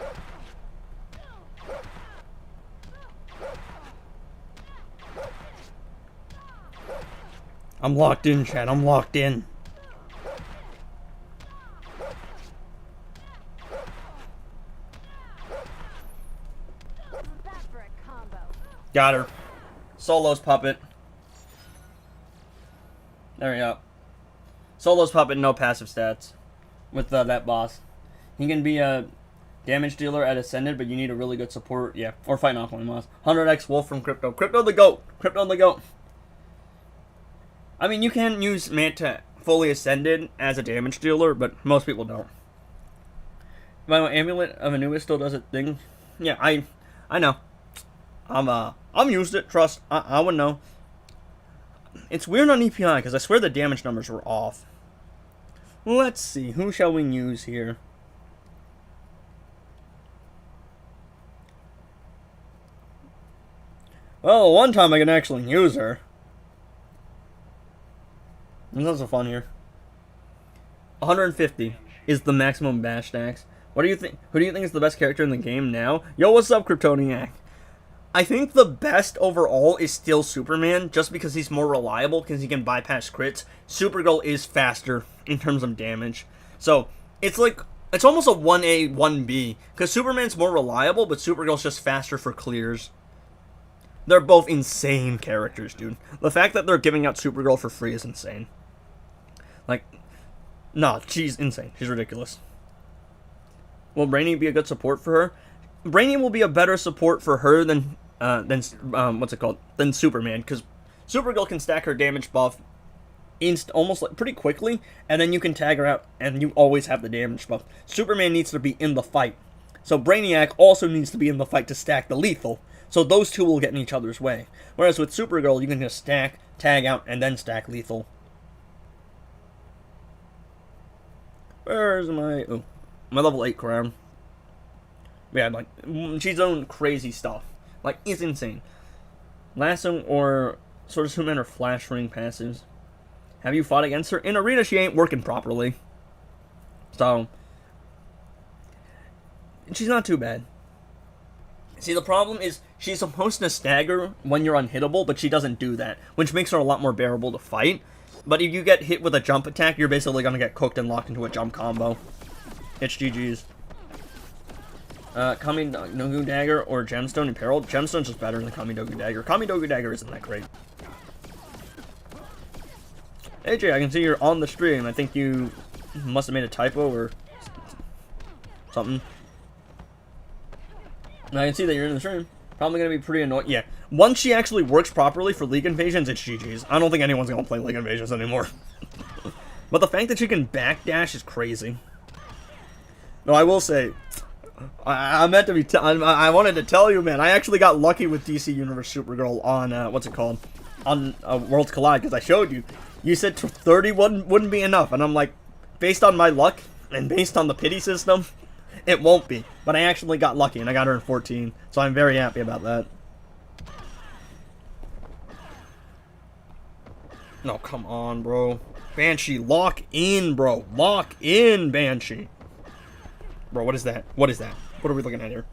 I'm locked in, chat. I'm locked in. How's that for a combo? Got her. Solo's puppet. There we go. Solo's puppet, no passive stats. With that boss. He can be a damage dealer at Ascended, but you need a really good support. Yeah, or fight Aquaman boss. 100x Wolf from Crypto. Crypto the GOAT. Crypto the GOAT. I mean, you can use Manta fully Ascended as a damage dealer, but most people don't. My Amulet of Anubis still does its thing. Yeah, I know. I'm used it. Trust. I would know. It's weird on EPI because I swear the damage numbers were off. Let's see. Who shall we use here? Well, one time I can actually use her. There's also fun here. 150 is the maximum bash stacks. What do you think? Who do you think is the best character in the game now? Yo, what's up, Kryptoniac? I think the best overall is still Superman, just because he's more reliable, because he can bypass crits. Supergirl is faster in terms of damage. So, it's like, it's almost a 1A, 1B, because Superman's more reliable, but Supergirl's just faster for clears. They're both insane characters, dude. The fact that they're giving out Supergirl for free is insane. Like, nah, she's insane. She's ridiculous. Will Brainy be a good support for her? Brainy will be a better support for her than what's it called? Than Superman, because Supergirl can stack her damage buff almost like pretty quickly, and then you can tag her out, and you always have the damage buff. Superman needs to be in the fight, so Brainiac also needs to be in the fight to stack the lethal. So those two will get in each other's way. Whereas with Supergirl, you can just stack, tag out, and then stack lethal. Where's my my level 8 crown? Yeah, like, she's own crazy stuff. Like, it's insane. Lasso or Sword of Superman or Flash Ring passives. Have you fought against her? In Arena, she ain't working properly. So, she's not too bad. See, the problem is, she's supposed to stagger when you're unhittable, but she doesn't do that, which makes her a lot more bearable to fight. But if you get hit with a jump attack, you're basically going to get cooked and locked into a jump combo. It's GG's. Kami Dogu Dagger or Gemstone Imperiled? Gemstone's just better than Kami Dogu Dagger. Kami Dogu Dagger isn't that great. AJ, I can see you're on the stream. I think you must have made a typo or something. I can see that you're in the stream. Probably going to be pretty annoying. Yeah, once she actually works properly for League Invasions, it's GG's. I don't think anyone's going to play League Invasions anymore. But the fact that she can backdash is crazy. No, I will say, I meant to be. I wanted to tell you, man. I actually got lucky with DC Universe Supergirl on what's it called, on Worlds Collide, because I showed you. You said 30 wouldn't be enough, and I'm like, based on my luck and based on the pity system, it won't be. But I actually got lucky, and I got her in 14, so I'm very happy about that. No, come on, bro. Banshee, lock in, bro. Lock in, Banshee. Bro, what is that? What is that? What are we looking at here?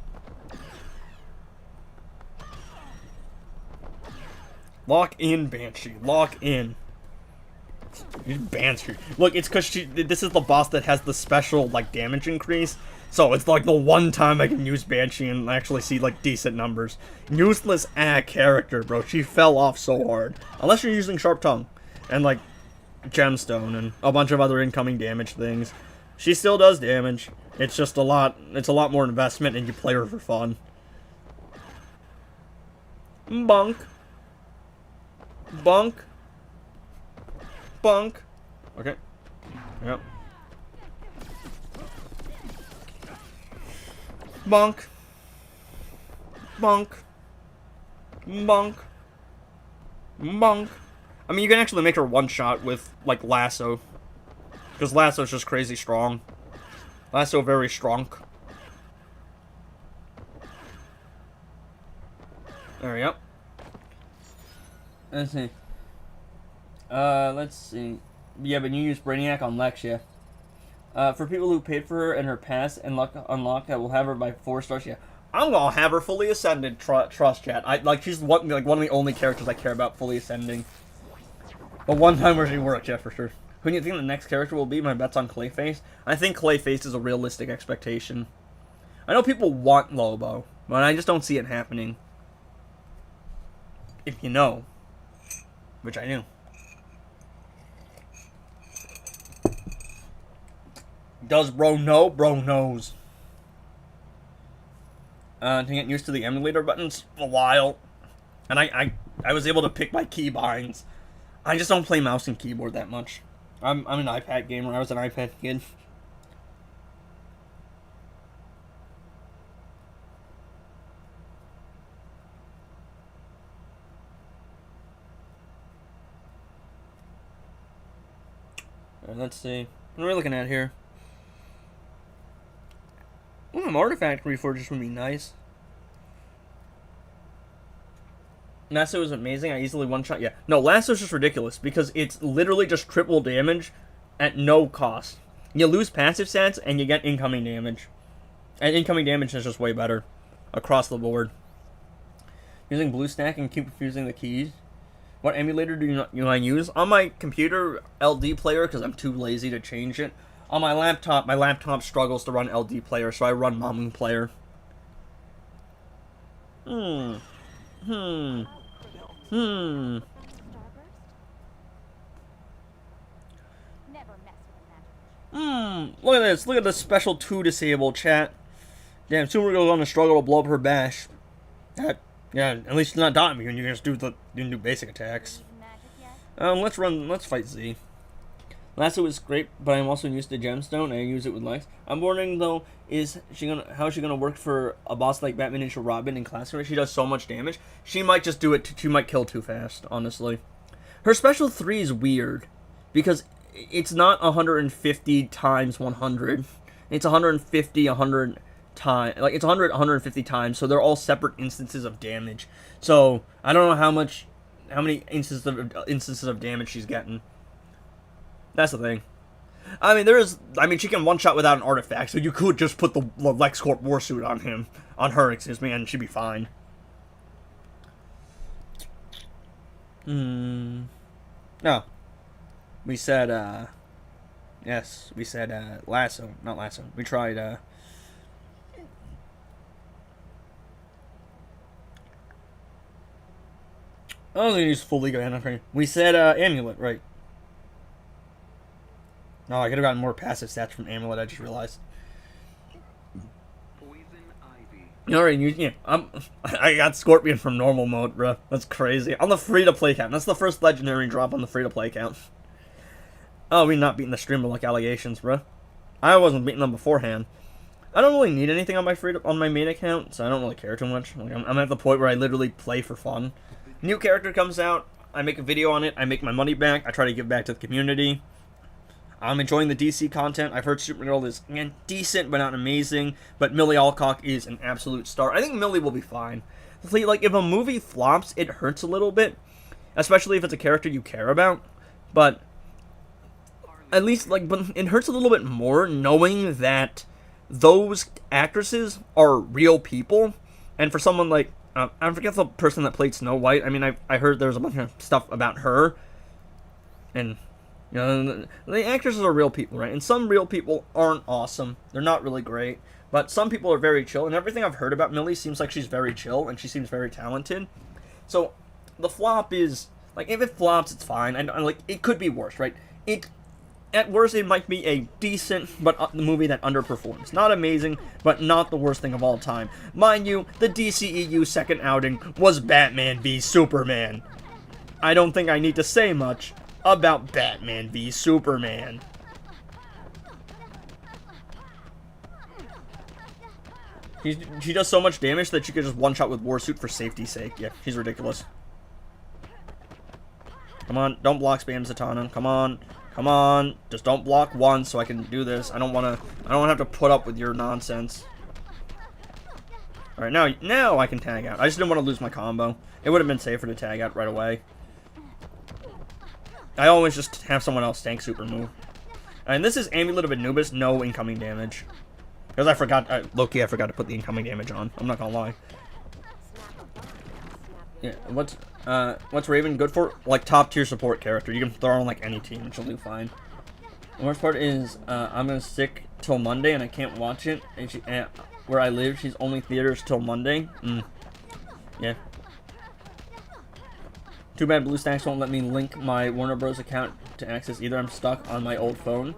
Lock in, Banshee. Lock in. Banshee. Look, it's because this is the boss that has the special, like, damage increase. So it's like the one time I can use Banshee and actually see, like, decent numbers. Useless character, bro. She fell off so hard. Unless you're using Sharp Tongue. And, like, Gemstone and a bunch of other incoming damage things. She still does damage. It's just a lot more investment, and you play her for fun. Bunk. Bunk. Bunk. Okay. Yep. Bunk. Bunk. Bunk. Bunk. I mean, you can actually make her one-shot with, like, Lasso. Because Lasso's just crazy strong. Lasso very strong. There we go. Let's see. Let's see. Yeah, but you use Brainiac on Lex, yeah. For people who paid for her and her pass and unlocked, I will have her by 4 stars, yeah. I'm gonna have her fully ascended, trust chat. She's one of the only characters I care about fully ascending. But one time where she works, yeah, for sure. Who do you think the next character will be? My bet's on Clayface. I think Clayface is a realistic expectation. I know people want Lobo, but I just don't see it happening. If you know. Which I knew. Does bro know? Bro knows. To get used to the emulator buttons a while. And I was able to pick my keybinds. I just don't play mouse and keyboard that much. I'm an iPad gamer. I was an iPad kid. Let's see. What are we looking at here? Artifact Reforgers would be nice. Lasso is amazing. I easily one-shot. Yeah. No, Lasso's just ridiculous because it's literally just triple damage at no cost. You lose passive stats and you get incoming damage. And incoming damage is just way better across the board. Using BlueStack and keep confusing the keys. What emulator do I use? On my computer, LD Player, because I'm too lazy to change it. On my laptop struggles to run LD Player, so I run Momming Player. Look at this. Look at the special 2 disable, chat. Damn, Supergirl's gonna struggle to blow up her bash. Yeah, at least it's not dot me when you can just do basic attacks. Let's fight Z. Lasso is great, but I'm also used to Gemstone and I use it with Lex. I'm wondering though, how is she gonna work for a boss like Batman Ninja Robin in Classic? She does so much damage. She might just do it. She might kill too fast. Honestly, her special 3 is weird because it's not 150 times 100. It's 150, 100 times. Like it's 100, 150 times. So they're all separate instances of damage. So I don't know how many instances of damage she's getting. That's the thing. I mean, she can one-shot without an artifact, so you could just put the LexCorp Warsuit on her, and she'd be fine. No. We said, yes, we said, Lasso, not Lasso. We tried, I don't think he's fully good. We said, Amulet, right. No, I could have gotten more passive stats from Amulet, I just realized. Alright, yeah, I got Scorpion from normal mode, bro. That's crazy. On the free-to-play count. That's the first legendary drop on the free-to-play count. Oh, we're not beating the streamer like allegations, bro. I wasn't beating them beforehand. I don't really need anything on my main account, so I don't really care too much. Like, I'm at the point where I literally play for fun. New character comes out, I make a video on it, I make my money back, I try to give back to the community. I'm enjoying the DC content. I've heard Supergirl is, again, decent, but not amazing. But Millie Alcock is an absolute star. I think Millie will be fine. Like, if a movie flops, it hurts a little bit. Especially if it's a character you care about. But, at least, like, but it hurts a little bit more knowing that those actresses are real people. And for someone like, I forget the person that played Snow White. I mean, I heard there was a bunch of stuff about her. And... you know, the actresses are real people, right? And some real people aren't awesome. They're not really great. But some people are very chill. And everything I've heard about Millie seems like she's very chill. And she seems very talented. So, the flop is... like, if it flops, it's fine. And like, it could be worse, right? At worst, it might be a decent but movie that underperforms. Not amazing, but not the worst thing of all time. Mind you, the DCEU second outing was Batman v Superman. I don't think I need to say much about Batman v Superman. She does so much damage that she could just one-shot with Warsuit for safety's sake. Yeah, she's ridiculous. Come on, don't block spam Zatanna. Come on. Come on. Just don't block once so I can do this. I don't want to have to put up with your nonsense. Alright, now I can tag out. I just didn't want to lose my combo. It would have been safer to tag out right away. I always just have someone else tank super move. And this is Amulet of Anubis, no incoming damage. Because I forgot, low-key I forgot to put the incoming damage on. I'm not gonna lie. Yeah, what's Raven good for? Like, top-tier support character. You can throw her on, like, any team, and she'll do fine. The worst part is, I'm gonna stick till Monday, and I can't watch it. And where I live, she's only theaters till Monday. Yeah. Too bad BlueStacks won't let me link my Warner Bros. Account to access either. I'm stuck on my old phone.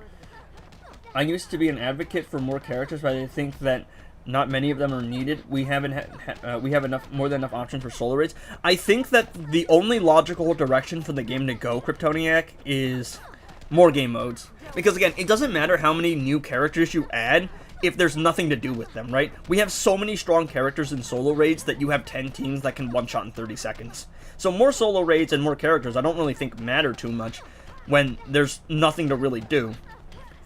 I used to be an advocate for more characters, but I think that not many of them are needed. We have more than enough options for solo raids. I think that the only logical direction for the game to go, Kryptoniac, is more game modes. Because again, it doesn't matter how many new characters you add if there's nothing to do with them, right? We have so many strong characters in solo raids that you have 10 teams that can one-shot in 30 seconds. So more solo raids and more characters I don't really think matter too much when there's nothing to really do.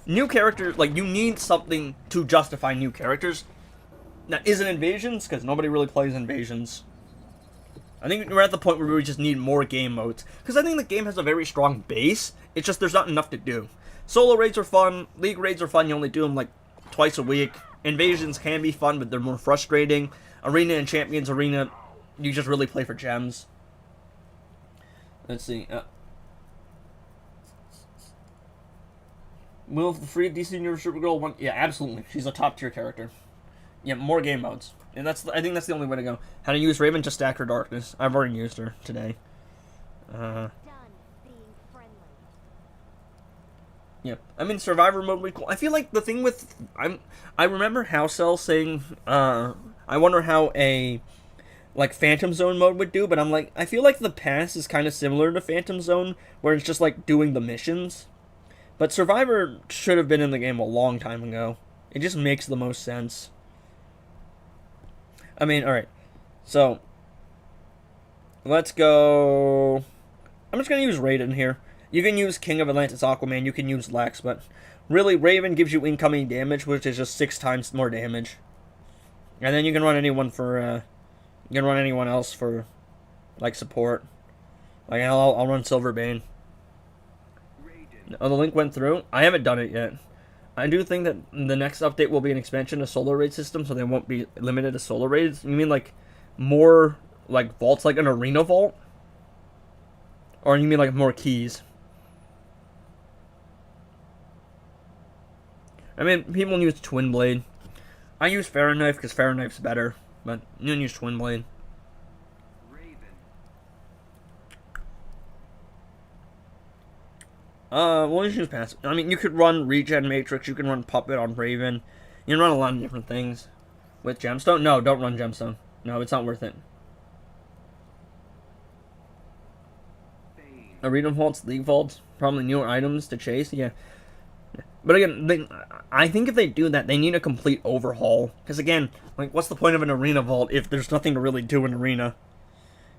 New characters, like, you need something to justify new characters. Now, is it Invasions? Because nobody really plays Invasions. I think we're at the point where we just need more game modes. Because I think the game has a very strong base. It's just there's not enough to do. Solo raids are fun. League raids are fun. You only do them, like, twice a week. Invasions can be fun, but they're more frustrating. Arena and Champions Arena, you just really play for gems. Let's see. Will the free DC Universe Supergirl one? Yeah, absolutely. She's a top tier character. Yeah, more game modes. And I think that's the only way to go. How to use Raven? Just stack her darkness. I've already used her today. Yeah, I mean Survivor mode would be cool. I feel like the thing with I remember Housecell saying I wonder how a like Phantom Zone mode would do, but I'm like I feel like the pass is kind of similar to Phantom Zone where it's just like doing the missions. But Survivor should have been in the game a long time ago. It just makes the most sense. I mean, alright. So, let's go... I'm just going to use Raiden here. You can use King of Atlantis Aquaman, you can use Lex, but really, Raven gives you incoming damage, which is just 6 times more damage. And then you can run anyone for, you can run anyone else for, like, support. Like, I'll run Silverbane. Oh, the link went through? I haven't done it yet. I do think that the next update will be an expansion to solo raid system, so they won't be limited to solo raids. You mean like more like vaults, like an arena vault? Or you mean like more keys? I mean, people use Twin Blade. I use Fahrenheit because Fahrenheit's better, but you can use Twin Blade. We'll just use passive. I mean, you could run Regen Matrix, you can run Puppet on Raven. You can run a lot of different things. With Gemstone? No, don't run Gemstone. No, it's not worth it. Arena Vaults, League Vaults, probably newer items to chase, yeah. But again, I think if they do that, they need a complete overhaul. Because again, like, what's the point of an arena vault if there's nothing to really do in arena?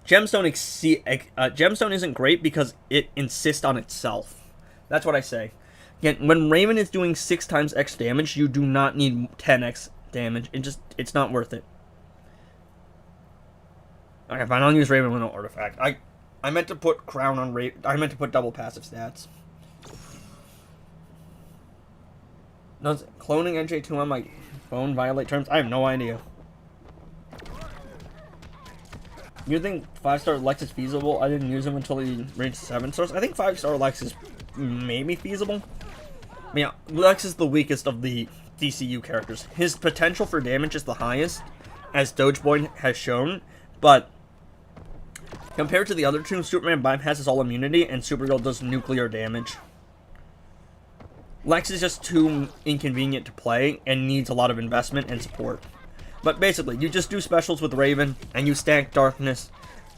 Gemstone isn't great because it insists on itself. That's what I say. Again, when Raven is doing 6 times X damage, you do not need 10x damage. It's not worth it. Okay, fine, I'll use Raven with no artifact. I meant to put Crown on Raven. I meant to put double passive stats. Does cloning NJ2 on my phone violate terms? I have no idea. You think 5-star Lex is feasible? I didn't use him until he reached 7 stars. I think 5-star Lex is maybe feasible. Yeah, Lex is the weakest of the DCU characters. His potential for damage is the highest, as Dogeboy has shown, but compared to the other two, Superman bypasses all immunity, and Supergirl does nuclear damage. Lex is just too inconvenient to play, and needs a lot of investment and support. But basically, you just do specials with Raven, and you stack Darkness.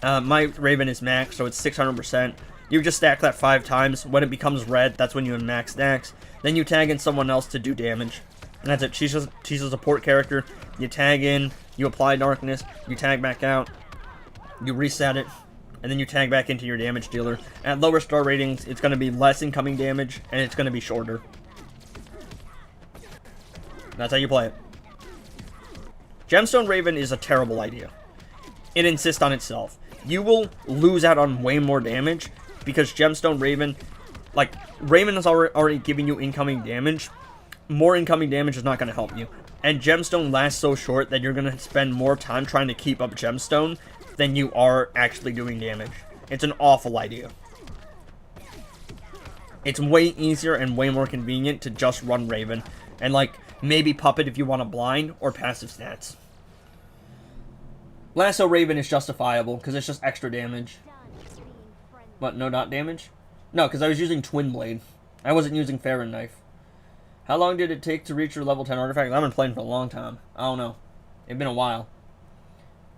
My Raven is max, so it's 600%. You just stack that 5 times. When it becomes red, that's when you have max stacks. Then you tag in someone else to do damage. And that's it. She's a support character. You tag in, you apply Darkness, you tag back out, you reset it, and then you tag back into your damage dealer. At lower star ratings, it's going to be less incoming damage, and it's going to be shorter. That's how you play it. Gemstone Raven is a terrible idea. It insists on itself. You will lose out on way more damage because Gemstone Raven, like, Raven is already giving you incoming damage. More incoming damage is not going to help you. And Gemstone lasts so short that you're going to spend more time trying to keep up Gemstone than you are actually doing damage. It's an awful idea. It's way easier and way more convenient to just run Raven. And, like, maybe Puppet if you want a blind, or passive stats. Lasso Raven is justifiable, because it's just extra damage. What, no dot damage? No, because I was using Twin Blade. I wasn't using Farron Knife. How long did it take to reach your level 10 artifact? I've been playing for a long time. I don't know. It's been a while.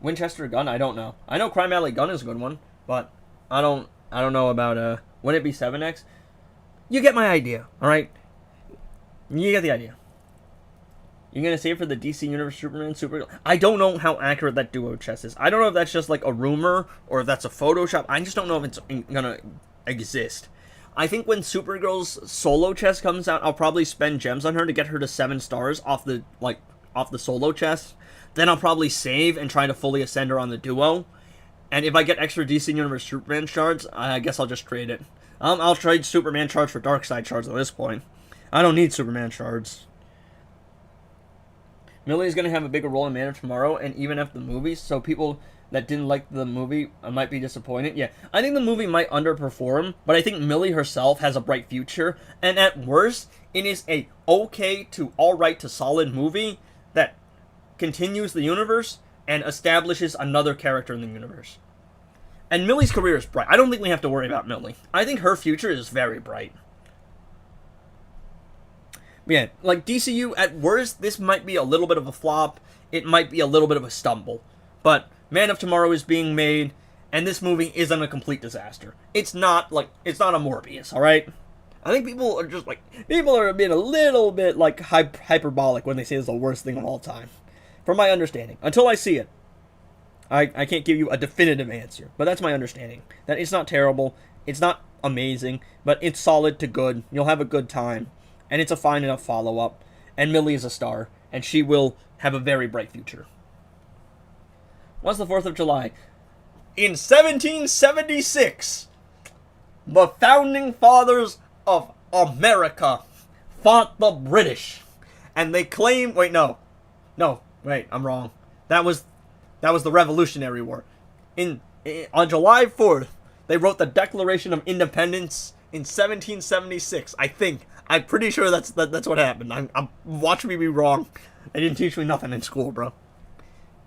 Winchester gun? I don't know. I know Crime Alley gun is a good one, but I don't know about, wouldn't it be 7x? You get my idea, alright? You get the idea. You're going to save for the DC Universe Superman Supergirl? I don't know how accurate that duo chest is. I don't know if that's just like a rumor or if that's a Photoshop. I just don't know if it's going to exist. I think when Supergirl's solo chest comes out, I'll probably spend gems on her to get her to 7 stars off the solo chest. Then I'll probably save and try to fully ascend her on the duo. And if I get extra DC Universe Superman shards, I guess I'll just trade it. I'll trade Superman shards for Darkseid shards at this point. I don't need Superman shards. Millie's going to have a bigger role in Man of Tomorrow and even after the movie, so people that didn't like the movie might be disappointed. Yeah, I think the movie might underperform, but I think Millie herself has a bright future, and at worst, it is a okay to alright to solid movie that continues the universe and establishes another character in the universe. And Millie's career is bright. I don't think we have to worry about Millie. I think her future is very bright. Yeah, like DCU, at worst, this might be a little bit of a flop. It might be a little bit of a stumble. But Man of Tomorrow is being made, and this movie isn't a complete disaster. It's not a Morbius, alright? I think people are being a little bit, like, hyperbolic when they say it's the worst thing of all time. From my understanding. Until I see it. I can't give you a definitive answer, but that's my understanding. That it's not terrible, it's not amazing, but it's solid to good. You'll have a good time. And it's a fine enough follow-up. And Millie is a star. And she will have a very bright future. What's the 4th of July? In 1776, the founding fathers of America fought the British. And they claimed... Wait, no. No, wait, I'm wrong. That was the Revolutionary War. On July 4th, they wrote the Declaration of Independence in 1776, I think. I'm pretty sure that's what happened. I'm watch me be wrong. They didn't teach me nothing in school, bro.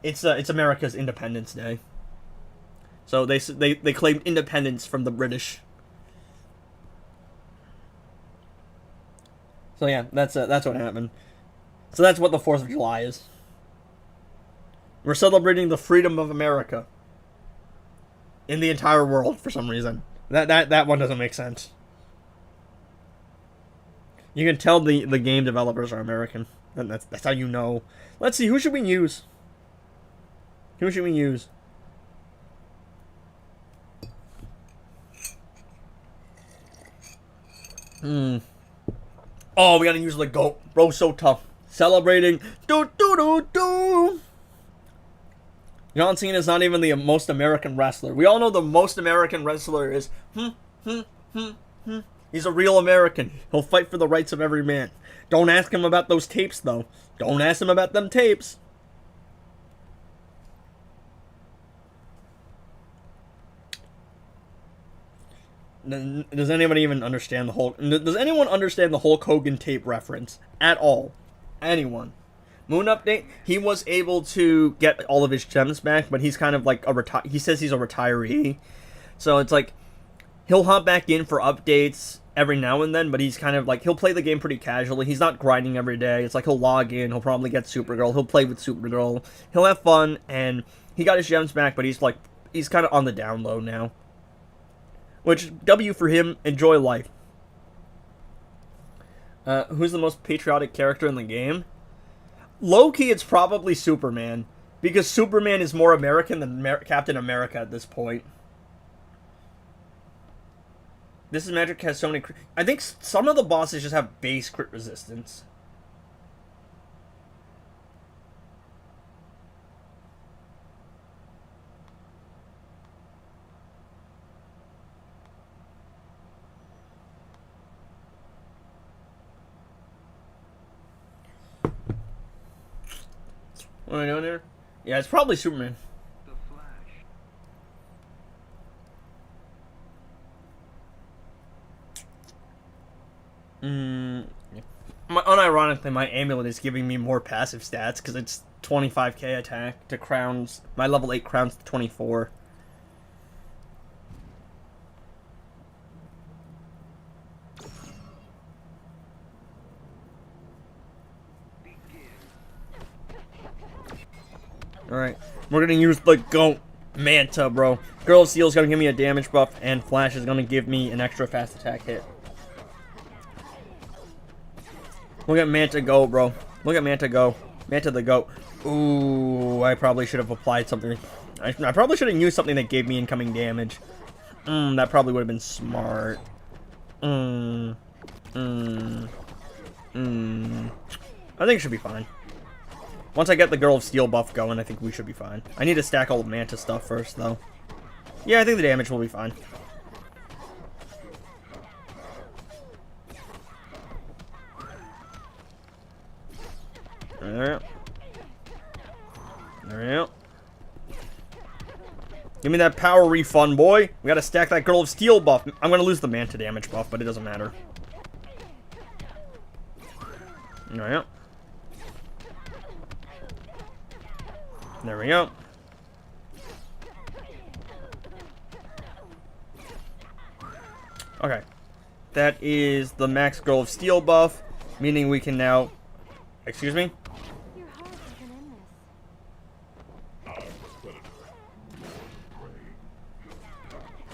It's America's Independence Day. So they claimed independence from the British. So yeah, that's what happened. So that's what the 4th of July is. We're celebrating the freedom of America in the entire world for some reason. That one doesn't make sense. You can tell the game developers are American. And that's how you know. Let's see, who should we use? Who should we use? Oh, we gotta use the GOAT. Bro, so tough. Celebrating. Do do do do. John Cena is not even the most American wrestler. We all know the most American wrestler is He's a real American. He'll fight for the rights of every man. Don't ask him about those tapes, though. Don't ask him about them tapes. Does anybody even understand the Hulk? Does anyone understand the Hulk Hogan tape reference at all? Anyone? Moon update. He was able to get all of his gems back, but he's kind of like he says he's a retiree, so it's like he'll hop back in for updates every now and then, but he's kind of like he'll play the game pretty casually. He's not grinding every day. It's like he'll log in. He'll probably get Supergirl. He'll play with Supergirl. He'll have fun, and he got his gems back, but he's kind of on the down low now. Which, W for him, enjoy life. Who's the most patriotic character in the game? Low-key, it's probably Superman. Because Superman is more American than Captain America at this point. This is Magic has so many... I think some of the bosses just have base crit resistance. What am I doing here? Yeah, it's probably Superman. The Flash. Unironically, my amulet is giving me more passive stats because it's 25k attack to crowns. My level 8 crowns to 24. Alright, we're gonna use the GOAT Manta, bro. Girl of Steel's gonna give me a damage buff, and Flash is gonna give me an extra fast attack hit. Look at Manta go, bro. Look at Manta go. Manta the GOAT. Ooh, I probably should have applied something. I probably should have used something that gave me incoming damage. That probably would have been smart. I think it should be fine. Once I get the Girl of Steel buff going, I think we should be fine. I need to stack all the Manta stuff first, though. Yeah, I think the damage will be fine. There we go. Give me that power refund, boy. We gotta stack that Girl of Steel buff. I'm gonna lose the Manta damage buff, but it doesn't matter. There we go. There we go. Okay. That is the max Girl of Steel buff, meaning we can now... Excuse me? Your heart isn't in this.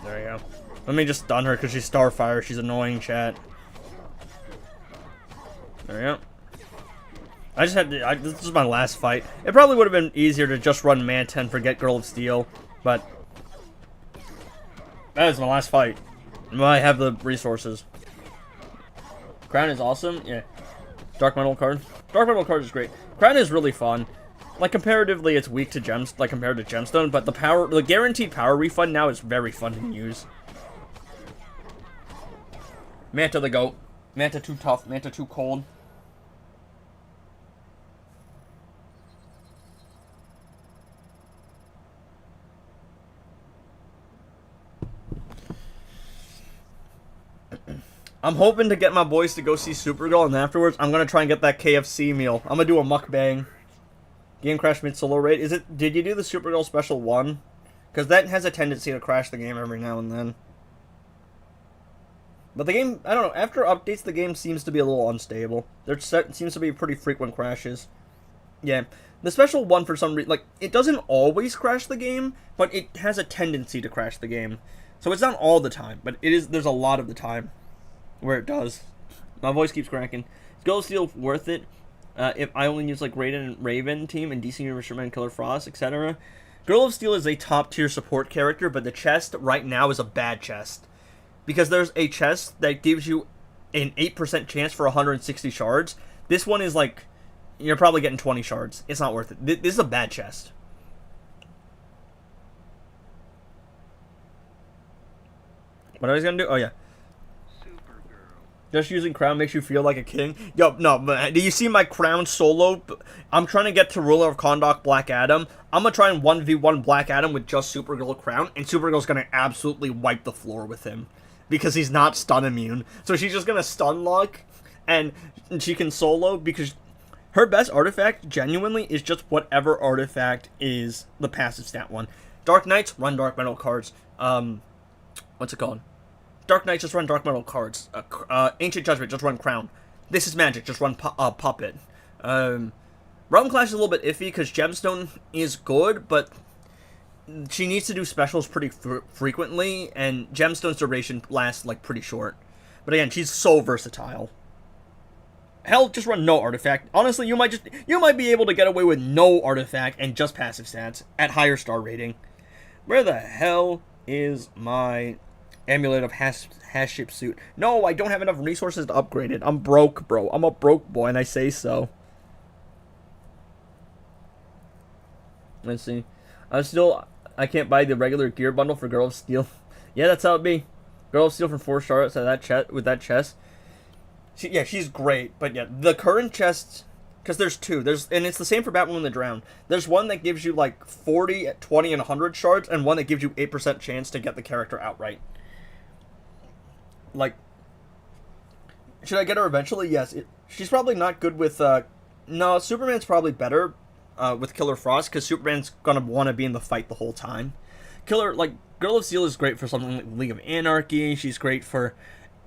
There we go. Let me just stun her because she's Starfire. She's annoying, chat. There we go. I just had to... this is my last fight. It probably would have been easier to just run Manta and forget Girl of Steel, but... that is my last fight. I have the resources. Crown is awesome. Yeah. Dark Metal card. Dark Metal card is great. Crown is really fun. Like, comparatively, it's weak to gems, like, compared to Gemstone, but the guaranteed power refund now is very fun to use. Manta the GOAT. Manta too tough. Manta too cold. I'm hoping to get my boys to go see Supergirl, and afterwards, I'm gonna try and get that KFC meal. I'm gonna do a mukbang. Game crash mid solo raid. Did you do the Supergirl special 1? Because that has a tendency to crash the game every now and then. But the game, I don't know, after updates, the game seems to be a little unstable. There seems to be pretty frequent crashes. Yeah. The special 1, for some reason, like, it doesn't always crash the game, but it has a tendency to crash the game. So it's not all the time, but it is. There's a lot of the time where it does. My voice keeps cracking. Is Girl of Steel worth it? If I only use like Raiden and Raven team and DC Universe Man, Killer Frost, etc. Girl of Steel is a top tier support character, but the chest right now is a bad chest. Because there's a chest that gives you an 8% chance for 160 shards. This one is like, you're probably getting 20 shards. It's not worth it. This is a bad chest. What are we gonna do? Oh yeah. Just using crown makes you feel like a king. Yo, no, but do you see my crown solo? I'm trying to get to Ruler of Kahndaq Black Adam. I'm gonna try and 1v1 Black Adam with just Supergirl crown, and Supergirl's gonna absolutely wipe the floor with him. Because he's not stun immune. So she's just gonna stun lock, and she can solo, because her best artifact, genuinely, is just whatever artifact is the passive stat one. Dark Knights, run Dark Metal cards. What's it called? Dark Knight, just run Dark Metal cards. Ancient Judgment, just run Crown. This is Magic, just run Puppet. Realm Clash is a little bit iffy because Gemstone is good, but she needs to do specials pretty frequently, and Gemstone's duration lasts like pretty short. But again, she's so versatile. Hell, just run no artifact. Honestly, you might be able to get away with no artifact and just passive stats at higher star rating. Where the hell is my Amulet of Haship suit? No, I don't have enough resources to upgrade it. I'm broke, bro. I'm a broke boy, and I say so. Let's see. I can't buy the regular gear bundle for Girl of Steel. Yeah, that's how it be. Girl of Steel for 4 stars at that chest with that chest. She's great, but yeah, the current chests, because there's two. And it's the same for Batwoman the Drown. There's one that gives you like 40, 20, and 100 shards, and one that gives you 8% chance to get the character outright. Like, should I get her eventually? Yes. She's probably not good with, no, Superman's probably better with Killer Frost, because Superman's gonna want to be in the fight the whole time. Girl of Steel is great for something like League of Anarchy. She's great for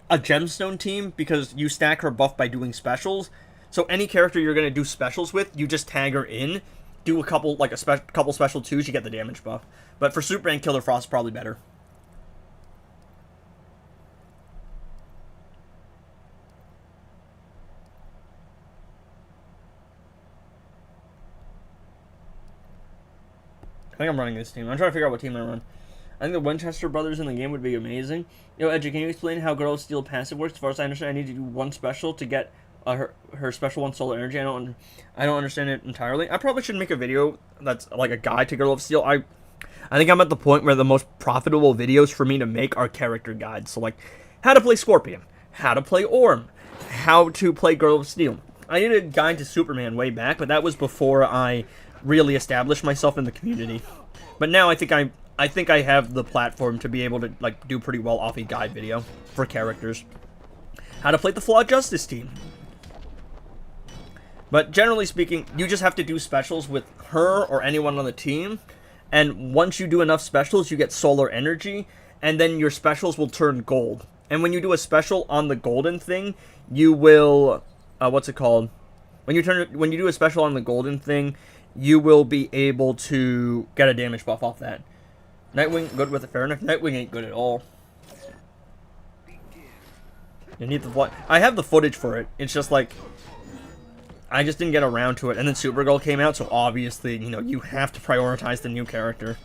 a Gemstone team, because you stack her buff by doing specials. So any character you're gonna do specials with, you just tag her in, do a couple, like couple special 2s, you get the damage buff. But for Superman, Killer Frost is probably better. I think I'm running this team. I'm trying to figure out what team I run. I think the Winchester brothers in the game would be amazing. Yo, Edgy, can you explain how Girl of Steel passive works? As far as I understand, I need to do one special to get her special one, Solar Energy. I don't understand it entirely. I probably should make a video that's like a guide to Girl of Steel. I think I'm at the point where the most profitable videos for me to make are character guides. So like, how to play Scorpion, how to play Orm, how to play Girl of Steel. I did a guide to Superman way back, but that was before I really established myself in the community. But now I think I have the platform to be able to like do pretty well off a guide video for characters. How to play the Flawed Justice team. But generally speaking, you just have to do specials with her or anyone on the team, and once you do enough specials, you get Solar Energy, and then your specials will turn gold. And when you do a special on the golden thing, you will what's it called? When you do a special on the golden thing, you will be able to get a damage buff off that. Nightwing, good with it, fair enough. Nightwing ain't good at all. You need the I have the footage for it. It's just like, I just didn't get around to it. And then Supergirl came out, so obviously, you know, you have to prioritize the new character.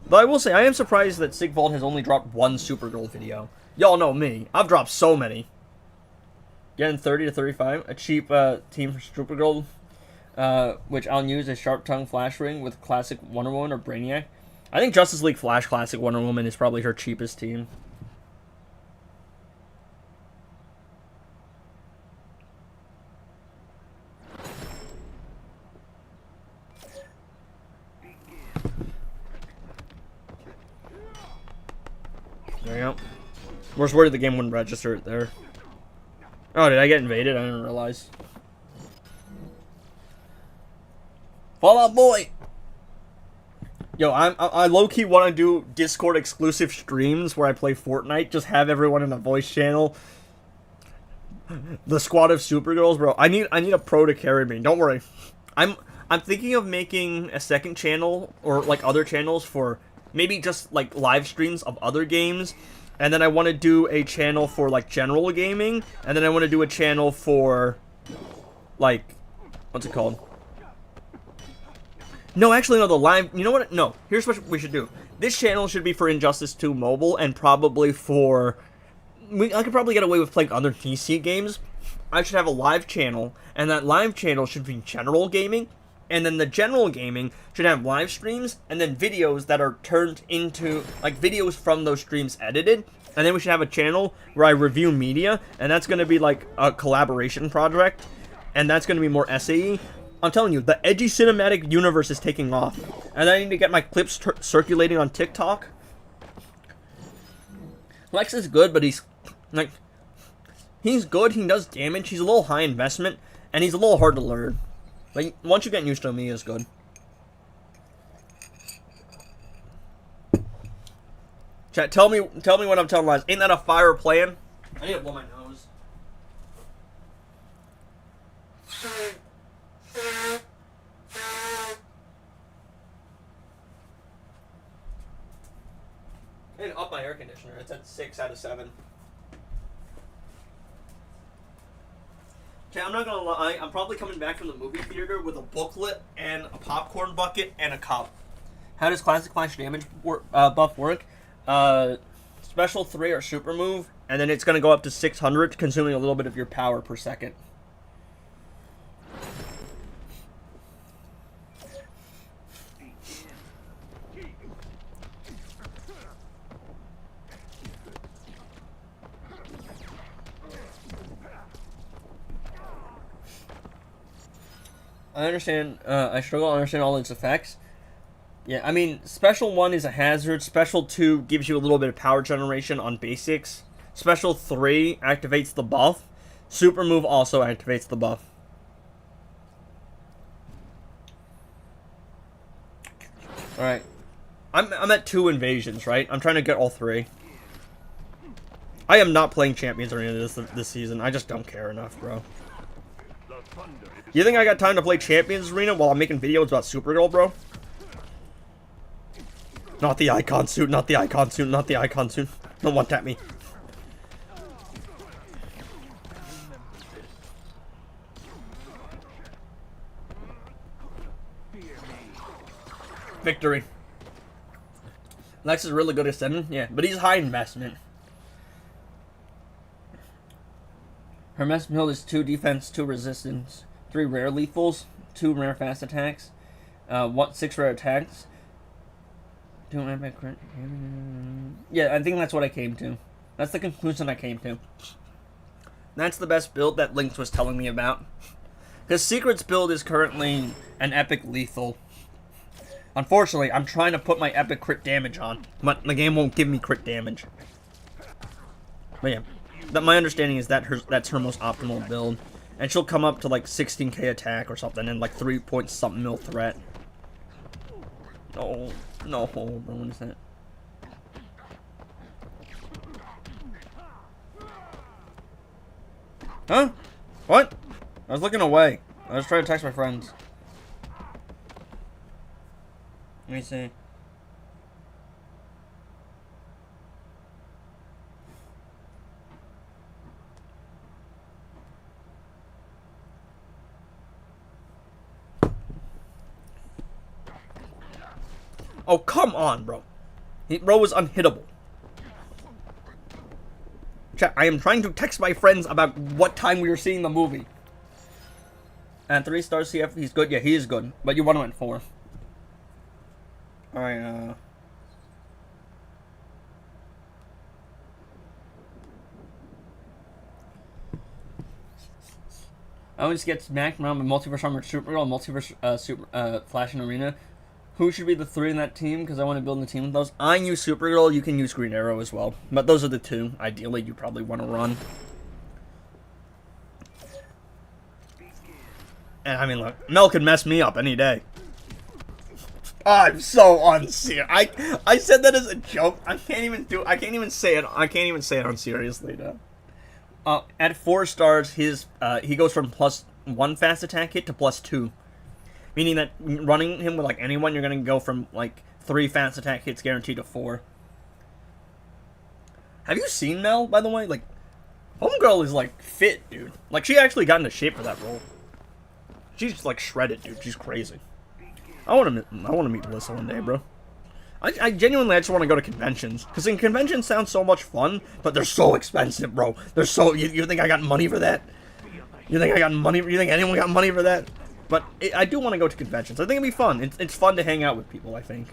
But I will say, I am surprised that Sigvald has only dropped one Supergirl video. Y'all know me. I've dropped so many. Getting 30 to 35. A cheap team for Supergirl, which I'll use as Sharp Tongue Flash Ring with Classic Wonder Woman or Brainiac. I think Justice League Flash Classic Wonder Woman is probably her cheapest team. There you go. Worst worried the game wouldn't register it there. Oh, did I get invaded? I didn't realize. Fallout Boy! Yo, I low-key want to do Discord exclusive streams where I play Fortnite. Just have everyone in a voice channel. The squad of Supergirls, bro. I need a pro to carry me. Don't worry. I'm thinking of making a second channel or like other channels for maybe just like live streams of other games and then I want to do a channel for like general gaming, and then I want to do a channel for like, what's it called? No, actually, no, the live, you know what? No, here's what we should do. This channel should be for Injustice 2 Mobile, and probably for, I could probably get away with playing other PC games. I should have a live channel, and that live channel should be general gaming, and then the general gaming should have live streams, and then videos that are turned into, like, videos from those streams edited, and then we should have a channel where I review media, and that's going to be, like, a collaboration project, and that's going to be more SAE. I'm telling you, the edgy cinematic universe is taking off. And I need to get my clips circulating on TikTok. Lex is good, but he's, like, he's good, he does damage, he's a little high investment, and he's a little hard to learn. Like, once you get used to him, he is good. Chat, tell me when I'm telling lies. Ain't that a fire plan? I need to blow my nose. I need to up my air conditioner. It's at 6 out of 7. Okay, I'm not gonna lie. I'm probably coming back from the movie theater with a booklet and a popcorn bucket and a cup. How does Classic Flash Damage buff work? Special 3 or Super Move, and then it's gonna go up to 600, consuming a little bit of your power per second. I understand, I struggle to understand all its effects. Yeah, I mean, Special 1 is a hazard, Special 2 gives you a little bit of power generation on basics, Special 3 activates the buff, Super Move also activates the buff. Alright, I'm at 2 invasions, right? I'm trying to get all 3. I am not playing Champions Arena this season, I just don't care enough, bro. You think I got time to play Champions Arena while I'm making videos about Supergirl, bro? Not the icon suit, not the icon suit, not the icon suit. Don't want at me. Victory. Lex is really good at sending, yeah, but he's high investment. Her mess build is 2 defense, 2 resistance, 3 rare lethals, 2 rare fast attacks, 6 rare attacks, 2 epic crit. Yeah, I think that's what I came to. That's the conclusion I came to. That's the best build that Lynx was telling me about. His Secrets build is currently an epic lethal. Unfortunately, I'm trying to put my epic crit damage on, but the game won't give me crit damage. But yeah. My understanding is that that's her most optimal build. And she'll come up to like 16k attack or something and like 3 point something mil threat. No, no, bro, what is that? Huh? What? I was looking away. I was trying to text my friends. Let me see. Oh, come on, bro. Bro was unhittable. Chat, I am trying to text my friends about what time we were seeing the movie. And 3 stars CF, he's good. Yeah, he is good. But you want him at 4. Alright, I always get smacked around with Multiverse Armored Supergirl and Multiverse Flash and Arena. Who should be the 3 in that team? Because I want to build a team with those. I use Supergirl. You can use Green Arrow as well. But those are the 2. Ideally, you probably want to run. And I mean, look, Mel could mess me up any day. I'm so unserious. I said that as a joke. I can't even say it. I can't even say it unseriously now. At 4 stars, he goes from +1 fast attack hit to +2. Meaning that running him with like anyone, you're gonna go from like 3 fast attack hits guaranteed to 4. Have you seen Mel, by the way? Like, Homegirl is, like, fit, dude. Like, she actually got into shape for that role. She's, like, shredded, dude. She's crazy. I want to meet Melissa one day, bro. I genuinely just want to go to conventions. Because conventions sound so much fun, but they're so expensive, bro. They're so... You think I got money for that? You think I got money? You think anyone got money for that? But I do want to go to conventions. I think it'd be fun. It's fun to hang out with people, I think.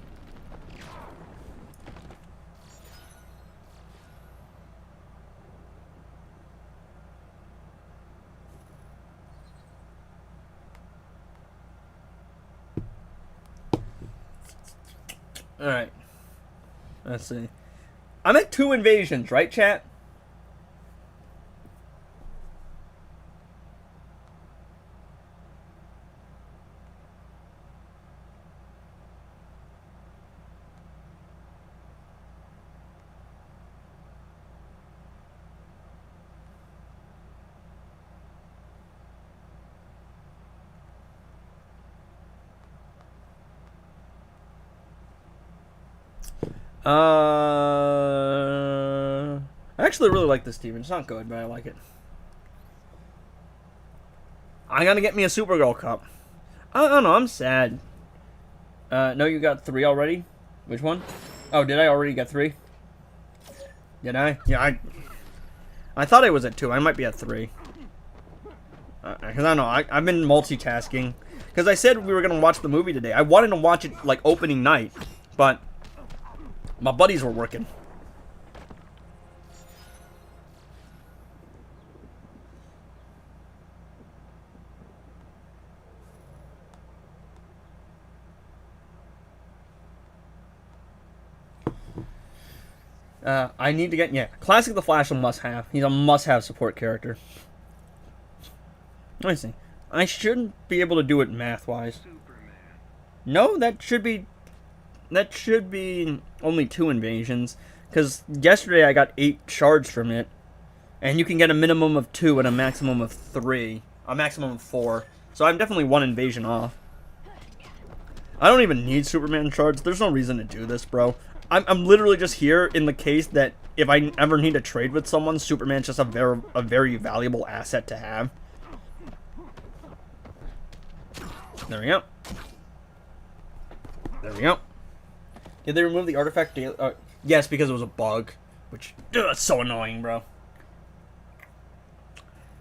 Alright. Let's see. I'm at 2 invasions, right, chat? I actually really like this team. It's not good, but I like it. I gotta get me a Supergirl cup. I don't know. I'm sad. No, you got 3 already. Which one? Oh, did I already get 3? Did I? Yeah, I thought I was at 2. I might be at 3. Because I don't know. I've been multitasking. Because I said we were gonna watch the movie today. I wanted to watch it like opening night, but my buddies were working. I need to get... Yeah, Classic the Flash a must-have. He's a must-have support character. Let me see. I shouldn't be able to do it math-wise. No, that should be only 2 invasions. Because yesterday I got 8 shards from it. And you can get a minimum of 2 and a maximum of 3. A maximum of 4. So I'm definitely 1 invasion off. I don't even need Superman shards. There's no reason to do this, bro. I'm literally just here in the case that if I ever need to trade with someone, Superman's just a very valuable asset to have. There we go. There we go. Did they remove the artifact daily? Yes, because it was a bug. Which, it's so annoying, bro.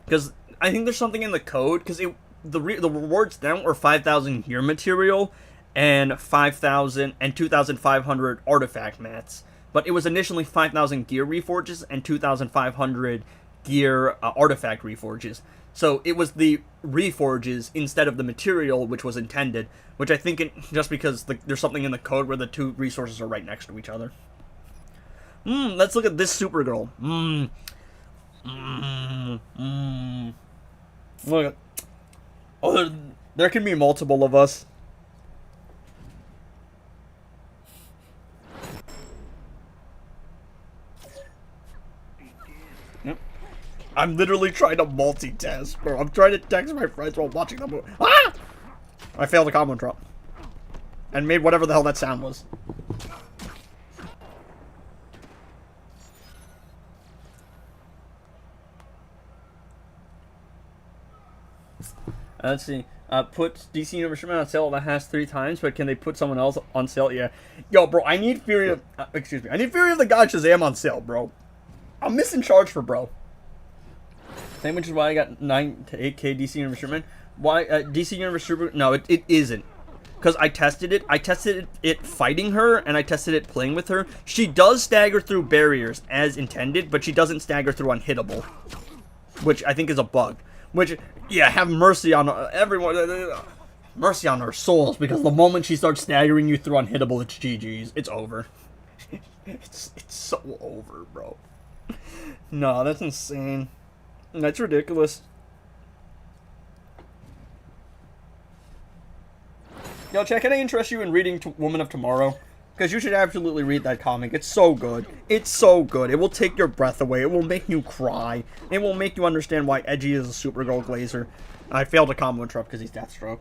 Because I think there's something in the code. Because the rewards then were 5,000 gear material and 5,000 and 2,500 artifact mats. But it was initially 5,000 gear reforges and 2,500 gear artifact reforges. So it was the reforges instead of the material which was intended. Which I think just because there's something in the code where the 2 resources are right next to each other. Let's look at this Supergirl. Look at... Oh, there can be multiple of us. Yep. I'm literally trying to multitask, bro. I'm trying to text my friends while watching the movie. Ah! I failed a combo drop. And made whatever the hell that sound was. Let's see. Put DC Universe on sale that has 3 times, but can they put someone else on sale? Yeah. Yo, bro, I need Fury of... excuse me. I need Fury of the God Shazam on sale, bro. I'm missing charge for bro. Same, which is why I got 9 to 8K DC Universe Superman. Why DC Universe Superman? No, it isn't. Because I tested it. I tested it fighting her, and I tested it playing with her. She does stagger through barriers as intended, but she doesn't stagger through unhittable. Which I think is a bug. Which, yeah, have mercy on everyone. Mercy on her souls, because the moment she starts staggering you through unhittable, it's GG's. It's over. It's so over, bro. No, that's insane. That's ridiculous. Yo, Chad, can I interest you in reading Woman of Tomorrow? Because you should absolutely read that comic. It's so good. It's so good. It will take your breath away. It will make you cry. It will make you understand why Edgy is a Supergirl glazer. I failed a combo interrupt because he's Deathstroke.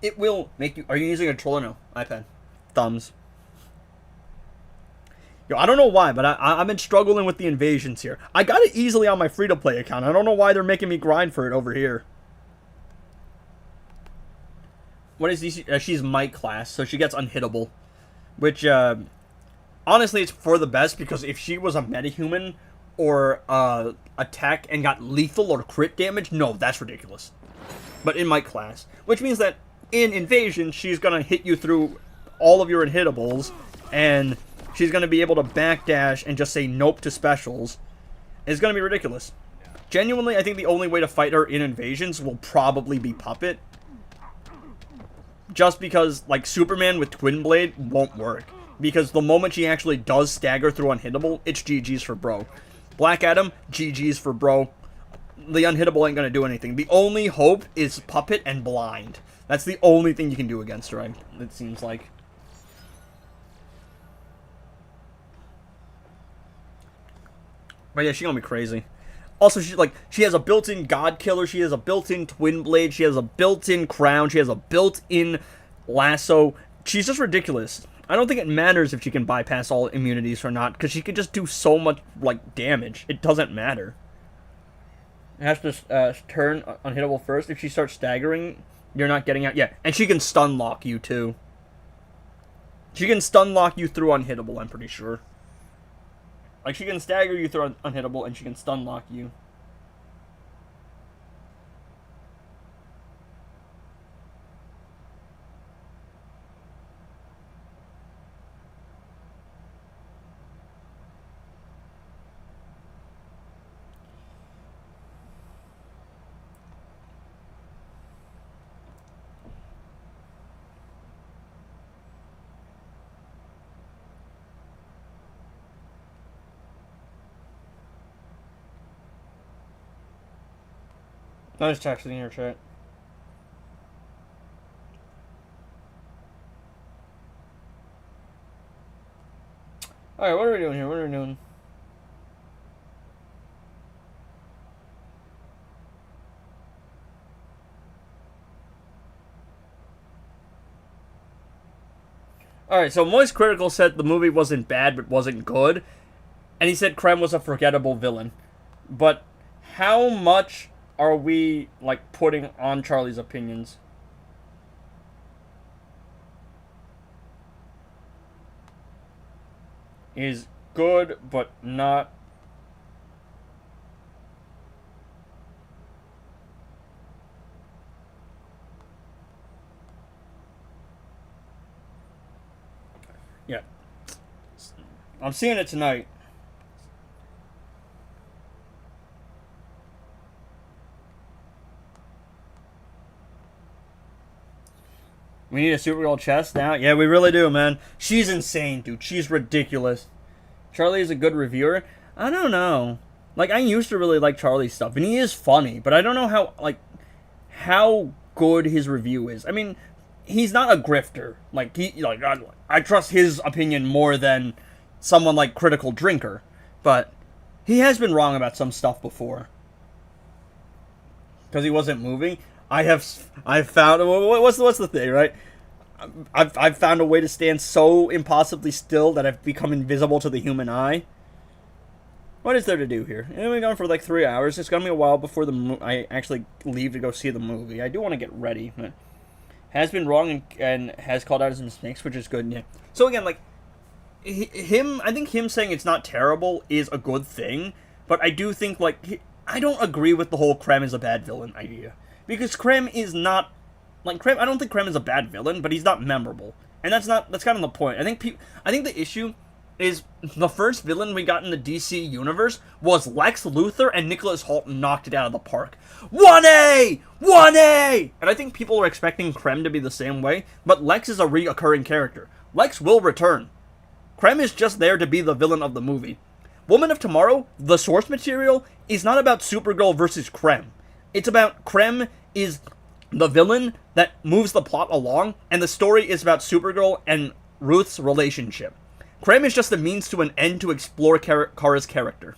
It will make you... Are you using a controller? No. iPad. Thumbs. Yo, I don't know why, but I've been struggling with the invasions here. I got it easily on my free-to-play account. I don't know why they're making me grind for it over here. What is this? She's Might class, so she gets unhittable. Which, honestly, it's for the best, because if she was a metahuman or attack and got lethal or crit damage, no, that's ridiculous. But in Might class. Which means that in Invasion, she's going to hit you through all of your unhittables, and she's going to be able to backdash and just say nope to specials. It's going to be ridiculous. Genuinely, I think the only way to fight her in Invasions will probably be Puppet. Just because, like, Superman with Twin Blade won't work. Because the moment she actually does stagger through unhittable, it's GG's for bro. Black Adam, GG's for bro. The unhittable ain't gonna do anything. The only hope is Puppet and Blind. That's the only thing you can do against her, it seems like. But yeah, she's gonna be crazy. Also, she has a built-in God Killer, she has a built-in Twin Blade, she has a built-in Crown, she has a built-in Lasso. She's just ridiculous. I don't think it matters if she can bypass all immunities or not, because she can just do so much, like, damage. It doesn't matter. It has to turn unhittable first. If she starts staggering, you're not getting out. Yeah, and she can stun lock you, too. She can stun lock you through unhittable, I'm pretty sure. Like, she can stagger you through unhittable, and she can stun lock you. I was texting in your chat. Alright, what are we doing here? What are we doing? Alright, so Moist Critical said the movie wasn't bad, but wasn't good. And he said Krem was a forgettable villain. But how much are we, like, putting on Charlie's opinions? Is good, but not... Yeah. I'm seeing it tonight. We need a Supergirl chest now? Yeah, we really do, man. She's insane, dude. She's ridiculous. Charlie is a good reviewer? I don't know. Like, I used to really like Charlie's stuff, and he is funny, but I don't know how good his review is. I mean, he's not a grifter. Like, I trust his opinion more than someone like Critical Drinker, but he has been wrong about some stuff before. Because he wasn't moving. I've found, what's the thing, right? I've found a way to stand so impossibly still that I've become invisible to the human eye. What is there to do here? We've been gone for like 3 hours. It's gonna be a while before I actually leave to go see the movie. I do want to get ready. But has been wrong and has called out his mistakes, which is good. Yeah. So again, like I think him saying it's not terrible is a good thing. But I do think I don't agree with the whole Krem is a bad villain idea. Because Krem is not, Krem, I don't think Krem is a bad villain, but he's not memorable. And that's kind of the point. I think the issue is the first villain we got in the DC universe was Lex Luthor, and Nicholas Hoult knocked it out of the park. 1A! 1A! And I think people are expecting Krem to be the same way, but Lex is a reoccurring character. Lex will return. Krem is just there to be the villain of the movie. Woman of Tomorrow, the source material, is not about Supergirl versus Krem. It's about Krem is the villain that moves the plot along, and the story is about Supergirl and Ruth's relationship. Krem is just a means to an end to explore Kara's character.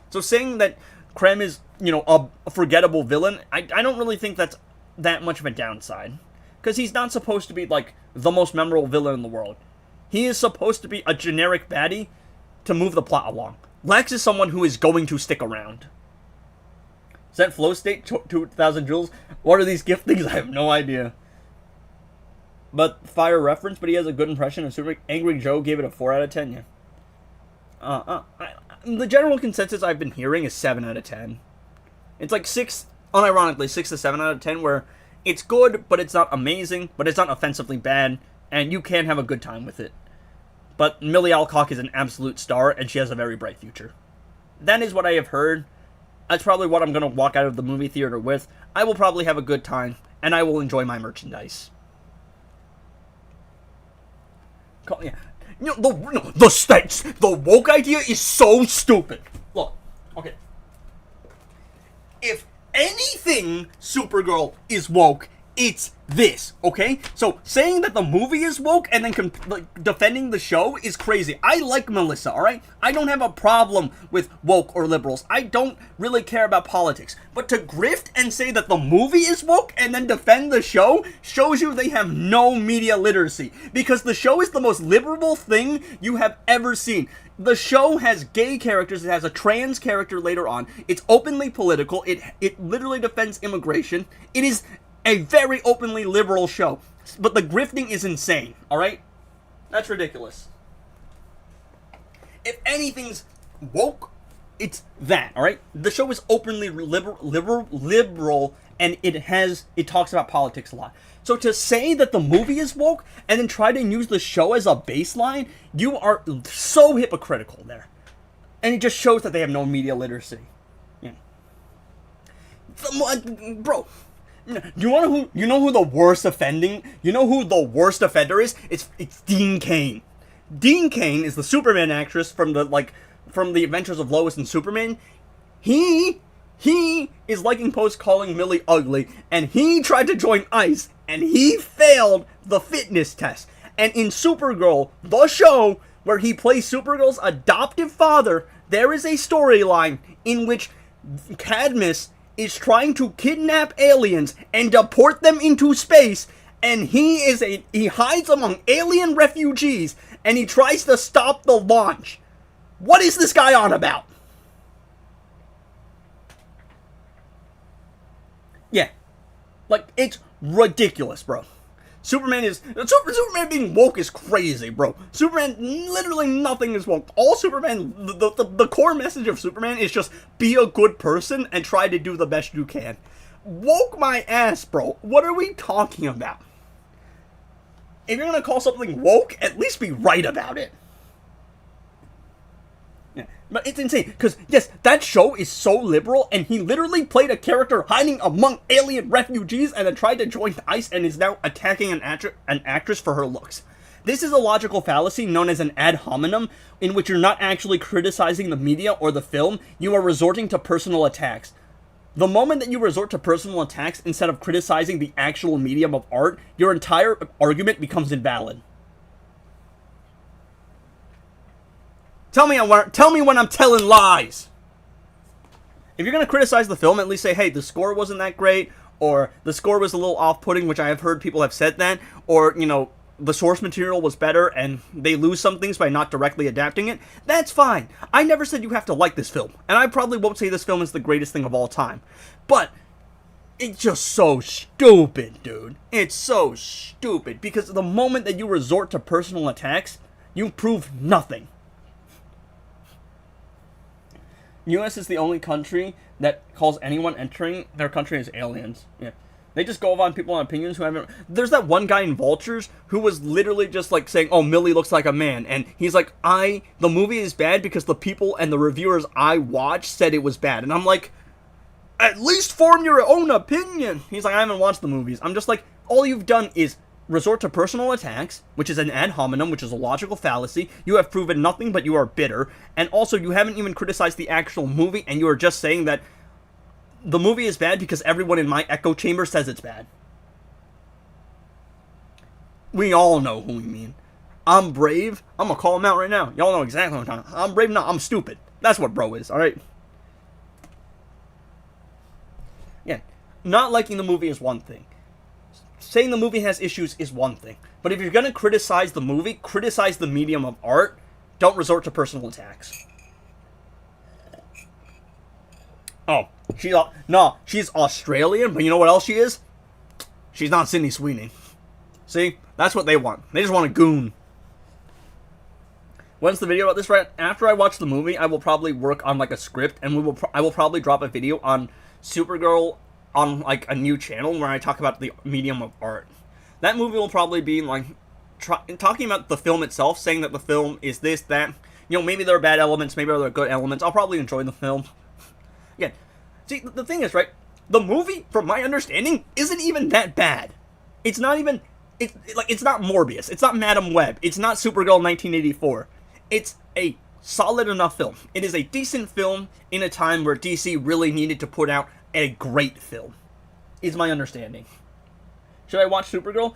So saying that Krem is, a forgettable villain, I don't really think that's that much of a downside. Because he's not supposed to be, the most memorable villain in the world. He is supposed to be a generic baddie to move the plot along. Lex is someone who is going to stick around. Is that flow state 2,000 joules? What are these gift things? I have no idea. But fire reference, but he has a good impression of Super. Angry Joe gave it a 4 out of 10, yeah. The general consensus I've been hearing is 7 out of 10. It's like 6, unironically, 6 to 7 out of 10, where it's good, but it's not amazing, but it's not offensively bad, and you can have a good time with it. But Millie Alcock is an absolute star, and she has a very bright future. That is what I have heard. That's probably what I'm going to walk out of the movie theater with. I will probably have a good time, and I will enjoy my merchandise. Yeah. You know, the states, the woke idea is so stupid. Look, okay. If anything Supergirl is woke, it's this, okay? So, saying that the movie is woke and then defending the show is crazy. I like Melissa, alright? I don't have a problem with woke or liberals. I don't really care about politics. But to grift and say that the movie is woke and then defend the show shows you they have no media literacy. Because the show is the most liberal thing you have ever seen. The show has gay characters, it has a trans character later on, it's openly political, it literally defends immigration, it is a very openly liberal show. But the grifting is insane, alright? That's ridiculous. If anything's woke, it's that, alright? The show is openly liberal, and it talks about politics a lot. So to say that the movie is woke, and then try to use the show as a baseline, you are so hypocritical there. And it just shows that they have no media literacy. Yeah. Bro, you know who the worst offender is? It's Dean Cain. Dean Cain is the Superman actress from the Adventures of Lois and Superman. He is liking posts calling Millie ugly, and he tried to join ICE, and he failed the fitness test. And in Supergirl, the show where he plays Supergirl's adoptive father, there is a storyline in which Cadmus is trying to kidnap aliens and deport them into space, and he hides among alien refugees, and he tries to stop the launch. What is this guy on about? Yeah. Like, it's ridiculous, bro. Superman being woke is crazy, bro. Superman, literally nothing is woke. All Superman, the core message of Superman is just be a good person and try to do the best you can. Woke my ass, bro. What are we talking about? If you're gonna call something woke, at least be right about it. Yeah, but it's insane, because, yes, that show is so liberal, and he literally played a character hiding among alien refugees and then tried to join ICE and is now attacking an actress for her looks. This is a logical fallacy known as an ad hominem, in which you're not actually criticizing the media or the film, you are resorting to personal attacks. The moment that you resort to personal attacks instead of criticizing the actual medium of art, your entire argument becomes invalid. Tell me when I'm telling lies. If you're going to criticize the film, at least say, hey, the score wasn't that great, or the score was a little off-putting, which I have heard people have said that, or, you know, the source material was better and they lose some things by not directly adapting it. That's fine. I never said you have to like this film, and I probably won't say this film is the greatest thing of all time. But it's just so stupid, dude. It's so stupid, because the moment that you resort to personal attacks, you prove nothing. U.S. is the only country that calls anyone entering their country as aliens. Yeah. They just go on people on opinions who haven't... There's that one guy in Vultures who was literally just like saying, oh, Millie looks like a man. And he's like, the movie is bad because the people and the reviewers I watched said it was bad. And I'm like, at least form your own opinion. He's like, I haven't watched the movies. I'm just like, all you've done is resort to personal attacks, which is an ad hominem, which is a logical fallacy. You have proven nothing, but you are bitter. And also, you haven't even criticized the actual movie, and you are just saying that the movie is bad because everyone in my echo chamber says it's bad. We all know who we mean. I'm brave. I'm gonna call him out right now. Y'all know exactly what I'm talking about. I'm brave, no, I'm stupid. That's what bro is, alright? Yeah. Not liking the movie is one thing. saying the movie has issues is one thing. But if you're going to criticize the movie, criticize the medium of art. Don't resort to personal attacks. Oh, she's Australian, but you know what else she is? She's not Sydney Sweeney. See? That's what they want. They just want a goon. When's the video about this? Right after I watch the movie, I will probably work on like a script, and I will probably drop a video on Supergirl on like a new channel where I talk about the medium of art. That movie will probably be like talking about the film itself, saying that the film is this, that. You know, maybe there are bad elements, maybe there are good elements. I'll probably enjoy the film. Again, see, the thing is, right, the movie, from my understanding, isn't even that bad. It's not even, it's not Morbius, it's not Madam Web, it's not Supergirl 1984. It's a solid enough film. It is a decent film in a time where DC really needed to put out a great film, is my understanding. Should I watch Supergirl?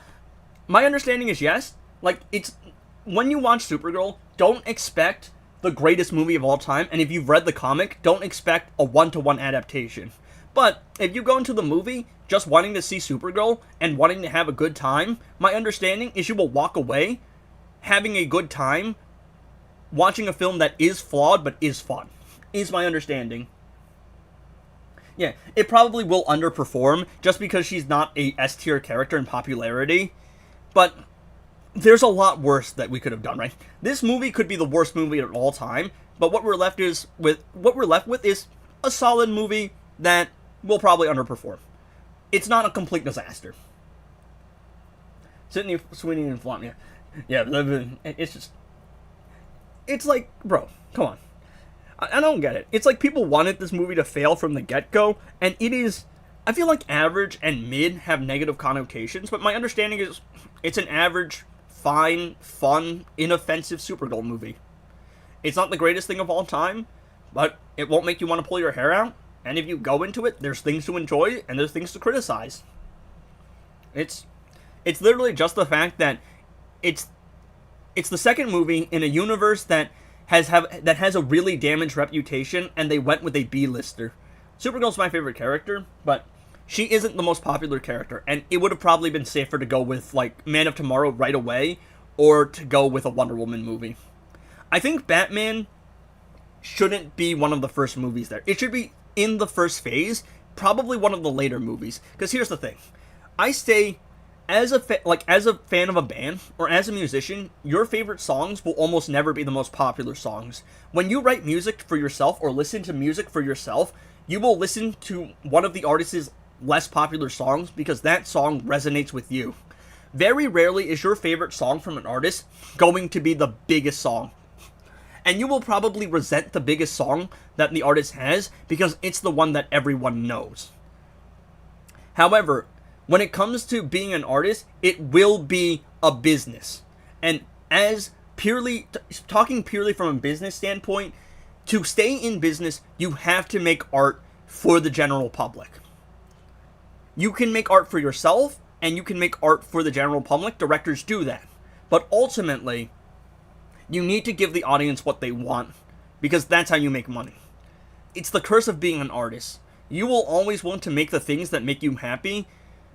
My understanding is yes. Like, it's, when you watch Supergirl, don't expect the greatest movie of all time, and if you've read the comic, don't expect a one-to-one adaptation. But if you go into the movie just wanting to see Supergirl and wanting to have a good time, my understanding is you will walk away having a good time watching a film that is flawed but is fun, is my understanding. Yeah, it probably will underperform just because she's not a S-tier character in popularity, but there's a lot worse that we could have done, right? This movie could be the worst movie of all time, but what we're left with is a solid movie that will probably underperform. It's not a complete disaster. Sydney Sweeney and Flam, yeah, it's just, it's like, bro, come on. I don't get it. It's like people wanted this movie to fail from the get-go, and it is, I feel like average and mid have negative connotations, but my understanding is it's an average, fine, fun, inoffensive Supergirl movie. It's not the greatest thing of all time, but it won't make you want to pull your hair out, and if you go into it, there's things to enjoy, and there's things to criticize. It's literally just the fact that it's the second movie in a universe that has a really damaged reputation, and they went with a B-lister. Supergirl's my favorite character, but she isn't the most popular character, and it would have probably been safer to go with, like, Man of Tomorrow right away, or to go with a Wonder Woman movie. I think Batman shouldn't be one of the first movies there. It should be in the first phase, probably one of the later movies. Because here's the thing. I say, as a fan of a band, or as a musician, your favorite songs will almost never be the most popular songs. When you write music for yourself, or listen to music for yourself, you will listen to one of the artist's less popular songs because that song resonates with you. Very rarely is your favorite song from an artist going to be the biggest song. And you will probably resent the biggest song that the artist has because it's the one that everyone knows. However, when it comes to being an artist, it will be a business. And as talking purely from a business standpoint, to stay in business, you have to make art for the general public. You can make art for yourself, and you can make art for the general public. Directors do that. But ultimately, you need to give the audience what they want, because that's how you make money. It's the curse of being an artist. You will always want to make the things that make you happy,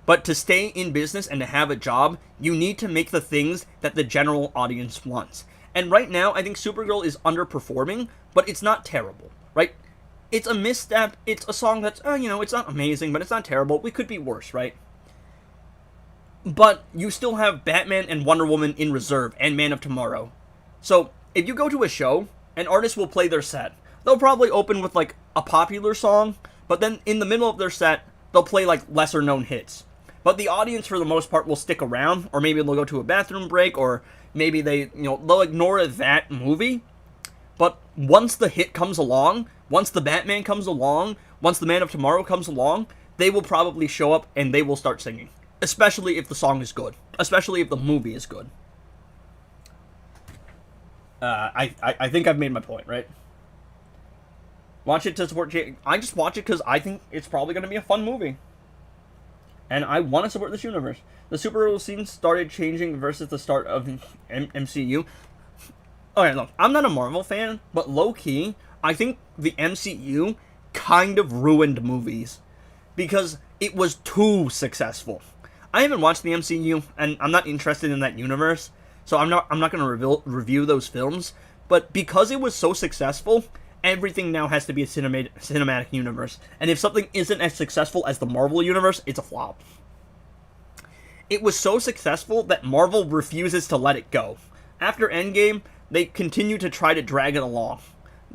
but to stay in business and to have a job, you need to make the things that the general audience wants. And right now, I think Supergirl is underperforming, but it's not terrible, right? It's a misstep. It's a song that's, it's not amazing, but it's not terrible. We could be worse, right? But you still have Batman and Wonder Woman in reserve, and Man of Tomorrow. So, if you go to a show, an artist will play their set. They'll probably open with, like, a popular song, but then in the middle of their set, they'll play, like, lesser-known hits. But the audience, for the most part, will stick around, or maybe they'll go to a bathroom break, or maybe they'll ignore that movie. But once the hit comes along, once the Batman comes along, once the Man of Tomorrow comes along, they will probably show up and they will start singing. Especially if the song is good. Especially if the movie is good. I think I've made my point, right? Watch it to support I just watch it because I think it's probably going to be a fun movie. And I want to support this universe. The superhero scene started changing versus the start of MCU. Okay, look, I'm not a Marvel fan, but low-key, I think the MCU kind of ruined movies. Because it was too successful. I haven't watched the MCU, and I'm not interested in that universe, so I'm not going to review those films. But because it was so successful, everything now has to be a cinematic universe. And if something isn't as successful as the Marvel universe, it's a flop. It was so successful that Marvel refuses to let it go. After Endgame, they continue to try to drag it along,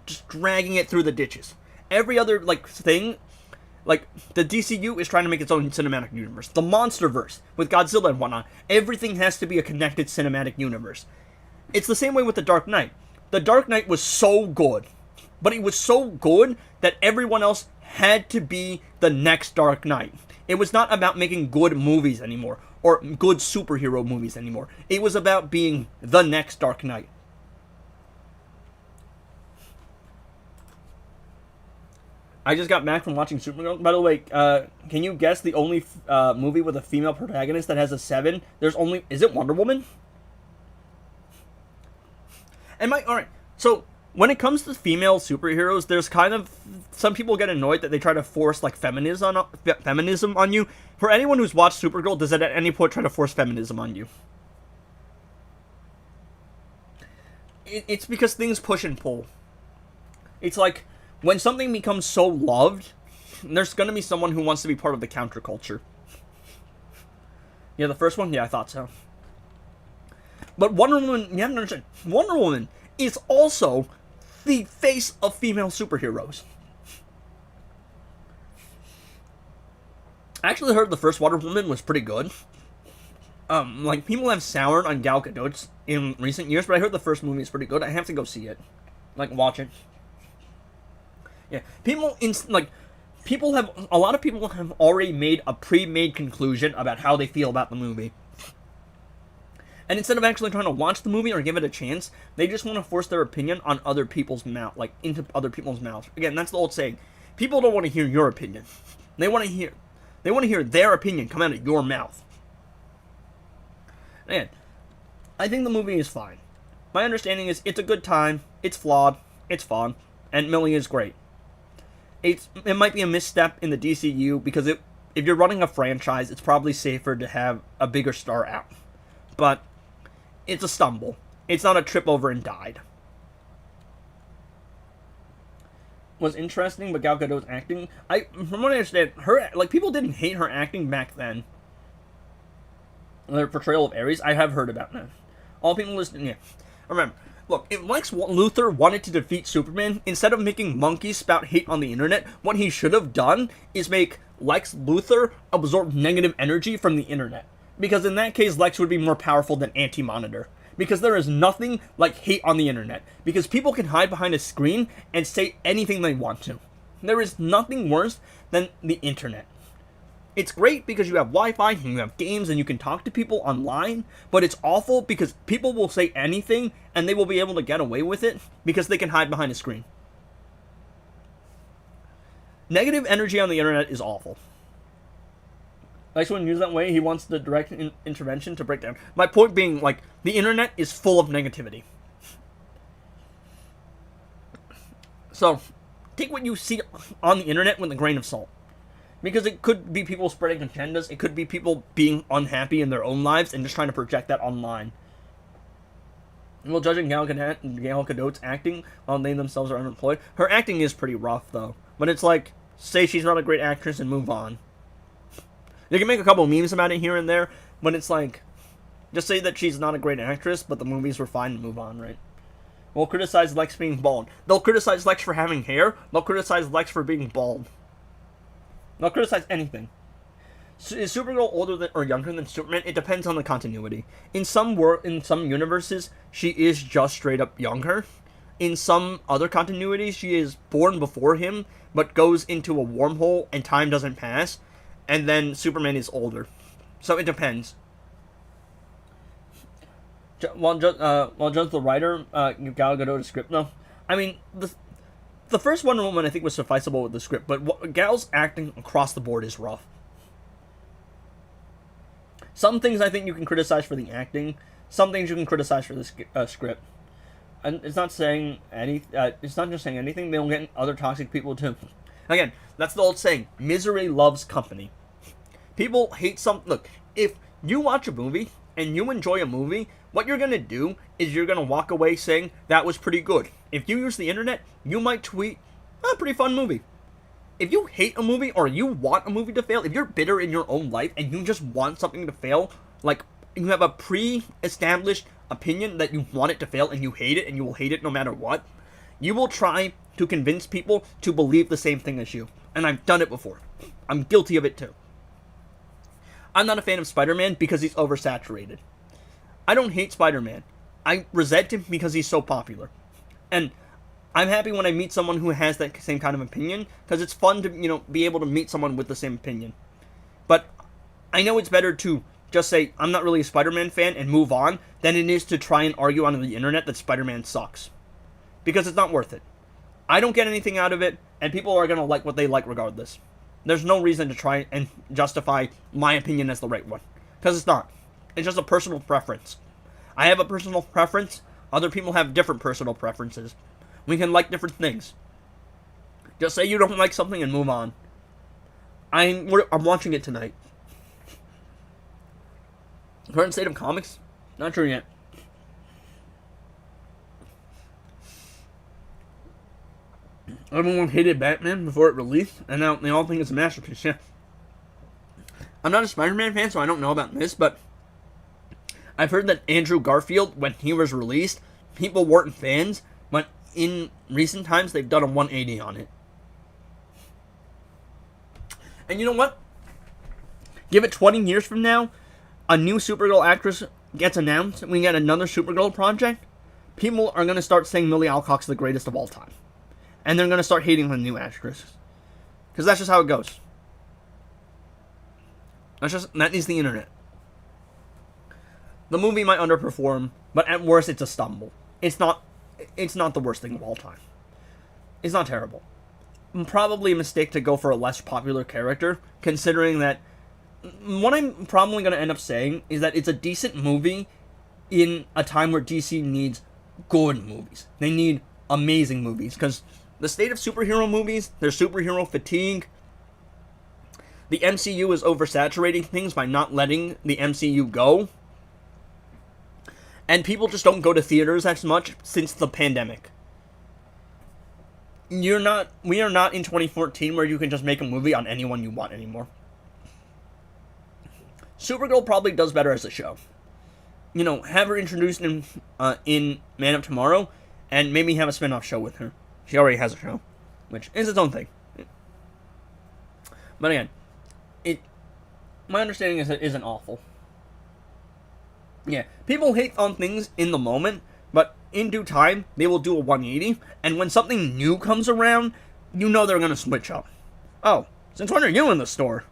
just dragging it through the ditches. Every other thing, the DCU is trying to make its own cinematic universe. The MonsterVerse with Godzilla and whatnot, everything has to be a connected cinematic universe. It's the same way with The Dark Knight. The Dark Knight was so good, but it was so good that everyone else had to be the next Dark Knight. It was not about making good movies anymore, or good superhero movies anymore. It was about being the next Dark Knight. I just got back from watching Supergirl. By the way, can you guess the only movie with a female protagonist that has a 7? Is it Wonder Woman? Alright, so when it comes to female superheroes, there's kind of, some people get annoyed that they try to force feminism on you. For anyone who's watched Supergirl, does it at any point try to force feminism on you? It's because things push and pull. It's like, when something becomes so loved, there's gonna be someone who wants to be part of the counterculture. Yeah, the first one? Yeah, I thought so. But Wonder Woman, you have to understand, Wonder Woman is also the face of female superheroes. I actually heard the first Wonder Woman was pretty good. People have soured on Gal Gadot in recent years, but I heard the first movie is pretty good. I have to go see it. Watch it. Yeah, a lot of people have already made a pre-made conclusion about how they feel about the movie. And instead of actually trying to watch the movie or give it a chance, they just want to force their opinion on other people's mouth, into other people's mouths. Again, that's the old saying. People don't want to hear your opinion. They want to hear their opinion come out of your mouth. And I think the movie is fine. My understanding is it's a good time, it's flawed, it's fun, and Millie is great. It might be a misstep in the DCU because if you're running a franchise, it's probably safer to have a bigger star out. But it's a stumble. It's not a trip over and died. Was interesting, but Gal Gadot's acting, from what I understand, people didn't hate her acting back then. Their portrayal of Ares, I have heard about that. All people listening, yeah. Remember, look, if Lex Luthor wanted to defeat Superman, instead of making monkeys spout hate on the internet, what he should have done is make Lex Luthor absorb negative energy from the internet. Because in that case, Lex would be more powerful than Anti-Monitor. Because there is nothing like hate on the internet. Because people can hide behind a screen and say anything they want to. There is nothing worse than the internet. It's great because you have Wi-Fi and you have games and you can talk to people online, but it's awful because people will say anything and they will be able to get away with it because they can hide behind a screen. Negative energy on the internet is awful. Lex wouldn't use that way. He wants the direct intervention to break down. My point being, the internet is full of negativity. So, take what you see on the internet with a grain of salt. Because it could be people spreading agendas. It could be people being unhappy in their own lives and just trying to project that online. Well, judging Gal Gadot's acting while they themselves are unemployed, her acting is pretty rough, though. But it's say she's not a great actress and move on. You can make a couple memes about it here and there, but it's just say that she's not a great actress, but the movies were fine and move on, right? We'll criticize Lex being bald. They'll criticize Lex for having hair. They'll criticize Lex for being bald. They'll criticize anything. Is Supergirl older or younger than Superman? It depends on the continuity. In some universes, she is just straight up younger. In some other continuities, she is born before him, but goes into a wormhole and time doesn't pass, and then Superman is older. So it depends. While just the writer, Gal Gadot's script, no. I mean, the first Wonder Woman, I think, was sufficeable with the script, but Gal's acting across the board is rough. Some things I think you can criticize for the acting. Some things you can criticize for the script. And it's not saying it's not just saying anything. They'll get other toxic people too. Again, that's the old saying: misery loves company. People hate some. Look, if you watch a movie and you enjoy a movie, what you're going to do is you're going to walk away saying, that was pretty good. If you use the internet, you might tweet, oh, pretty fun movie. If you hate a movie or you want a movie to fail, if you're bitter in your own life and you just want something to fail, like you have a pre-established opinion that you want it to fail and you hate it and you will hate it no matter what, you will try to convince people to believe the same thing as you. And I've done it before. I'm guilty of it too. I'm not a fan of Spider-Man because he's oversaturated. I don't hate Spider-Man. I resent him because he's so popular. And I'm happy when I meet someone who has that same kind of opinion, because it's fun to, be able to meet someone with the same opinion. But I know it's better to just say, I'm not really a Spider-Man fan and move on, than it is to try and argue on the internet that Spider-Man sucks. Because it's not worth it. I don't get anything out of it, and people are going to like what they like regardless. There's no reason to try and justify my opinion as the right one. Because it's not. It's just a personal preference. I have a personal preference. Other people have different personal preferences. We can like different things. Just say you don't like something and move on. I'm watching it tonight. Current state of comics? Not sure yet. Everyone hated Batman before it released, and now they all think it's a masterpiece, yeah. I'm not a Spider-Man fan, so I don't know about this, but I've heard that Andrew Garfield, when he was released, people weren't fans, but in recent times, they've done a 180 on it. And you know what? Give it 20 years from now, a new Supergirl actress gets announced, and we get another Supergirl project, people are going to start saying Millie Alcock's the greatest of all time. And they're going to start hating the new actress. Because that's just how it goes. That is the internet. The movie might underperform, but at worst it's a stumble. It's not the worst thing of all time. It's not terrible. Probably a mistake to go for a less popular character, considering that what I'm probably going to end up saying is that it's a decent movie in a time where DC needs good movies. They need amazing movies, because the state of superhero movies, there's superhero fatigue. The MCU is oversaturating things by not letting the MCU go. And people just don't go to theaters as much since the pandemic. We are not in 2014 where you can just make a movie on anyone you want anymore. Supergirl probably does better as a show. Have her introduced in Man of Tomorrow, and maybe have a spin-off show with her. She already has a show, which is its own thing. But again, my understanding is it isn't awful. Yeah, people hate on things in the moment, but in due time, they will do a 180, and when something new comes around, they're going to switch up. Oh, since when are you in the store?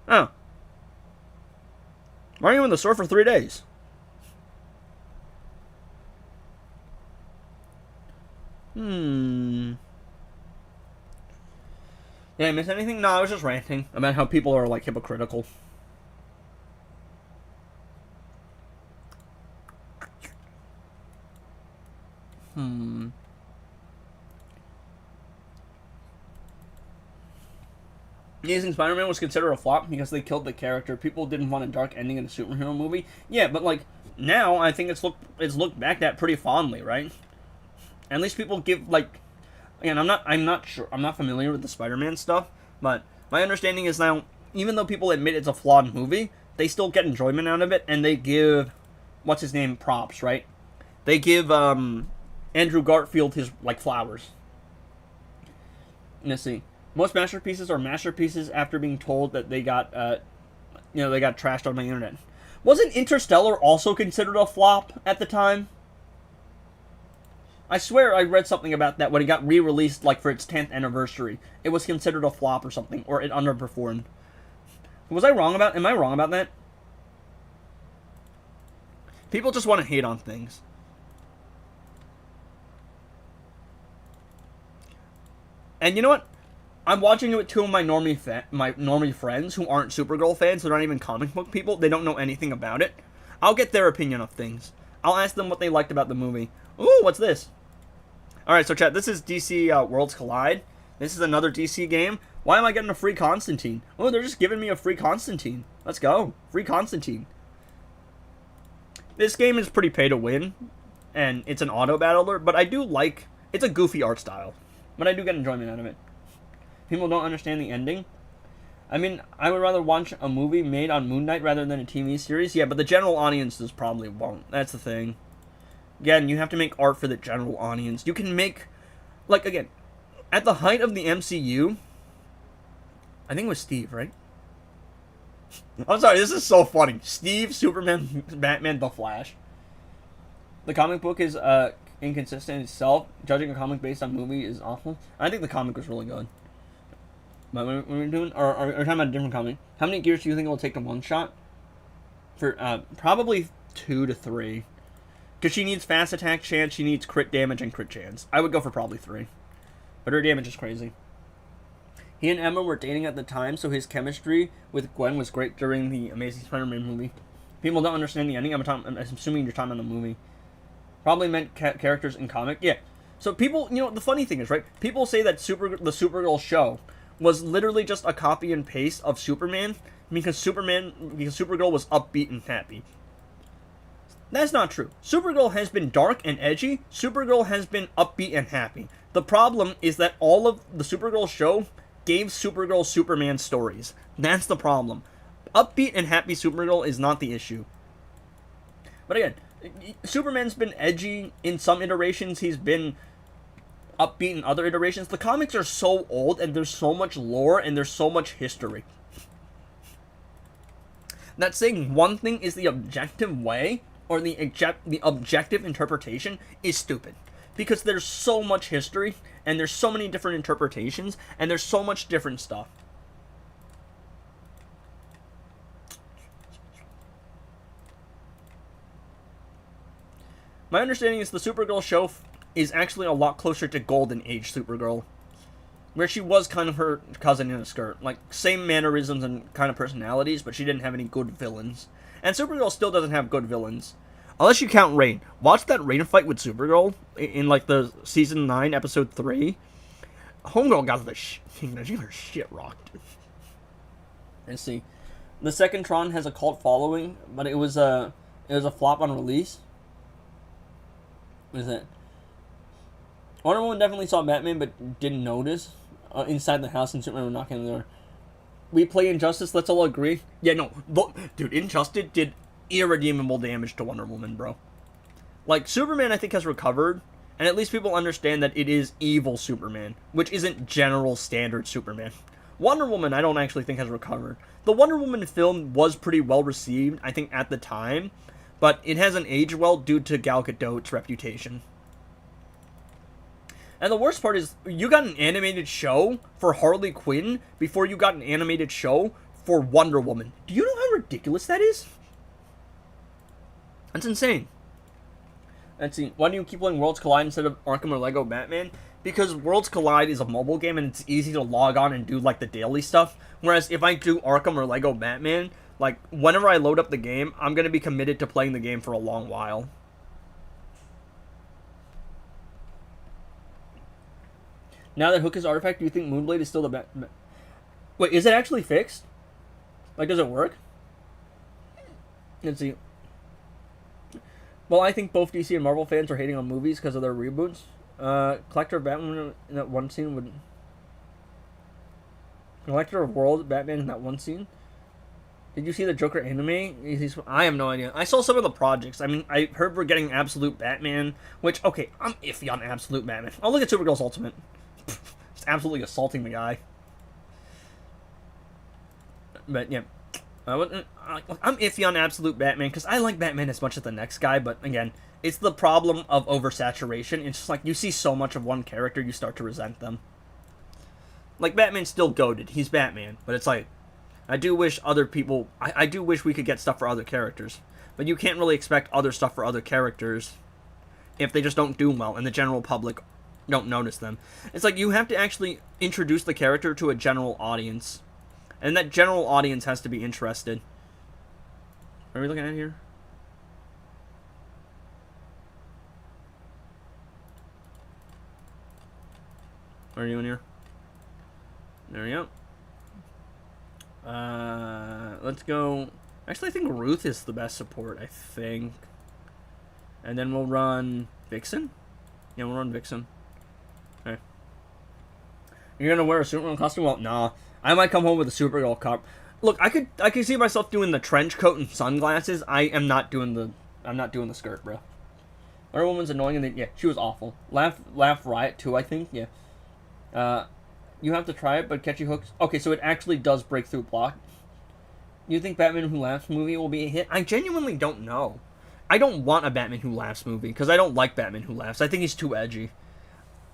Oh. Why are you in the store for 3 days? Did I miss anything? No, I was just ranting about how people are, hypocritical. Amazing Spider-Man was considered a flop because they killed the character. People didn't want a dark ending in a superhero movie. Yeah, but, now I think it's looked back at pretty fondly, right? At least people give, again, I'm not sure, I'm not familiar with the Spider-Man stuff, but my understanding is now, even though people admit it's a flawed movie, they still get enjoyment out of it, and they give, what's his name, props, right? They give, Andrew Garfield his, flowers. Let's see. Most masterpieces are masterpieces after being told that they got, they got trashed on the internet. Wasn't Interstellar also considered a flop at the time? I swear I read something about that when it got re-released, for its 10th anniversary. It was considered a flop or something, or it underperformed. Am I wrong about that? People just want to hate on things. And you know what? I'm watching it with two of my normie friends who aren't Supergirl fans. They're not even comic book people. They don't know anything about it. I'll get their opinion of things. I'll ask them what they liked about the movie. Ooh, what's this? Alright, so chat, this is DC Worlds Collide. This is another DC game. Why am I getting a free Constantine? Oh, they're just giving me a free Constantine. Let's go. Free Constantine. This game is pretty pay to win, and it's an auto battler, but I do like... It's a goofy art style, but I do get enjoyment out of it. People don't understand the ending. I mean, I would rather watch a movie made on Moon Knight rather than a TV series. Yeah, but the general audiences probably won't. That's the thing. Again, you have to make art for the general audience. You can make... Like, again, at the height of the MCU... I think it was Steve, right? I'm sorry, this is so funny. Steve, Superman, Batman, The Flash. The comic book is inconsistent itself. Judging a comic based on movie is awful. I think the comic was really good. But when we're doing, or talking about a different comic, how many gears do you think it will take to one shot? For probably 2 to 3. Because she needs fast attack chance, she needs crit damage and crit chance. I would go for probably 3. But her damage is crazy. He and Emma were dating at the time, so his chemistry with Gwen was great during the Amazing Spider-Man movie. People don't understand the ending. I'm assuming you're talking about the movie. Probably meant characters in comic. Yeah. So people, you know, the funny thing is, right? People say that the Supergirl show was literally just a copy and paste of Superman because Supergirl was upbeat and happy. That's not true. Supergirl has been dark and edgy. Supergirl has been upbeat and happy. The problem is that all of the Supergirl show gave Supergirl Superman stories. That's the problem. Upbeat and happy Supergirl is not the issue. But again, Superman's been edgy in some iterations. He's been upbeat in other iterations. The comics are so old and there's so much lore and there's so much history. That saying one thing is the objective way or the objective interpretation is stupid. Because there's so much history, and there's so many different interpretations, and there's so much different stuff. My understanding is the Supergirl show is actually a lot closer to Golden Age Supergirl, where she was kind of her cousin in a skirt. Like, same mannerisms and kind of personalities, but she didn't have any good villains. And Supergirl still doesn't have good villains. Unless you count Rain. Watch that Rain fight with Supergirl in like the season 9, episode 3. Homegirl got the her shit rocked. Let's see. The second Tron has a cult following, but it was a flop on release. What is it? Wonder Woman definitely saw Batman, but didn't notice inside the house, and Superman were knocking on the door. We play Injustice. Let's all agree. Yeah, no, look, dude, Injustice did irredeemable damage to Wonder Woman, bro. Like, Superman, I think, has recovered, and at least people understand that it is evil Superman, which isn't general standard Superman. Wonder Woman, I don't actually think has recovered. The Wonder Woman film was pretty well received, I think, at the time, but it hasn't aged well due to Gal Gadot's reputation. And the worst part is, you got an animated show for Harley Quinn before you got an animated show for Wonder Woman. Do you know how ridiculous that is? That's insane. Let's see. Why do you keep playing Worlds Collide instead of Arkham or Lego Batman? Because Worlds Collide is a mobile game and it's easy to log on and do like the daily stuff. Whereas if I do Arkham or Lego Batman, like whenever I load up the game, I'm going to be committed to playing the game for a long while. Now that Hook is artifact, do you think Moonblade is still the best? Wait, is it actually fixed? Like, does it work? Let's see. Well, I think both DC and Marvel fans are hating on movies because of their reboots. Collector of Batman in that one scene would... Collector of Worlds, Batman in that one scene? Did you see the Joker anime? I have no idea. I saw some of the projects. I mean, I heard we're getting Absolute Batman, which, okay, I'm iffy on Absolute Batman. Oh, look at Supergirl's Ultimate. Just absolutely assaulting the guy. But, yeah. I'm iffy on Absolute Batman because I like Batman as much as the next guy, but again, it's the problem of oversaturation. It's just like you see so much of one character, you start to resent them. Like, Batman's still goated. He's Batman, but it's like, I do wish other people... I do wish we could get stuff for other characters, but you can't really expect other stuff for other characters if they just don't do well and the general public don't notice them. It's like you have to actually introduce the character to a general audience. And that general audience has to be interested. What are we looking at here? What are you doing here? There we go. Let's go. Actually, I think Ruth is the best support, I think. And then we'll run Vixen. Yeah, we'll run Vixen. Okay. You're gonna wear a Superman costume? Well, nah. I might come home with a Supergirl cup. Look, I could see myself doing the trench coat and sunglasses. I'm not doing the skirt, bro. Wonder Woman's annoying, and then, yeah, she was awful. Laugh Riot too, I think. Yeah. You have to try it, but Catchy Hooks. Okay, so it actually does break through block. You think Batman Who Laughs movie will be a hit? I genuinely don't know. I don't want a Batman Who Laughs movie because I don't like Batman Who Laughs. I think he's too edgy.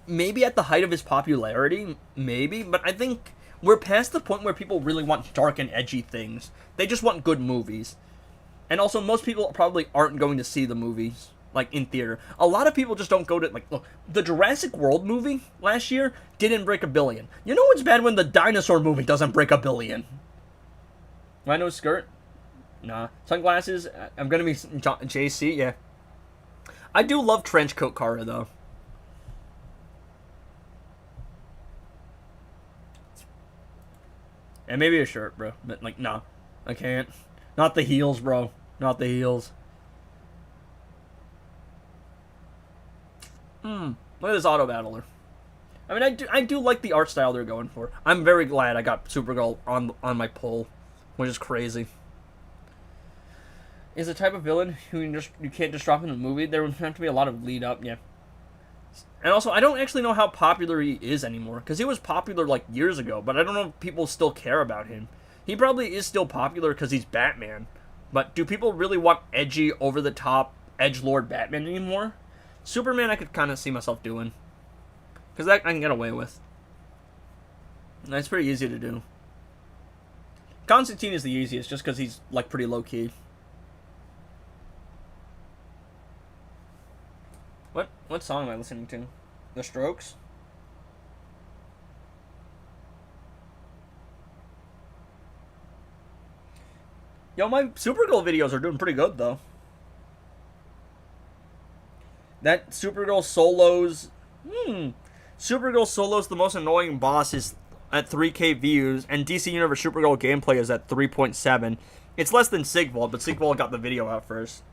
Maybe at the height of his popularity, maybe, but I think we're past the point where people really want dark and edgy things. They just want good movies. And also, most people probably aren't going to see the movies, like, in theater. A lot of people just don't go to, like, look, the Jurassic World movie last year didn't break $1 billion. You know what's bad when the dinosaur movie doesn't break $1 billion? Do I know skirt? Nah. Sunglasses, I'm gonna be JC, yeah. I do love trench coat Kara, though. And maybe a shirt, bro. But, like, nah. I can't. Not the heels, bro. Not the heels. Look at this auto battler. I mean, I do like the art style they're going for. I'm very glad I got Supergirl on my poll, which is crazy. Is a type of villain who you can't just drop in the movie. There would have to be a lot of lead up, yeah. And also, I don't actually know how popular he is anymore, because he was popular like years ago, but I don't know if people still care about him. He probably is still popular because he's Batman, but do people really want edgy, over the top, edgelord Batman anymore? Superman I could kind of see myself doing, because that I can get away with. That's pretty easy to do. Constantine is the easiest, just because he's like pretty low key. What song am I listening to? The Strokes? Yo, my Supergirl videos are doing pretty good, though. That Supergirl solos... Supergirl solos, the most annoying boss, is at 3K views, and DC Universe Supergirl gameplay is at 3.7. It's less than Sigvald, but Sigvald got the video out first.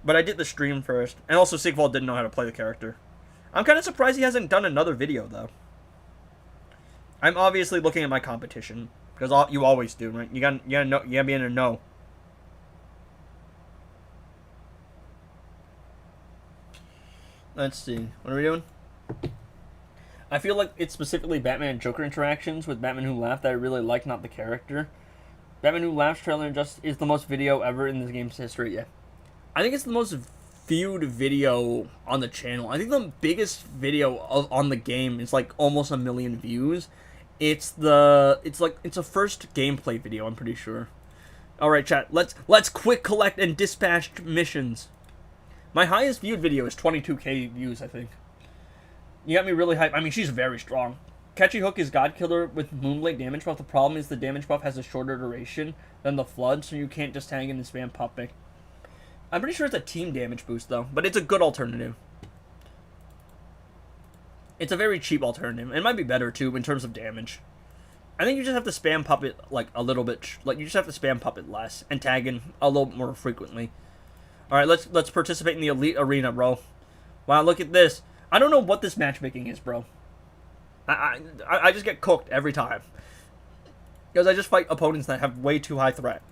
But I did the stream first. And also, Sigvald didn't know how to play the character. I'm kind of surprised he hasn't done another video, though. I'm obviously looking at my competition. Because you always do, right? You gotta be in a know. Let's see. What are we doing? I feel like it's specifically Batman and Joker interactions with Batman Who Laughed that I really like, not the character. Batman Who Laughs trailer just is the most video ever in this game's history, yeah. I think it's the most viewed video on the channel. I think the biggest video on the game is like almost 1 million views. It's a first gameplay video, I'm pretty sure. Alright, chat, let's quick collect and dispatch missions. My highest viewed video is 22k views, I think. You got me really hyped. I mean, she's very strong. Catchy Hook is God Killer with Moonblade damage buff. The problem is the damage buff has a shorter duration than the Flood, so you can't just tag in and spam pupping. I'm pretty sure it's a team damage boost, though, but it's a good alternative. It's a very cheap alternative. It might be better, too, in terms of damage. I think you just have to spam Puppet, like, a little bit. Like, you just have to spam Puppet less and tag in a little more frequently. Alright, let's participate in the Elite Arena, bro. Wow, look at this. I don't know what this matchmaking is, bro. I just get cooked every time. Because I just fight opponents that have way too high threat.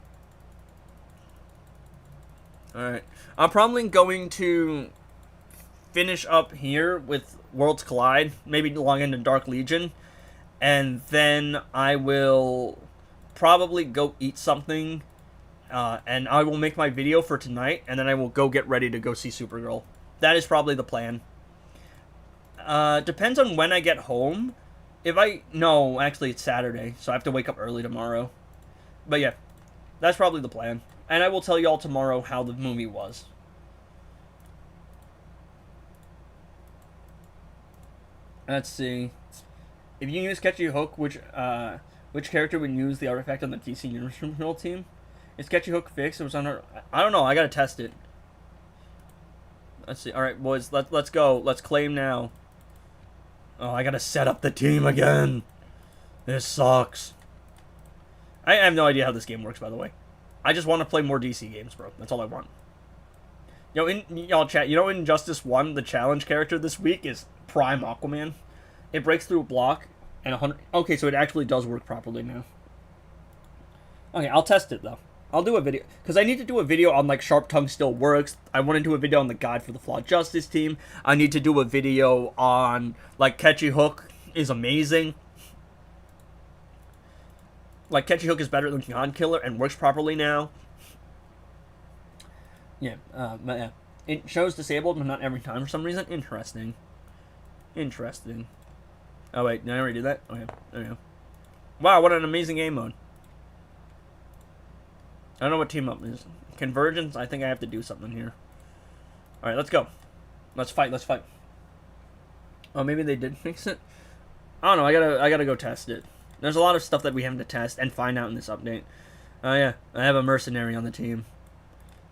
Alright. I'm probably going to finish up here with Worlds Collide. Maybe log into Dark Legion. And then I will probably go eat something. And I will make my video for tonight. And then I will go get ready to go see Supergirl. That is probably the plan. Depends on when I get home. No, actually it's Saturday. So I have to wake up early tomorrow. But yeah, that's probably the plan. And I will tell y'all tomorrow how the movie was. Let's see. If you use Catchy Hook, which character would use the artifact on the DC Universe team? Is Catchy Hook fixed? It was on her... I don't know. I gotta test it. Let's see. Alright, boys. Let's go. Let's claim now. Oh, I gotta set up the team again. This sucks. I have no idea how this game works, by the way. I just want to play more DC games, bro. That's all I want. Y'all chat, in Justice 1, the challenge character this week is Prime Aquaman. It breaks through a block and 100... Okay, so it actually does work properly now. Okay, I'll test it, though. I'll do a video, because I need to do a video on, like, Sharp Tongue still works. I want to do a video on the guide for the Flawed Justice team. I need to do a video on, like, Catchy Hook is amazing. Like, Catchy Hook is better than God Killer and works properly now. Yeah, yeah. It shows disabled, but not every time for some reason. Interesting. Interesting. Oh, wait, did I already do that? Okay, there we go. Wow, what an amazing game mode. I don't know what team up is. Convergence? I think I have to do something here. Alright, let's go. Let's fight, let's fight. Oh, maybe they did fix it? I don't know, I gotta go test it. There's a lot of stuff that we have to test and find out in this update. Oh yeah, I have a mercenary on the team.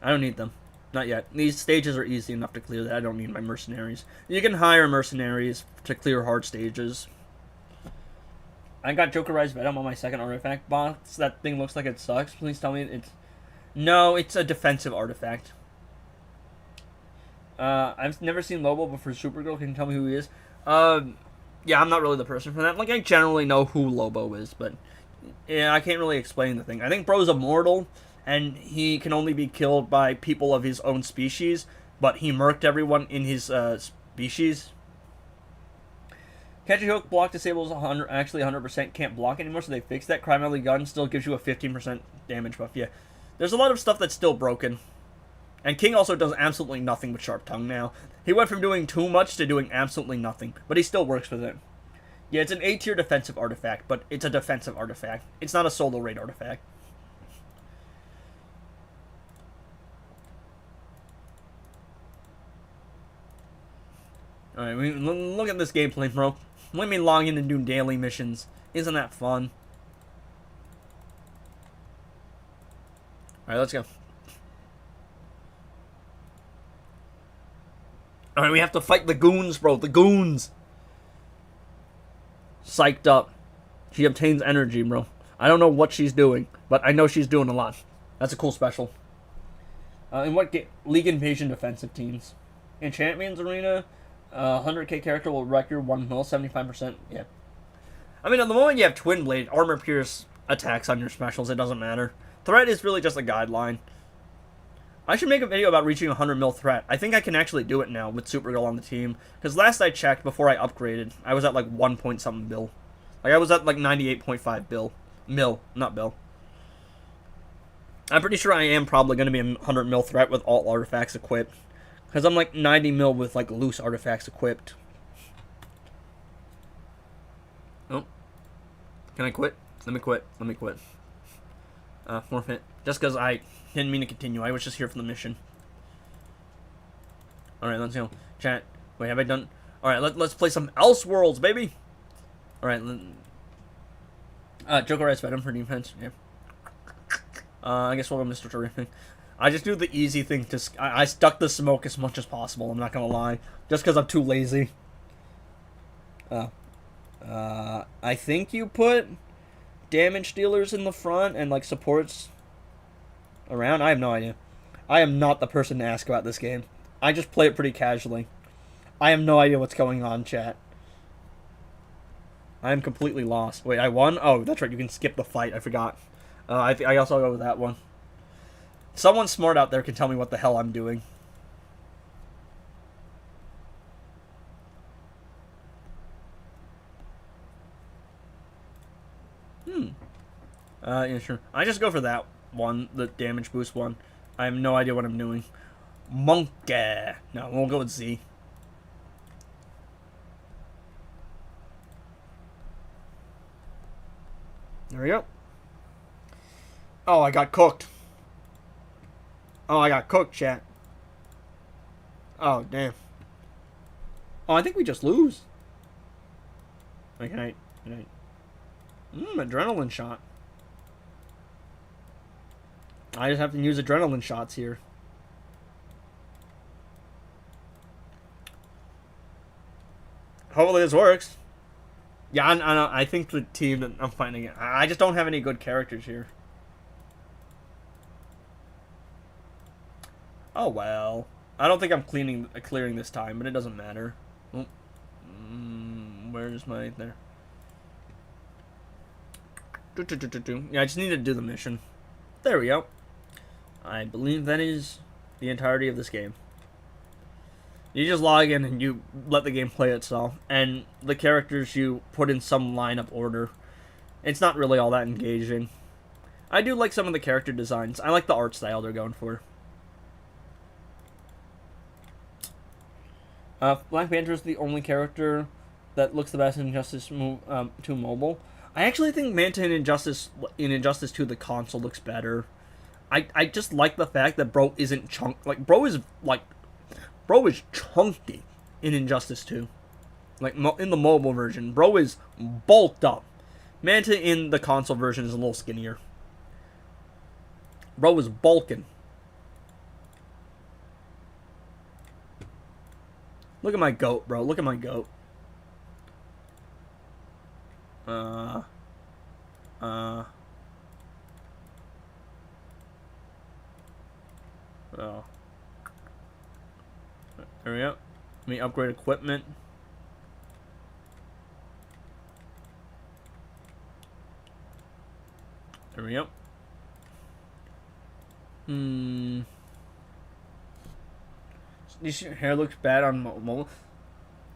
I don't need them. Not yet. These stages are easy enough to clear that I don't need my mercenaries. You can hire mercenaries to clear hard stages. I got Jokerized Venom on my second artifact box. That thing looks like it sucks. Please tell me it's... No, it's a defensive artifact. I've never seen Lobo, but for Supergirl, can you tell me who he is? Yeah, I'm not really the person for that. Like, I generally know who Lobo is, but... Yeah, I can't really explain the thing. I think Bro's immortal, and he can only be killed by people of his own species, but he murked everyone in his, species. Catchy Hook block disables 100, actually 100% can't block anymore, so they fixed that. Crime Alley Gun still gives you a 15% damage buff. Yeah, there's a lot of stuff that's still broken. And King also does absolutely nothing with Sharp Tongue now. He went from doing too much to doing absolutely nothing, but he still works with it. Yeah, it's an A-tier defensive artifact, but it's a defensive artifact. It's not a solo raid artifact. Alright, look at this gameplay, bro. Let me log in and do daily missions. Isn't that fun? Alright, let's go. Alright, we have to fight the goons, bro. The goons! Psyched up. She obtains energy, bro. I don't know what she's doing, but I know she's doing a lot. That's a cool special. In what game? League Invasion defensive teams. In Champions Arena... 100k character will wreck your 1 mil, 75%. Yeah. I mean, at the moment you have Twin Blade, Armor Pierce attacks on your specials, it doesn't matter. Threat is really just a guideline. I should make a video about reaching 100 mil threat. I think I can actually do it now with Supergirl on the team. Because last I checked, before I upgraded, I was at like 1 point something bill. Like, I was at like 98.5 bill. Mil, not bill. I'm pretty sure I am probably going to be a 100 mil threat with all artifacts equipped. Because I'm like 90 mil with like loose artifacts equipped. Oh. Can I quit? Let me quit. Let me quit. Forfeit. Just because I didn't mean to continue. I was just here for the mission. Alright, let's go. Chat. Wait, have I done... Alright, let's play some Elseworlds, baby! Alright, Jokerized Venom for defense. Yeah. I guess we'll go Mr. Terrific. I just do the easy thing to... I stuck the smoke as much as possible, I'm not gonna lie. Just because I'm too lazy. I think you put damage dealers in the front and, like, supports around? I have no idea. I am not the person to ask about this game. I just play it pretty casually. I have no idea what's going on, chat. I am completely lost. Wait, I won? Oh, that's right, you can skip the fight. I forgot. I also go with that one. Someone smart out there can tell me what the hell I'm doing. Yeah, sure. I just go for that one, the damage boost one. I have no idea what I'm doing. Monkey. No, we'll go with Z. There we go. Oh, I got cooked. Oh, I got cooked, chat. Oh, damn. Oh, I think we just lose. Wait, can I... adrenaline shot. I just have to use adrenaline shots here. Hopefully this works. Yeah, I think the team that I'm fighting against, I just don't have any good characters here. Oh well. I don't think I'm clearing this time, but it doesn't matter. Oh. Where's my there? Yeah, I just need to do the mission. There we go. I believe that is the entirety of this game. You just log in and you let the game play itself, and the characters you put in some lineup order. It's not really all that engaging. I do like some of the character designs. I like the art style they're going for. Black Panther is the only character that looks the best in Injustice 2 Mobile. I actually think Manta in Injustice 2 the console looks better. I just like the fact that bro isn't bro is chunky in Injustice 2. Like in the mobile version, bro is bulked up. Manta in the console version is a little skinnier. Bro is bulking. Look at my goat, bro. Look at my goat. Oh. There we go. Let me upgrade equipment. There we go. This hair looks bad on mobile.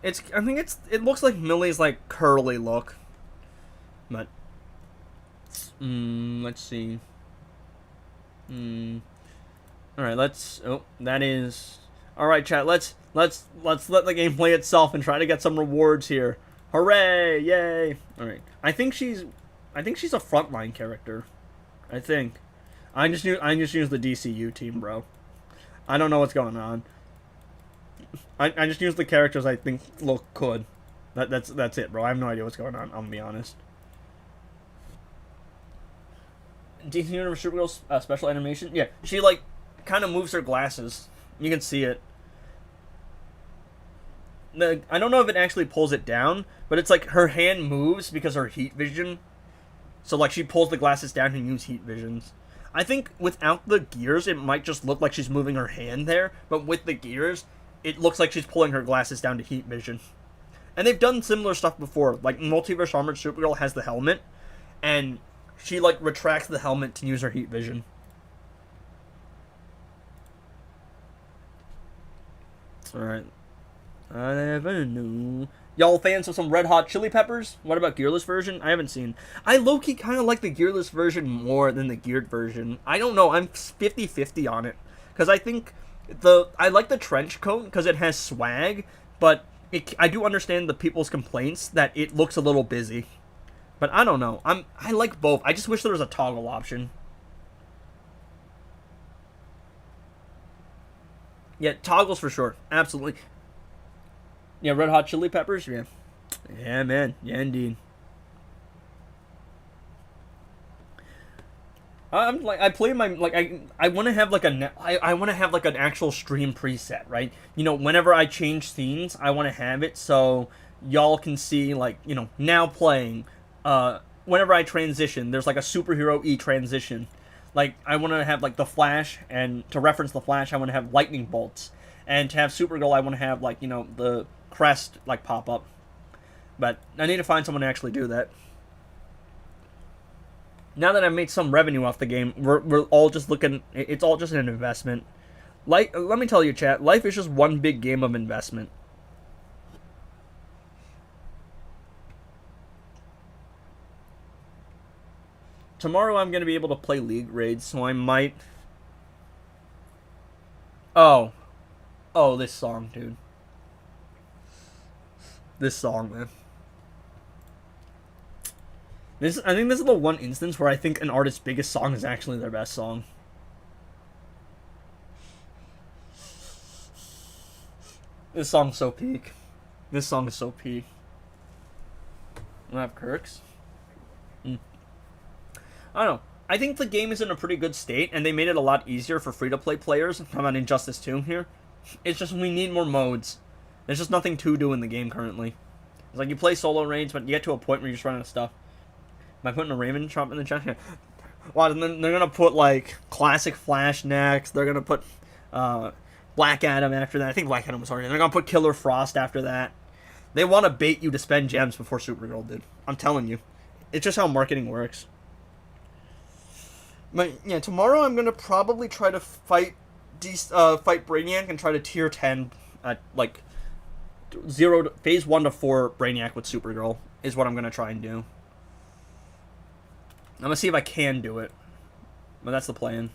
I think it looks like Millie's like curly look. But let's see. All right, that is all right, chat. Let's let the game play itself and try to get some rewards here. Hooray! Yay! All right. I think she's a frontline character. I think. I just use the DCU team, bro. I don't know what's going on. I just use the characters I think look good. That's it, bro. I have no idea what's going on. I'm gonna be honest. DC Universe Supergirl's special animation. Yeah, she like kind of moves her glasses. You can see it. I don't know if it actually pulls it down, but it's like her hand moves because of her heat vision. So like she pulls the glasses down and uses heat visions. I think without the gears, it might just look like she's moving her hand there, but with the gears, it looks like she's pulling her glasses down to heat vision. And they've done similar stuff before. Like Multiverse Armored Supergirl has the helmet, and she like retracts the helmet to use her heat vision. Alright. I never knew. Y'all fans of some Red Hot Chili Peppers? What about gearless version? I haven't seen. I low-key kind of like the gearless version more than the geared version. I don't know. I'm 50-50 on it. Because I think I like the trench coat because it has swag, but I do understand the people's complaints that it looks a little busy. But I don't know. I like both. I just wish there was a toggle option. Yeah, toggles for sure. Absolutely. Yeah, Red Hot Chili Peppers. Yeah, yeah, man. Yeah, indeed. I'm like, I play my like I want to have like I want to have like an actual stream preset, right? You know, whenever I change scenes, I want to have it so y'all can see like, you know, now playing. Whenever I transition, there's like a superhero transition. Like I want to have like the Flash, and to reference the Flash, I want to have lightning bolts, and to have Supergirl, I want to have like, you know, the crest like pop up. But I need to find someone to actually do that. Now that I've made some revenue off the game, we're all just looking. It's all just an investment. Like, let me tell you, chat. Life is just one big game of investment. Tomorrow I'm gonna be able to play League raids, so I might. Oh, this song, dude. This song, man. I think this is the one instance where I think an artist's biggest song is actually their best song. This song's so peak. This song is so peak. I have Kirk's. I don't know. I think the game is in a pretty good state, and they made it a lot easier for free-to-play players. I'm on Injustice 2 here. It's just we need more modes. There's just nothing to do in the game currently. It's like you play solo raids, but you get to a point where you're just running out of stuff. Am I putting a Raven Trump in the chat? Well, then they're gonna put like classic Flash next. They're gonna put Black Adam after that. I think Black Adam was already. They're gonna put Killer Frost after that. They want to bait you to spend gems before Supergirl did. I'm telling you, it's just how marketing works. But yeah, tomorrow I'm gonna probably try to fight Brainiac and try to tier 10 like phase 1 to 4 Brainiac with Supergirl is what I'm gonna try and do. I'm gonna see if I can do it, but that's the plan.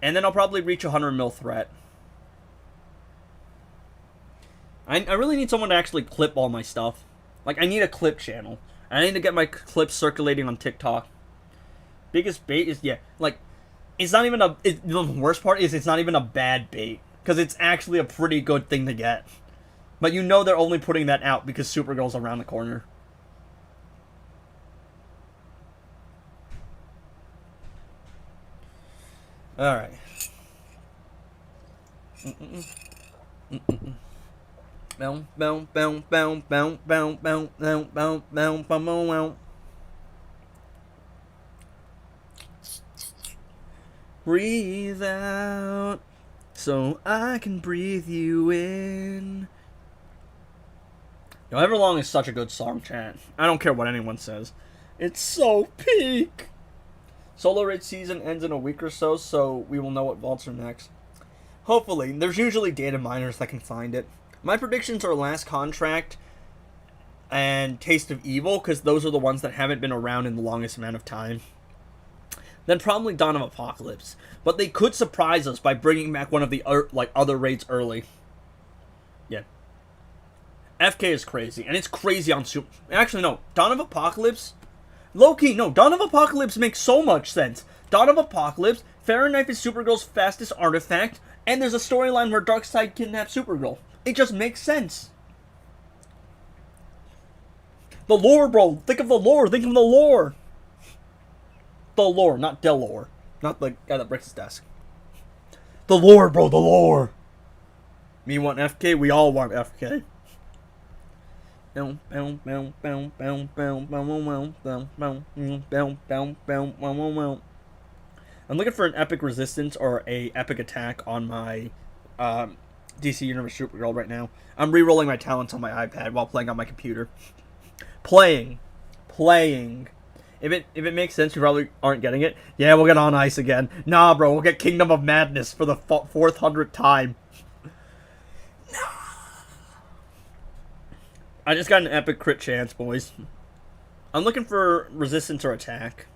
And then I'll probably reach 100 mil threat. I really need someone to actually clip all my stuff. Like, I need a clip channel. I need to get my clips circulating on TikTok. Biggest bait is, yeah, like, it's not even the worst part is it's not even a bad bait. Because it's actually a pretty good thing to get. But you know they're only putting that out because Supergirl's around the corner. Alright. Breathe out so I can breathe you in. Yo, Everlong is such a good song, chat. I don't care what anyone says. It's so peak. Solo raid season ends in a week or so, so we will know what vaults are next. Hopefully. There's usually data miners that can find it. My predictions are Last Contract and Taste of Evil, because those are the ones that haven't been around in the longest amount of time. Then probably Dawn of Apocalypse. But they could surprise us by bringing back one of the other raids early. Yeah. FK is crazy, and it's crazy on Super... Actually, no. Dawn of Apocalypse... Low-key, no, Dawn of Apocalypse makes so much sense. Dawn of Apocalypse, Fahrenheit is Supergirl's fastest artifact, and there's a storyline where Darkseid kidnaps Supergirl. It just makes sense. The lore, bro. Think of the lore. Think of the lore. The lore, not Delore. Not the guy that breaks his desk. The lore, bro, the lore. Me want FK? We all want FK. I'm looking for an epic resistance or a epic attack on my DC Universe Supergirl right now. I'm re-rolling my talents on my iPad while playing on my computer. Playing. If it makes sense, you probably aren't getting it. Yeah, we'll get On Ice again. Nah, bro, we'll get Kingdom of Madness for the 400th time. I just got an epic crit chance, boys. I'm looking for resistance or attack.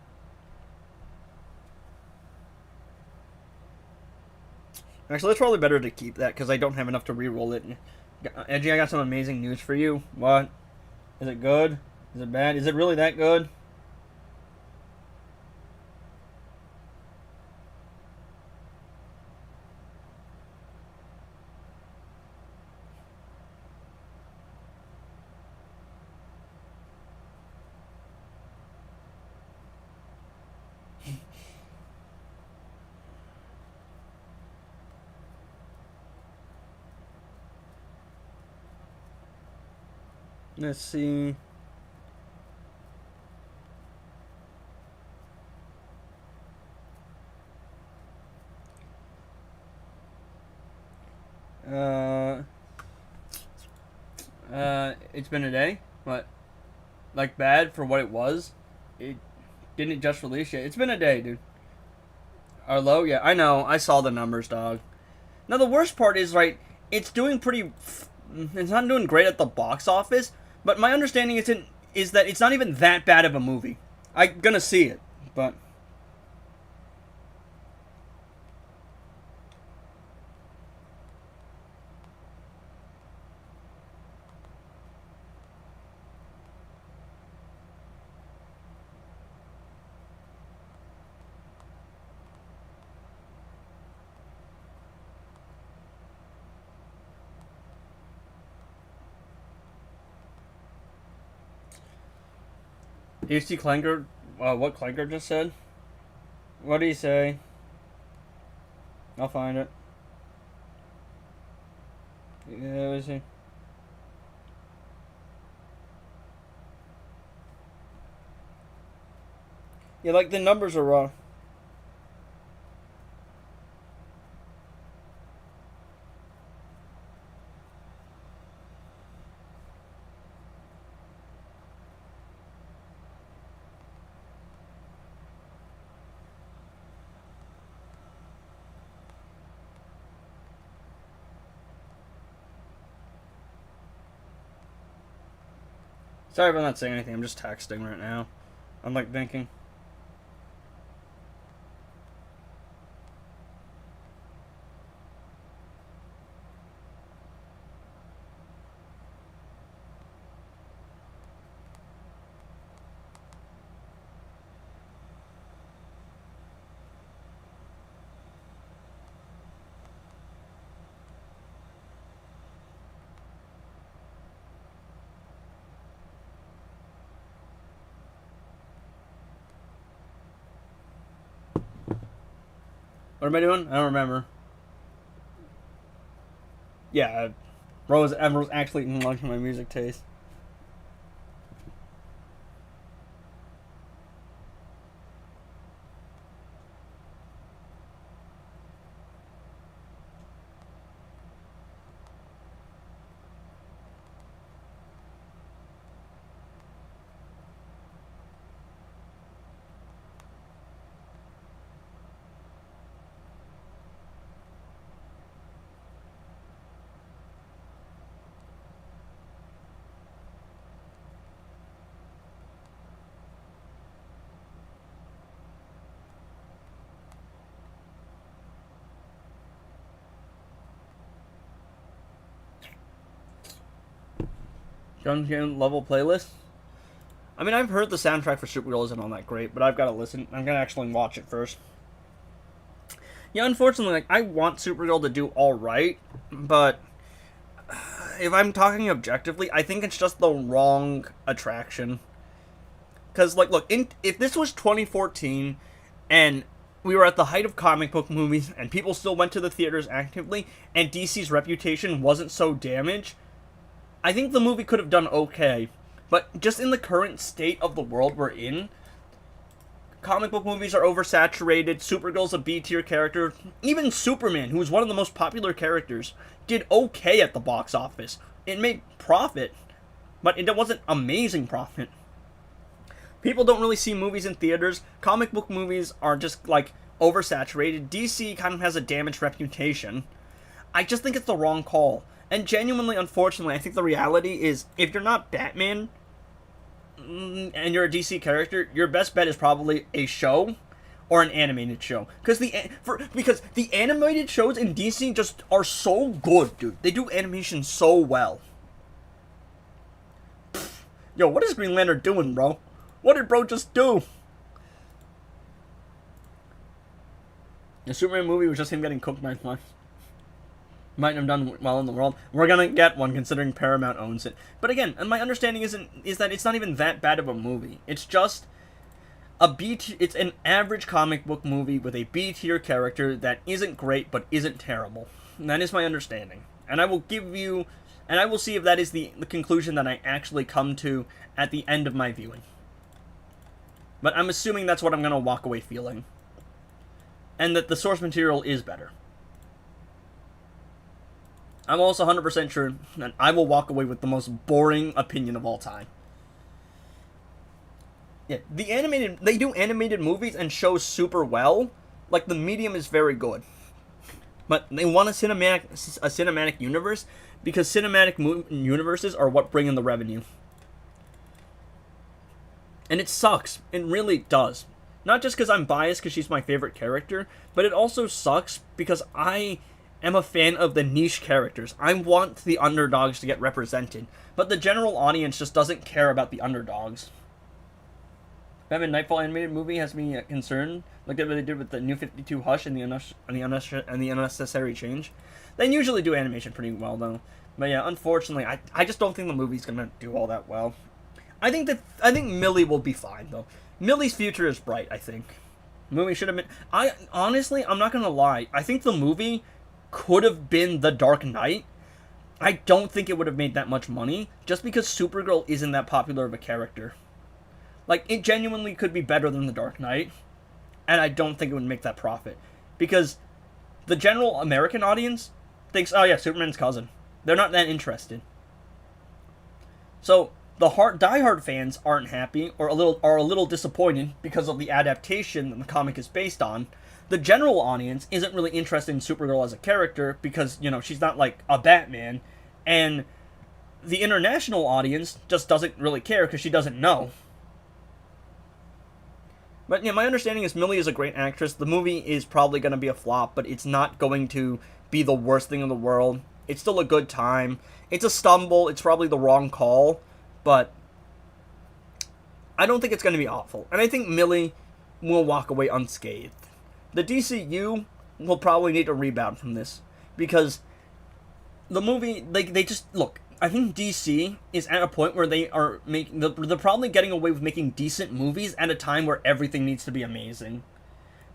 Actually, it's probably better to keep that because I don't have enough to re-roll it. Edgy, I got some amazing news for you. What? Is it good? Is it bad? Is it really that good? Let's see. It's been a day, but like bad for what it was. It didn't just release yet. It's been a day, dude. Are low? Yeah, I know. I saw the numbers, dog. Now the worst part is, right, it's doing pretty... It's not doing great at the box office, but my understanding is that it's not even that bad of a movie. I'm gonna see it, but... Do you see Clanker? What Clanker just said? What did he say? I'll find it. Yeah, what is he? Yeah, like the numbers are wrong. Sorry if I'm not saying anything. I'm just texting right now. I'm like thinking. What am I doing? I don't remember. Yeah, Rose Emerald's actually launching my music taste. Gun level playlist. I mean, I've heard the soundtrack for Supergirl isn't all that great, but I've got to listen. I'm gonna actually watch it first. Yeah, unfortunately, like I want Supergirl to do all right, but if I'm talking objectively, I think it's just the wrong attraction. Because, like, look, if this was 2014 and we were at the height of comic book movies and people still went to the theaters actively and DC's reputation wasn't so damaged, I think the movie could have done okay. But just in the current state of the world we're in, comic book movies are oversaturated, Supergirl's a B-tier character, even Superman, who's one of the most popular characters, did okay at the box office. It made profit, but it wasn't amazing profit. People don't really see movies in theaters. Comic book movies are just, like, oversaturated. DC kind of has a damaged reputation. I just think it's the wrong call. And genuinely, unfortunately, I think the reality is, if you're not Batman, and you're a DC character, your best bet is probably a show or an animated show. Because the animated shows in DC just are so good, dude. They do animation so well. Yo, what is Green Lantern doing, bro? What did bro just do? The Superman movie was just him getting cooked by flies. Might have done well in the world. We're gonna get one considering Paramount owns it. But again, my understanding is that it's not even that bad of a movie. It's just it's an average comic book movie with a B-tier character that isn't great but isn't terrible. And that is my understanding. And I will see if that is the conclusion that I actually come to at the end of my viewing. But I'm assuming that's what I'm gonna walk away feeling. And that the source material is better. I'm also 100% sure that I will walk away with the most boring opinion of all time. Yeah, they do animated movies and shows super well. Like, the medium is very good. But they want a cinematic universe because cinematic universes are what bring in the revenue. And it sucks. It really does. Not just because I'm biased because she's my favorite character, but it also sucks because I am a fan of the niche characters. I want the underdogs to get represented, but the general audience just doesn't care about the underdogs. Batman Nightfall animated movie has me concerned. Look at what they did with the New 52 Hush and the unnecessary change. They usually do animation pretty well though. But yeah, unfortunately, I just don't think the movie's gonna do all that well. I think Millie will be fine though. Millie's future is bright. I think the movie should have been. I'm not gonna lie. I think the movie could have been The Dark Knight. I don't think it would have made that much money just because Supergirl isn't that popular of a character. Like, it genuinely could be better than The Dark Knight, and I don't think it would make that profit. Because the general American audience thinks, oh yeah, Superman's cousin. They're not that interested. So, the diehard fans aren't happy, or are a little disappointed because of the adaptation that the comic is based on. The general audience isn't really interested in Supergirl as a character because, she's not like a Batman, and the international audience just doesn't really care because she doesn't know. But yeah, my understanding is Millie is a great actress. The movie is probably going to be a flop, but it's not going to be the worst thing in the world. It's still a good time. It's a stumble. It's probably the wrong call, but I don't think it's going to be awful. And I think Millie will walk away unscathed. The DCU will probably need to rebound from this because the movie, they just look. I think DC is at a point where they're probably getting away with making decent movies at a time where everything needs to be amazing.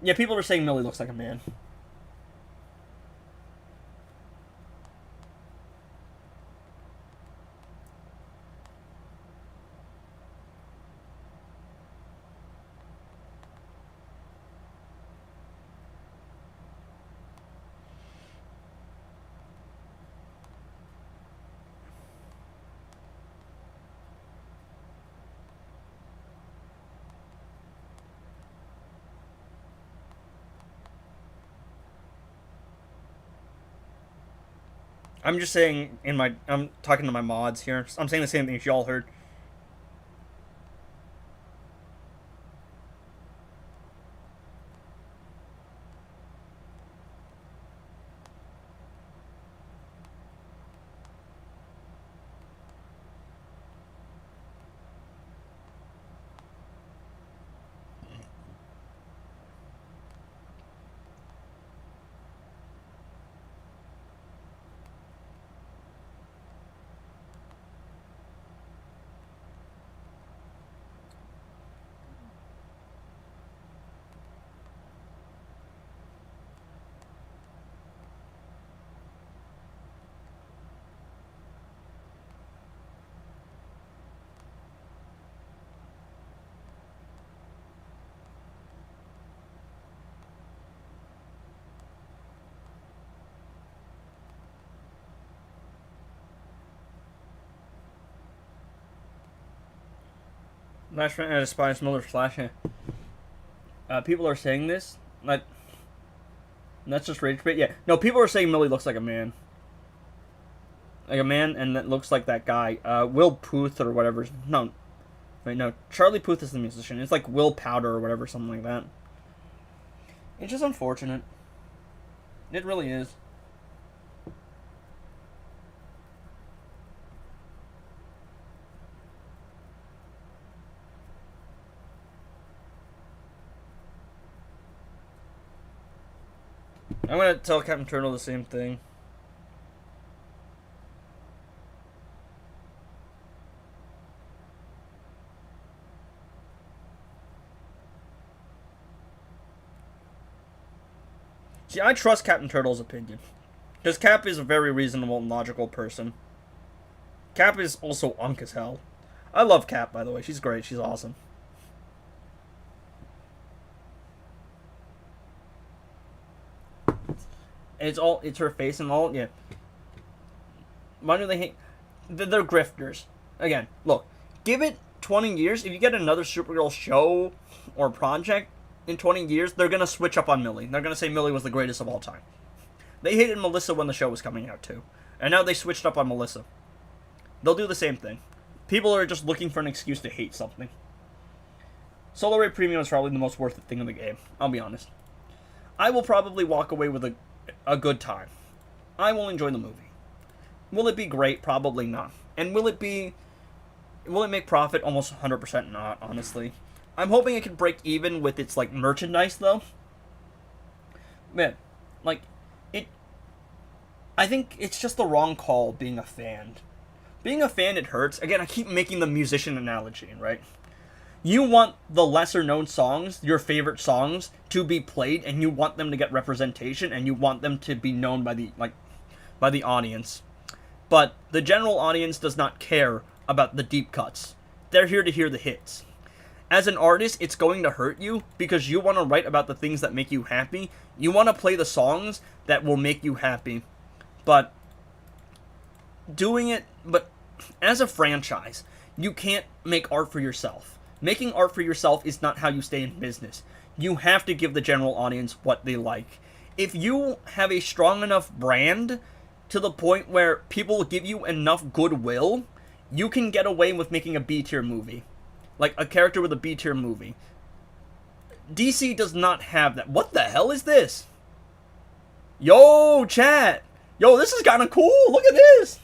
Yeah, people are saying Millie looks like a man. I'm just saying I'm talking to my mods here. I'm saying the same thing y'all heard. Last friend had a Spice Miller Flash. People are saying this. That's just rage bait. Yeah. No, people are saying Millie looks like a man. Like a man, and that looks like that guy. Will Puth or whatever. No. Wait, no. Charlie Puth is the musician. It's like Will Powder or whatever, something like that. It's just unfortunate. It really is. I'm gonna tell Captain Turtle the same thing. See, I trust Captain Turtle's opinion. Because Cap is a very reasonable and logical person. Cap is also unk as hell. I love Cap, by the way. She's great. She's awesome. It's her face and all, yeah. Why do they hate? They're grifters. Again, look, give it 20 years. If you get another Supergirl show or project in 20 years, they're going to switch up on Millie. They're going to say Millie was the greatest of all time. They hated Melissa when the show was coming out, too. And now they switched up on Melissa. They'll do the same thing. People are just looking for an excuse to hate something. Solar Ray Premium is probably the most worth it thing in the game. I'll be honest. I will probably walk away with a good time. I will enjoy the movie. Will it be great? Probably not. And will it make profit? Almost 100% not, honestly. I'm hoping it can break even with its, merchandise, though. Man, I think it's just the wrong call being a fan. Being a fan, it hurts. Again, I keep making the musician analogy, right? You want the lesser-known songs, your favorite songs, to be played, and you want them to get representation, and you want them to be known by the audience. But the general audience does not care about the deep cuts. They're here to hear the hits. As an artist, it's going to hurt you because you want to write about the things that make you happy. You want to play the songs that will make you happy. But as a franchise, you can't make art for yourself. Making art for yourself is not how you stay in business. You have to give the general audience what they like. If you have a strong enough brand to the point where people give you enough goodwill, you can get away with making a B-tier movie. Like a character with a B-tier movie. DC does not have that. What the hell is this? Yo, chat. Yo, this is kind of cool. Look at this.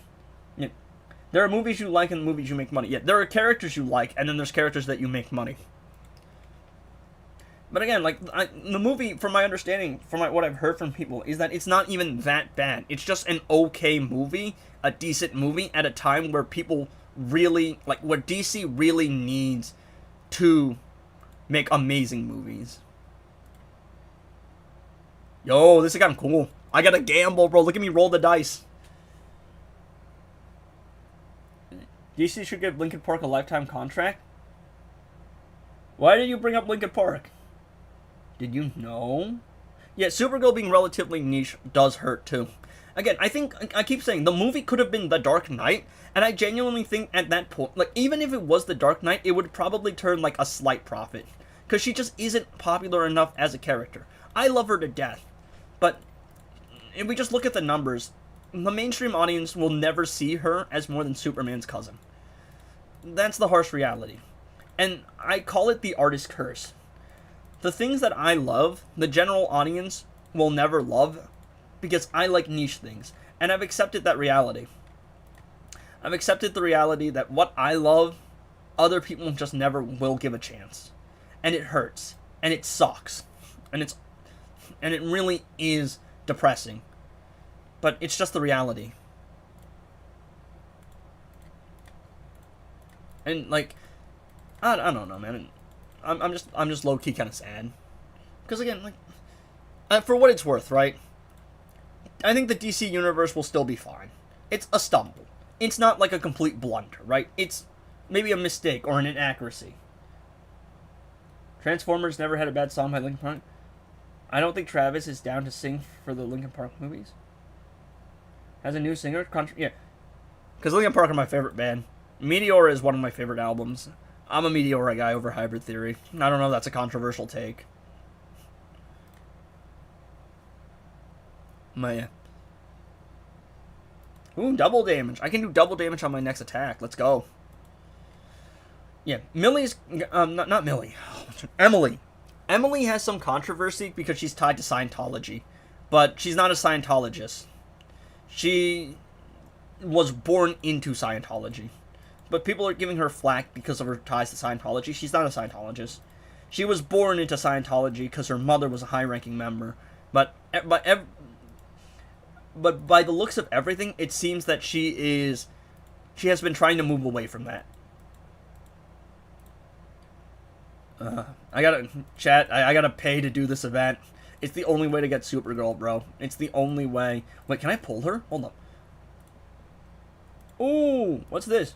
Yeah. There are movies you like and movies you make money. Yeah, there are characters you like, and then there's characters that you make money. But again, like, the movie, from my understanding, from what I've heard from people, is that it's not even that bad. It's just an okay movie, a decent movie, at a time where people really, like, where DC really needs to make amazing movies. Yo, this is kind of cool. I gotta gamble, bro. Look at me roll the dice. DC should give Linkin Park a lifetime contract? Why did you bring up Linkin Park? Did you know? Yeah, Supergirl being relatively niche does hurt too. Again, I keep saying, the movie could have been The Dark Knight, and I genuinely think at that point, like, even if it was The Dark Knight, it would probably turn, like, a slight profit. Because she just isn't popular enough as a character. I love her to death. But if we just look at the numbers, the mainstream audience will never see her as more than Superman's cousin. That's the harsh reality. And I call it the artist curse. The things that I love, the general audience will never love, because I like niche things. And I've accepted that reality. I've accepted the reality that what I love, other people just never will give a chance. And it hurts. And it sucks. And it really is depressing. But it's just the reality. And, like, I don't know, man. I'm just low-key kind of sad. Because, again, like, for what it's worth, right? I think the DC universe will still be fine. It's a stumble. It's not like a complete blunder, right? It's maybe a mistake or an inaccuracy. Transformers never had a bad song by Linkin Park. I don't think Travis is down to sing for the Linkin Park movies. Has a new singer? Yeah. Because Linkin Park are my favorite band. Meteora is one of my favorite albums. I'm a Meteora guy over Hybrid Theory. I don't know if that's a controversial take. But yeah. Ooh, double damage. I can do double damage on my next attack. Let's go. Yeah, Millie's... not Millie. Emily. Emily has some controversy because she's tied to Scientology. But she's not a Scientologist. She was born into Scientology. But people are giving her flack because of her ties to Scientology. She's not a Scientologist. She was born into Scientology because her mother was a high-ranking member. But by the looks of everything, it seems that she has been trying to move away from that. I gotta pay to do this event. It's the only way to get Supergirl, bro. It's the only way. Wait, can I pull her? Hold up. Ooh, what's this?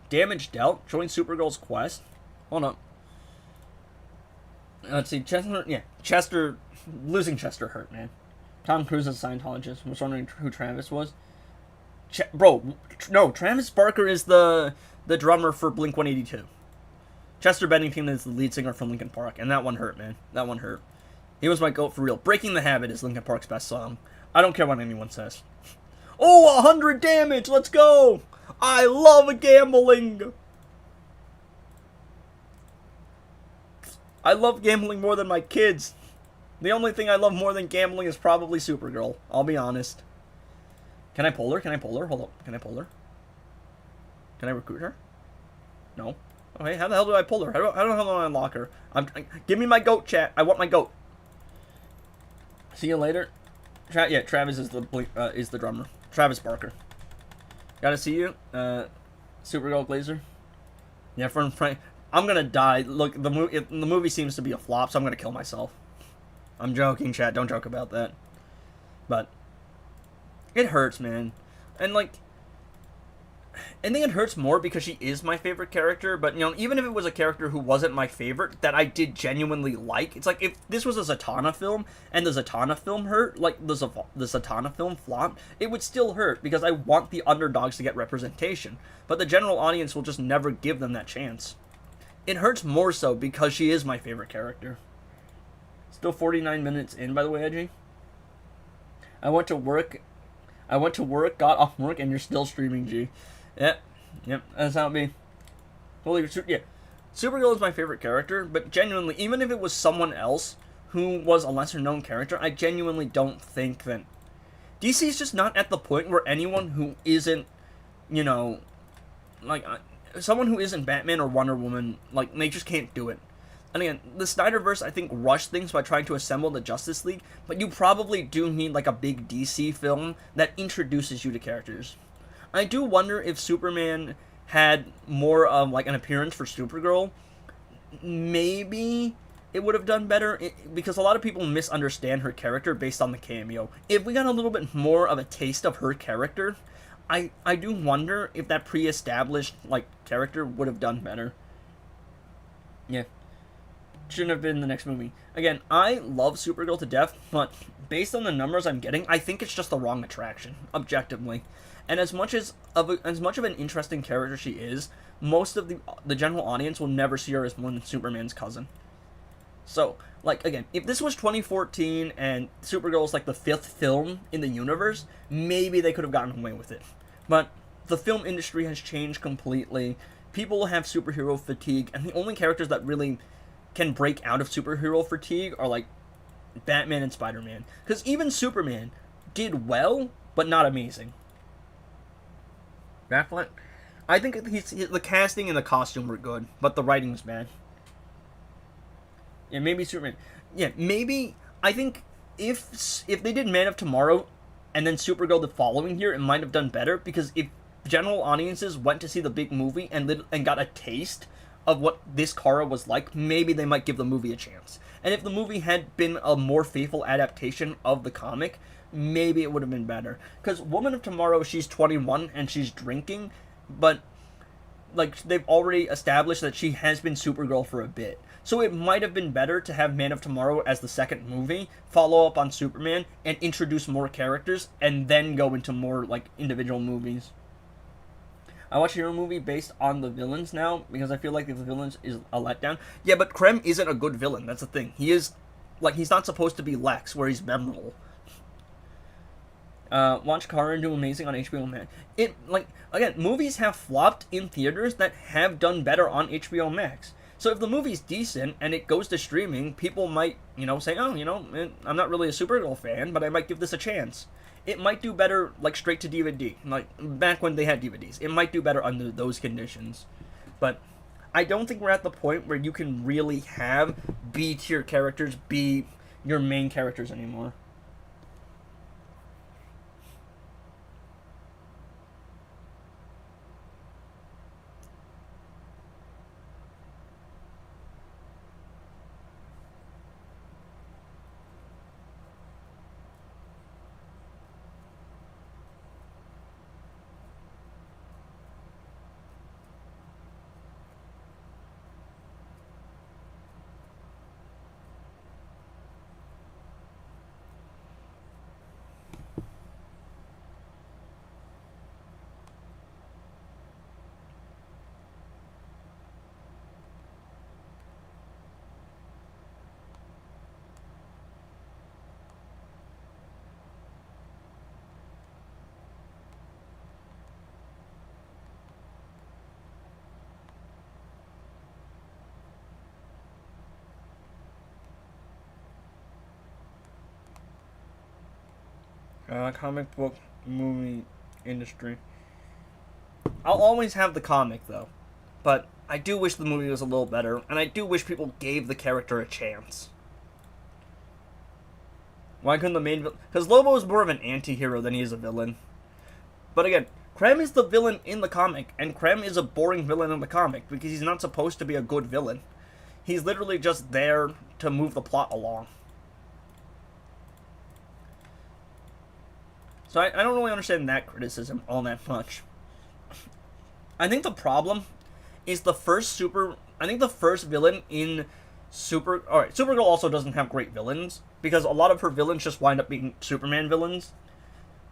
Damage dealt. Join Supergirl's quest. Hold up. Let's see. Chester. Losing Chester hurt, man. Tom Cruise is a Scientologist. I was wondering who Travis was. No, Travis Barker is the drummer for Blink-182. Chester Bennington is the lead singer from Linkin Park, and that one hurt, man. That one hurt. He was my goat for real. Breaking the Habit is Linkin Park's best song. I don't care what anyone says. Oh, 100 damage! Let's go! I love gambling! I love gambling more than my kids. The only thing I love more than gambling is probably Supergirl. I'll be honest. Can I pull her? Can I pull her? Hold up. Can I pull her? Can I recruit her? No. Okay, how the hell do I pull her? How the hell do I unlock her? Give me my goat, chat. I want my goat. See you later. Travis is the drummer. Travis Barker. Gotta see you. Supergirl Glazer. Yeah, Frank. I'm gonna die. Look, the movie seems to be a flop, so I'm gonna kill myself. I'm joking, chat. Don't joke about that. But it hurts, man. And like, I think it hurts more because she is my favorite character, but, you know, even if it was a character who wasn't my favorite, that I did genuinely like, it's like, if this was a Zatanna film, and the Zatanna film hurt, like, the Zatanna film flopped, it would still hurt, because I want the underdogs to get representation, but the general audience will just never give them that chance. It hurts more so because she is my favorite character. Still 49 minutes in, by the way, Edgy. I went to work, got off work, and you're still streaming, G. Yep, that's how it be. Holy, yeah. Supergirl is my favorite character, but genuinely, even if it was someone else who was a lesser known character, I genuinely don't think that... DC is just not at the point where anyone who isn't, you know, like, someone who isn't Batman or Wonder Woman, like, they just can't do it. And again, the Snyderverse, I think, rushed things by trying to assemble the Justice League, but you probably do need, like, a big DC film that introduces you to characters. I do wonder if Superman had more of, like, an appearance for Supergirl. Maybe it would have done better, because a lot of people misunderstand her character based on the cameo. If we got a little bit more of a taste of her character, I do wonder if that pre-established, like, character would have done better. Yeah. Shouldn't have been the next movie. Again, I love Supergirl to death, but based on the numbers I'm getting, I think it's just the wrong attraction, objectively. And as much of an interesting character she is, most of the general audience will never see her as one Superman's cousin. So, like, again, if this was 2014 and Supergirl was like the 5th film in the universe, maybe they could have gotten away with it. But the film industry has changed completely. People have superhero fatigue, and the only characters that really can break out of superhero fatigue are, like, Batman and Spider-Man. Because even Superman did well, but not amazing. Batfleck? I think the casting and the costume were good, but the writing was bad. Yeah, maybe Superman. Yeah, maybe, I think if they did Man of Tomorrow and then Supergirl the following year, it might have done better, because if general audiences went to see the big movie and got a taste of what this Kara was like, maybe they might give the movie a chance. And if the movie had been a more faithful adaptation of the comic, maybe it would have been better. Because Woman of Tomorrow, she's 21 and she's drinking, but, like, they've already established that she has been Supergirl for a bit. So it might have been better to have Man of Tomorrow as the second movie, follow up on Superman, and introduce more characters, and then go into more, like, individual movies. I watch a hero movie based on the villains now, because I feel like if the villains is a letdown. Yeah, but Krem isn't a good villain, that's the thing. He is, like, he's not supposed to be Lex, where he's memorable. Watch Kara do amazing on HBO Max. Again, movies have flopped in theaters that have done better on HBO Max. So if the movie's decent and it goes to streaming, people might, you know, say, oh, you know, I'm not really a Supergirl fan, but I might give this a chance. It might do better, like, straight to DVD, like, back when they had DVDs. It might do better under those conditions. But I don't think we're at the point where you can really have B-tier characters be your main characters anymore. Comic book movie industry. I'll always have the comic, though. But I do wish the movie was a little better, and I do wish people gave the character a chance. Why couldn't the main villain... Because Lobo is more of an anti-hero than he is a villain. But again, Krem is the villain in the comic, and Krem is a boring villain in the comic, because he's not supposed to be a good villain. He's literally just there to move the plot along. So I don't really understand that criticism all that much. I think the problem is the first super. I think the first villain in Super. Alright, Supergirl also doesn't have great villains because a lot of her villains just wind up being Superman villains.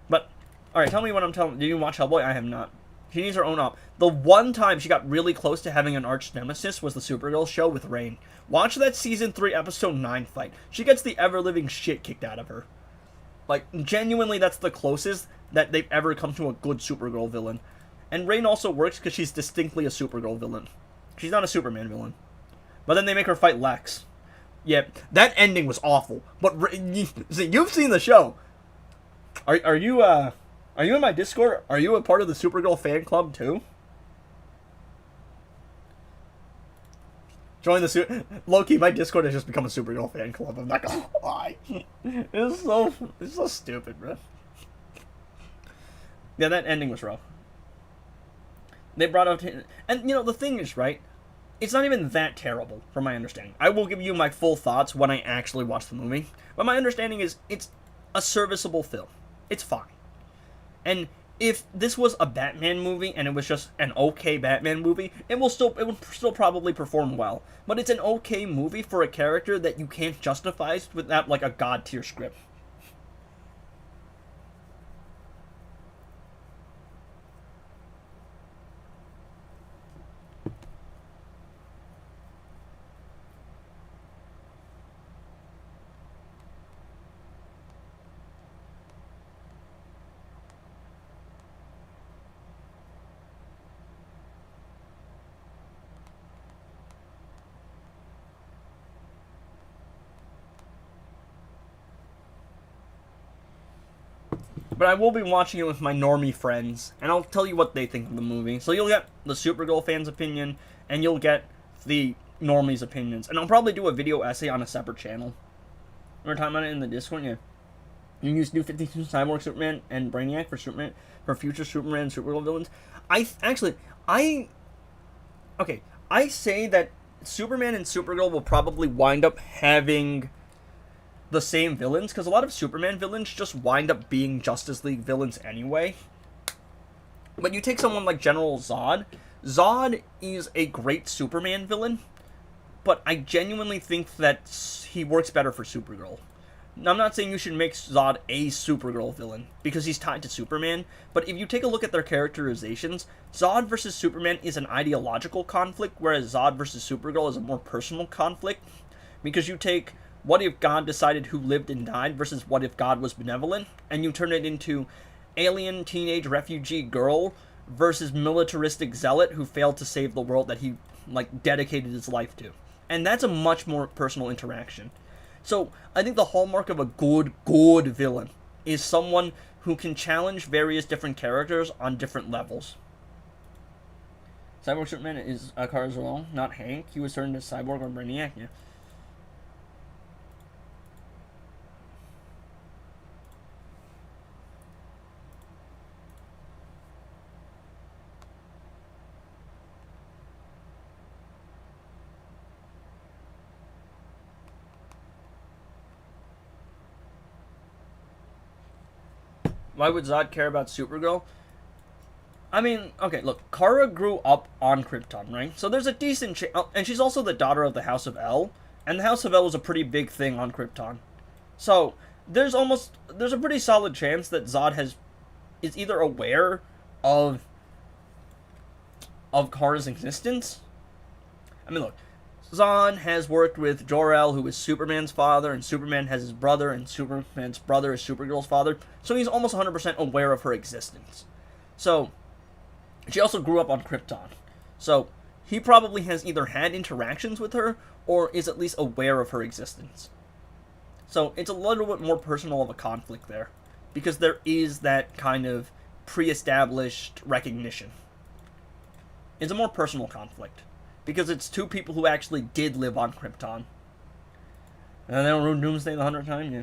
But, alright, tell me what I'm telling. Did you watch Hellboy? I have not. She needs her own op. The one time she got really close to having an arch nemesis was the Supergirl show with Rain. Watch that season 3, episode 9 fight. She gets the ever living shit kicked out of her. Like, genuinely, that's the closest that they've ever come to a good Supergirl villain. And Rain also works because she's distinctly a Supergirl villain. She's not a Superman villain. But then they make her fight Lex. Yeah, that ending was awful. But you've seen the show. Are you in my Discord? Are you a part of the Supergirl fan club too? Join the Loki. My Discord has just become a Supergirl fan club. I'm not gonna lie. It's so stupid, bro. Yeah, that ending was rough. They brought up, and you know the thing is, right? It's not even that terrible, from my understanding. I will give you my full thoughts when I actually watch the movie, but my understanding is it's a serviceable film. It's fine. And if this was a Batman movie and it was just an okay Batman movie, it would still probably perform well. But it's an okay movie for a character that you can't justify without like a god tier script. But I will be watching it with my normie friends, and I'll tell you what they think of the movie. So you'll get the Supergirl fans' opinion, and you'll get the normies' opinions. And I'll probably do a video essay on a separate channel. We're talking about it in the Discord, yeah. You can use New 52 Cyborg Superman and Brainiac for future Superman and Supergirl villains. I say that Superman and Supergirl will probably wind up having the same villains, because a lot of Superman villains just wind up being Justice League villains anyway. But you take someone like General Zod. Zod is a great Superman villain, but I genuinely think that he works better for Supergirl. Now, I'm not saying you should make Zod a Supergirl villain, because he's tied to Superman, but if you take a look at their characterizations, Zod versus Superman is an ideological conflict, whereas Zod versus Supergirl is a more personal conflict, because you take what if God decided who lived and died versus what if God was benevolent, and you turn it into alien teenage refugee girl versus militaristic zealot who failed to save the world that he dedicated his life to. And that's a much more personal interaction. So I think the hallmark of a good villain is someone who can challenge various different characters on different levels. Cyborg Superman is Kara-Zor-El, not Hank. He was turned into Cyborg or Brainiac, yeah. Why would Zod care about Supergirl? I mean, okay, look, Kara grew up on Krypton, right? So there's a decent chance, and she's also the daughter of the House of El, and the House of El was a pretty big thing on Krypton. So there's a pretty solid chance that Zod is either aware of Kara's existence. I mean, look, Zod has worked with Jor-El, who is Superman's father, and Superman has his brother, and Superman's brother is Supergirl's father, so he's almost 100% aware of her existence. So, she also grew up on Krypton. So, he probably has either had interactions with her, or is at least aware of her existence. So, it's a little bit more personal of a conflict there, because there is that kind of pre-established recognition. It's a more personal conflict. Because it's two people who actually did live on Krypton. And they don't ruin Doomsday the 100th time, yeah.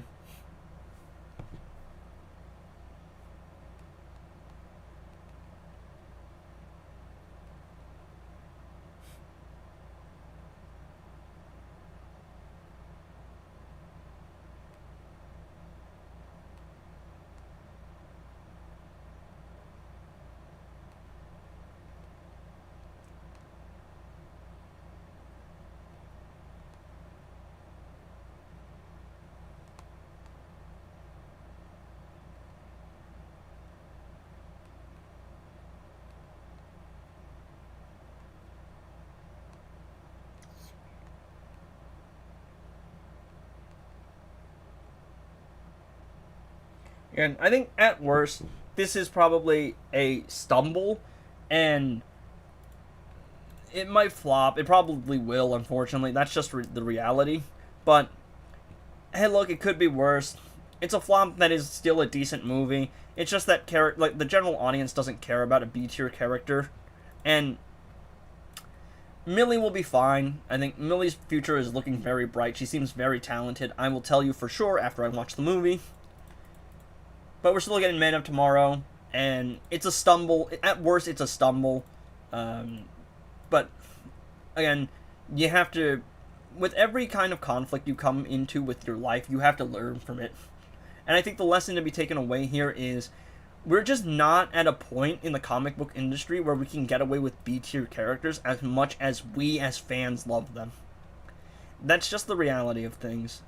And I think at worst, this is probably a stumble, and it might flop. It probably will, unfortunately. That's just the reality. But hey, look, it could be worse. It's a flop that is still a decent movie. It's just that like the general audience doesn't care about a B tier character, and Millie will be fine. I think Millie's future is looking very bright. She seems very talented. I will tell you for sure after I watch the movie. But we're still getting Man of Tomorrow, and it's a stumble. At worst, it's a stumble. But again, you have to, with every kind of conflict you come into with your life, you have to learn from it. And I think the lesson to be taken away here is we're just not at a point in the comic book industry where we can get away with B-tier characters as much as we as fans love them. That's just the reality of things.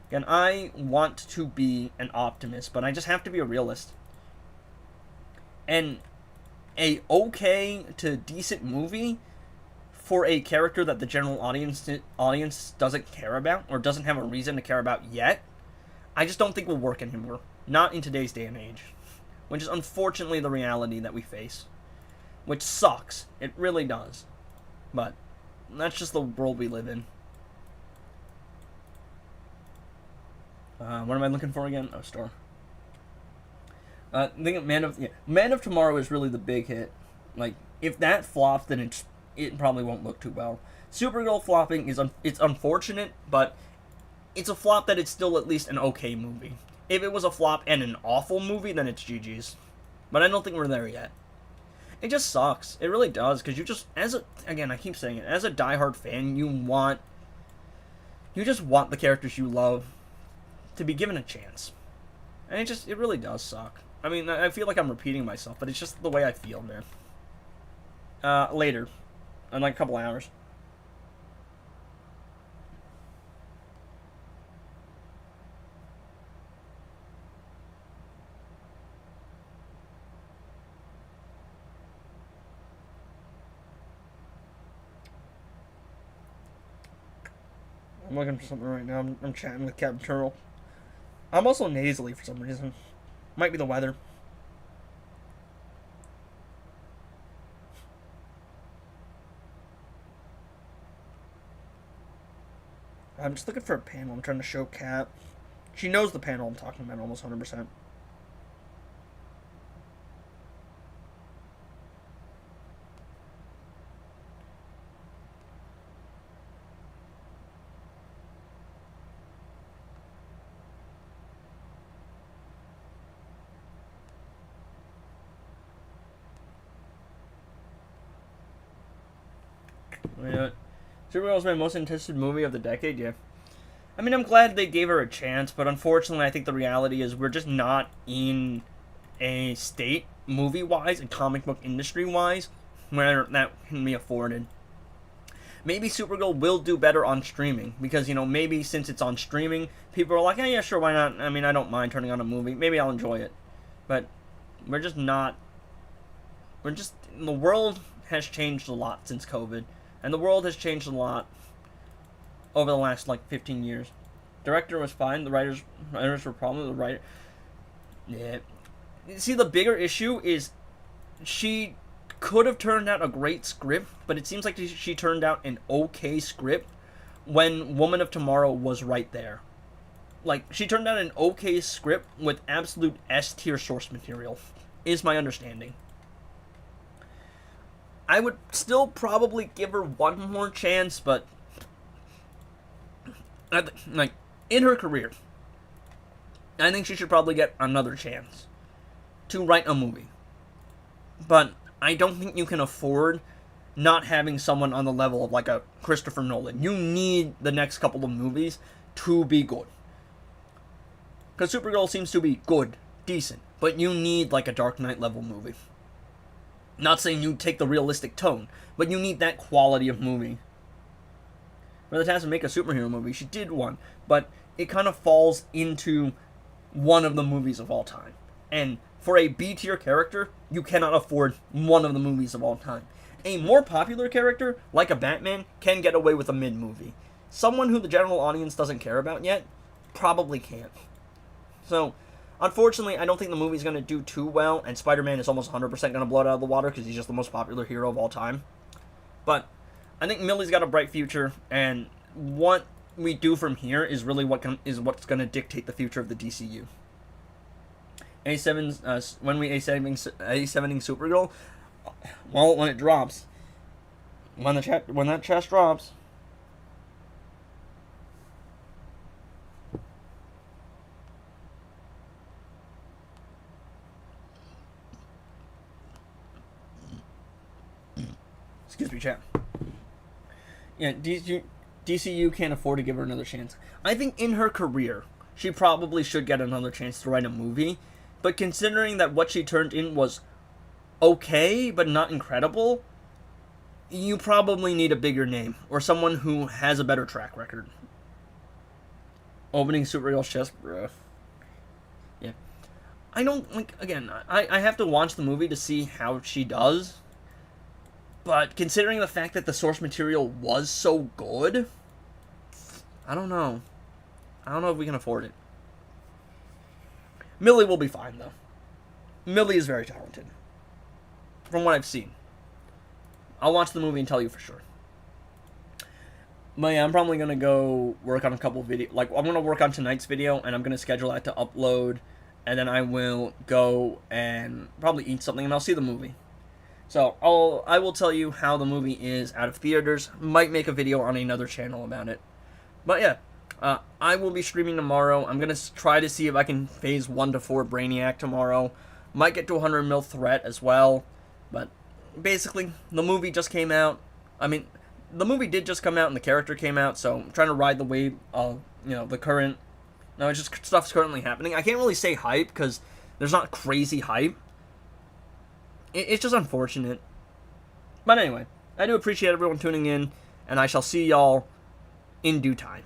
Again, I want to be an optimist, but I just have to be a realist. And a okay to decent movie for a character that the general audience doesn't care about or doesn't have a reason to care about yet, I just don't think will work anymore. Not in today's day and age. Which is unfortunately the reality that we face. Which sucks. It really does. But that's just the world we live in. What am I looking for again? Oh, store. I think Man of Tomorrow is really the big hit. Like, if that flops, then it probably won't look too well. Supergirl flopping is it's unfortunate, but it's a flop that it's still at least an okay movie. If it was a flop and an awful movie, then it's GG's. But I don't think we're there yet. It just sucks. It really does, because you just, again, I keep saying it, as a diehard fan, you just want the characters you love to be given a chance. And it really does suck. I mean, I feel like I'm repeating myself, but it's just the way I feel, man. Later. In like a couple hours. I'm looking for something right now. I'm chatting with Captain Turtle. I'm also nasally for some reason. Might be the weather. I'm just looking for a panel. I'm trying to show Cap. She knows the panel I'm talking about almost 100%. Supergirl's my most anticipated movie of the decade, yeah. I mean, I'm glad they gave her a chance, but unfortunately, I think the reality is we're just not in a state, movie-wise and comic book industry-wise, where that can be afforded. Maybe Supergirl will do better on streaming, because, maybe since it's on streaming, people are like, yeah, sure, why not? I mean, I don't mind turning on a movie. Maybe I'll enjoy it. But we're just not... The world has changed a lot since COVID. And the world has changed a lot over the last, 15 years. Director was fine. The writers were probably the writer. Yeah. See, the bigger issue is she could have turned out a great script, but it seems like she turned out an okay script when Woman of Tomorrow was right there. She turned out an okay script with absolute S-tier source material, is my understanding. I would still probably give her one more chance, but in her career, I think she should probably get another chance to write a movie. But I don't think you can afford not having someone on the level of a Christopher Nolan. You need the next couple of movies to be good. Because Supergirl seems to be good, decent, but you need a Dark Knight level movie. Not saying you take the realistic tone, but you need that quality of movie. Rather than have to make a superhero movie, she did one, but it kind of falls into one of the movies of all time. And for a B-tier character, you cannot afford one of the movies of all time. A more popular character, like a Batman, can get away with a mid-movie. Someone who the general audience doesn't care about yet, probably can't. So, Unfortunately, I don't think the movie's going to do too well, and Spider-Man is almost 100% going to blow it out of the water because he's just the most popular hero of all time. But I think Millie's got a bright future, and what we do from here is really what's going to dictate the future of the DCU. A7's when we A7ing Supergirl, well, when it drops, when that chest drops. Excuse me, chat. Yeah, DCU can't afford to give her another chance. I think in her career, she probably should get another chance to write a movie. But considering that what she turned in was okay, but not incredible, you probably need a bigger name. Or someone who has a better track record. Opening Supergirl's chest, bruh. Yeah. I don't, like, again, I have to watch the movie to see how she does. But considering the fact that the source material was so good, I don't know. I don't know if we can afford it. Millie will be fine, though. Millie is very talented. From what I've seen. I'll watch the movie and tell you for sure. But yeah, I'm probably going to go work on a couple videos. Like, I'm going to work on tonight's video, and I'm going to schedule that to upload. And then I will go and probably eat something, and I'll see the movie. So, I will tell you how the movie is out of theaters. Might make a video on another channel about it. But yeah, I will be streaming tomorrow. I'm going to try to see if I can phase 1 to 4 Brainiac tomorrow. Might get to 100 mil threat as well. But basically, the movie just came out. I mean, the movie did just come out and the character came out. So, I'm trying to ride the wave of, the current... No, it's just stuff's currently happening. I can't really say hype because there's not crazy hype. It's just unfortunate. But anyway, I do appreciate everyone tuning in, and I shall see y'all in due time.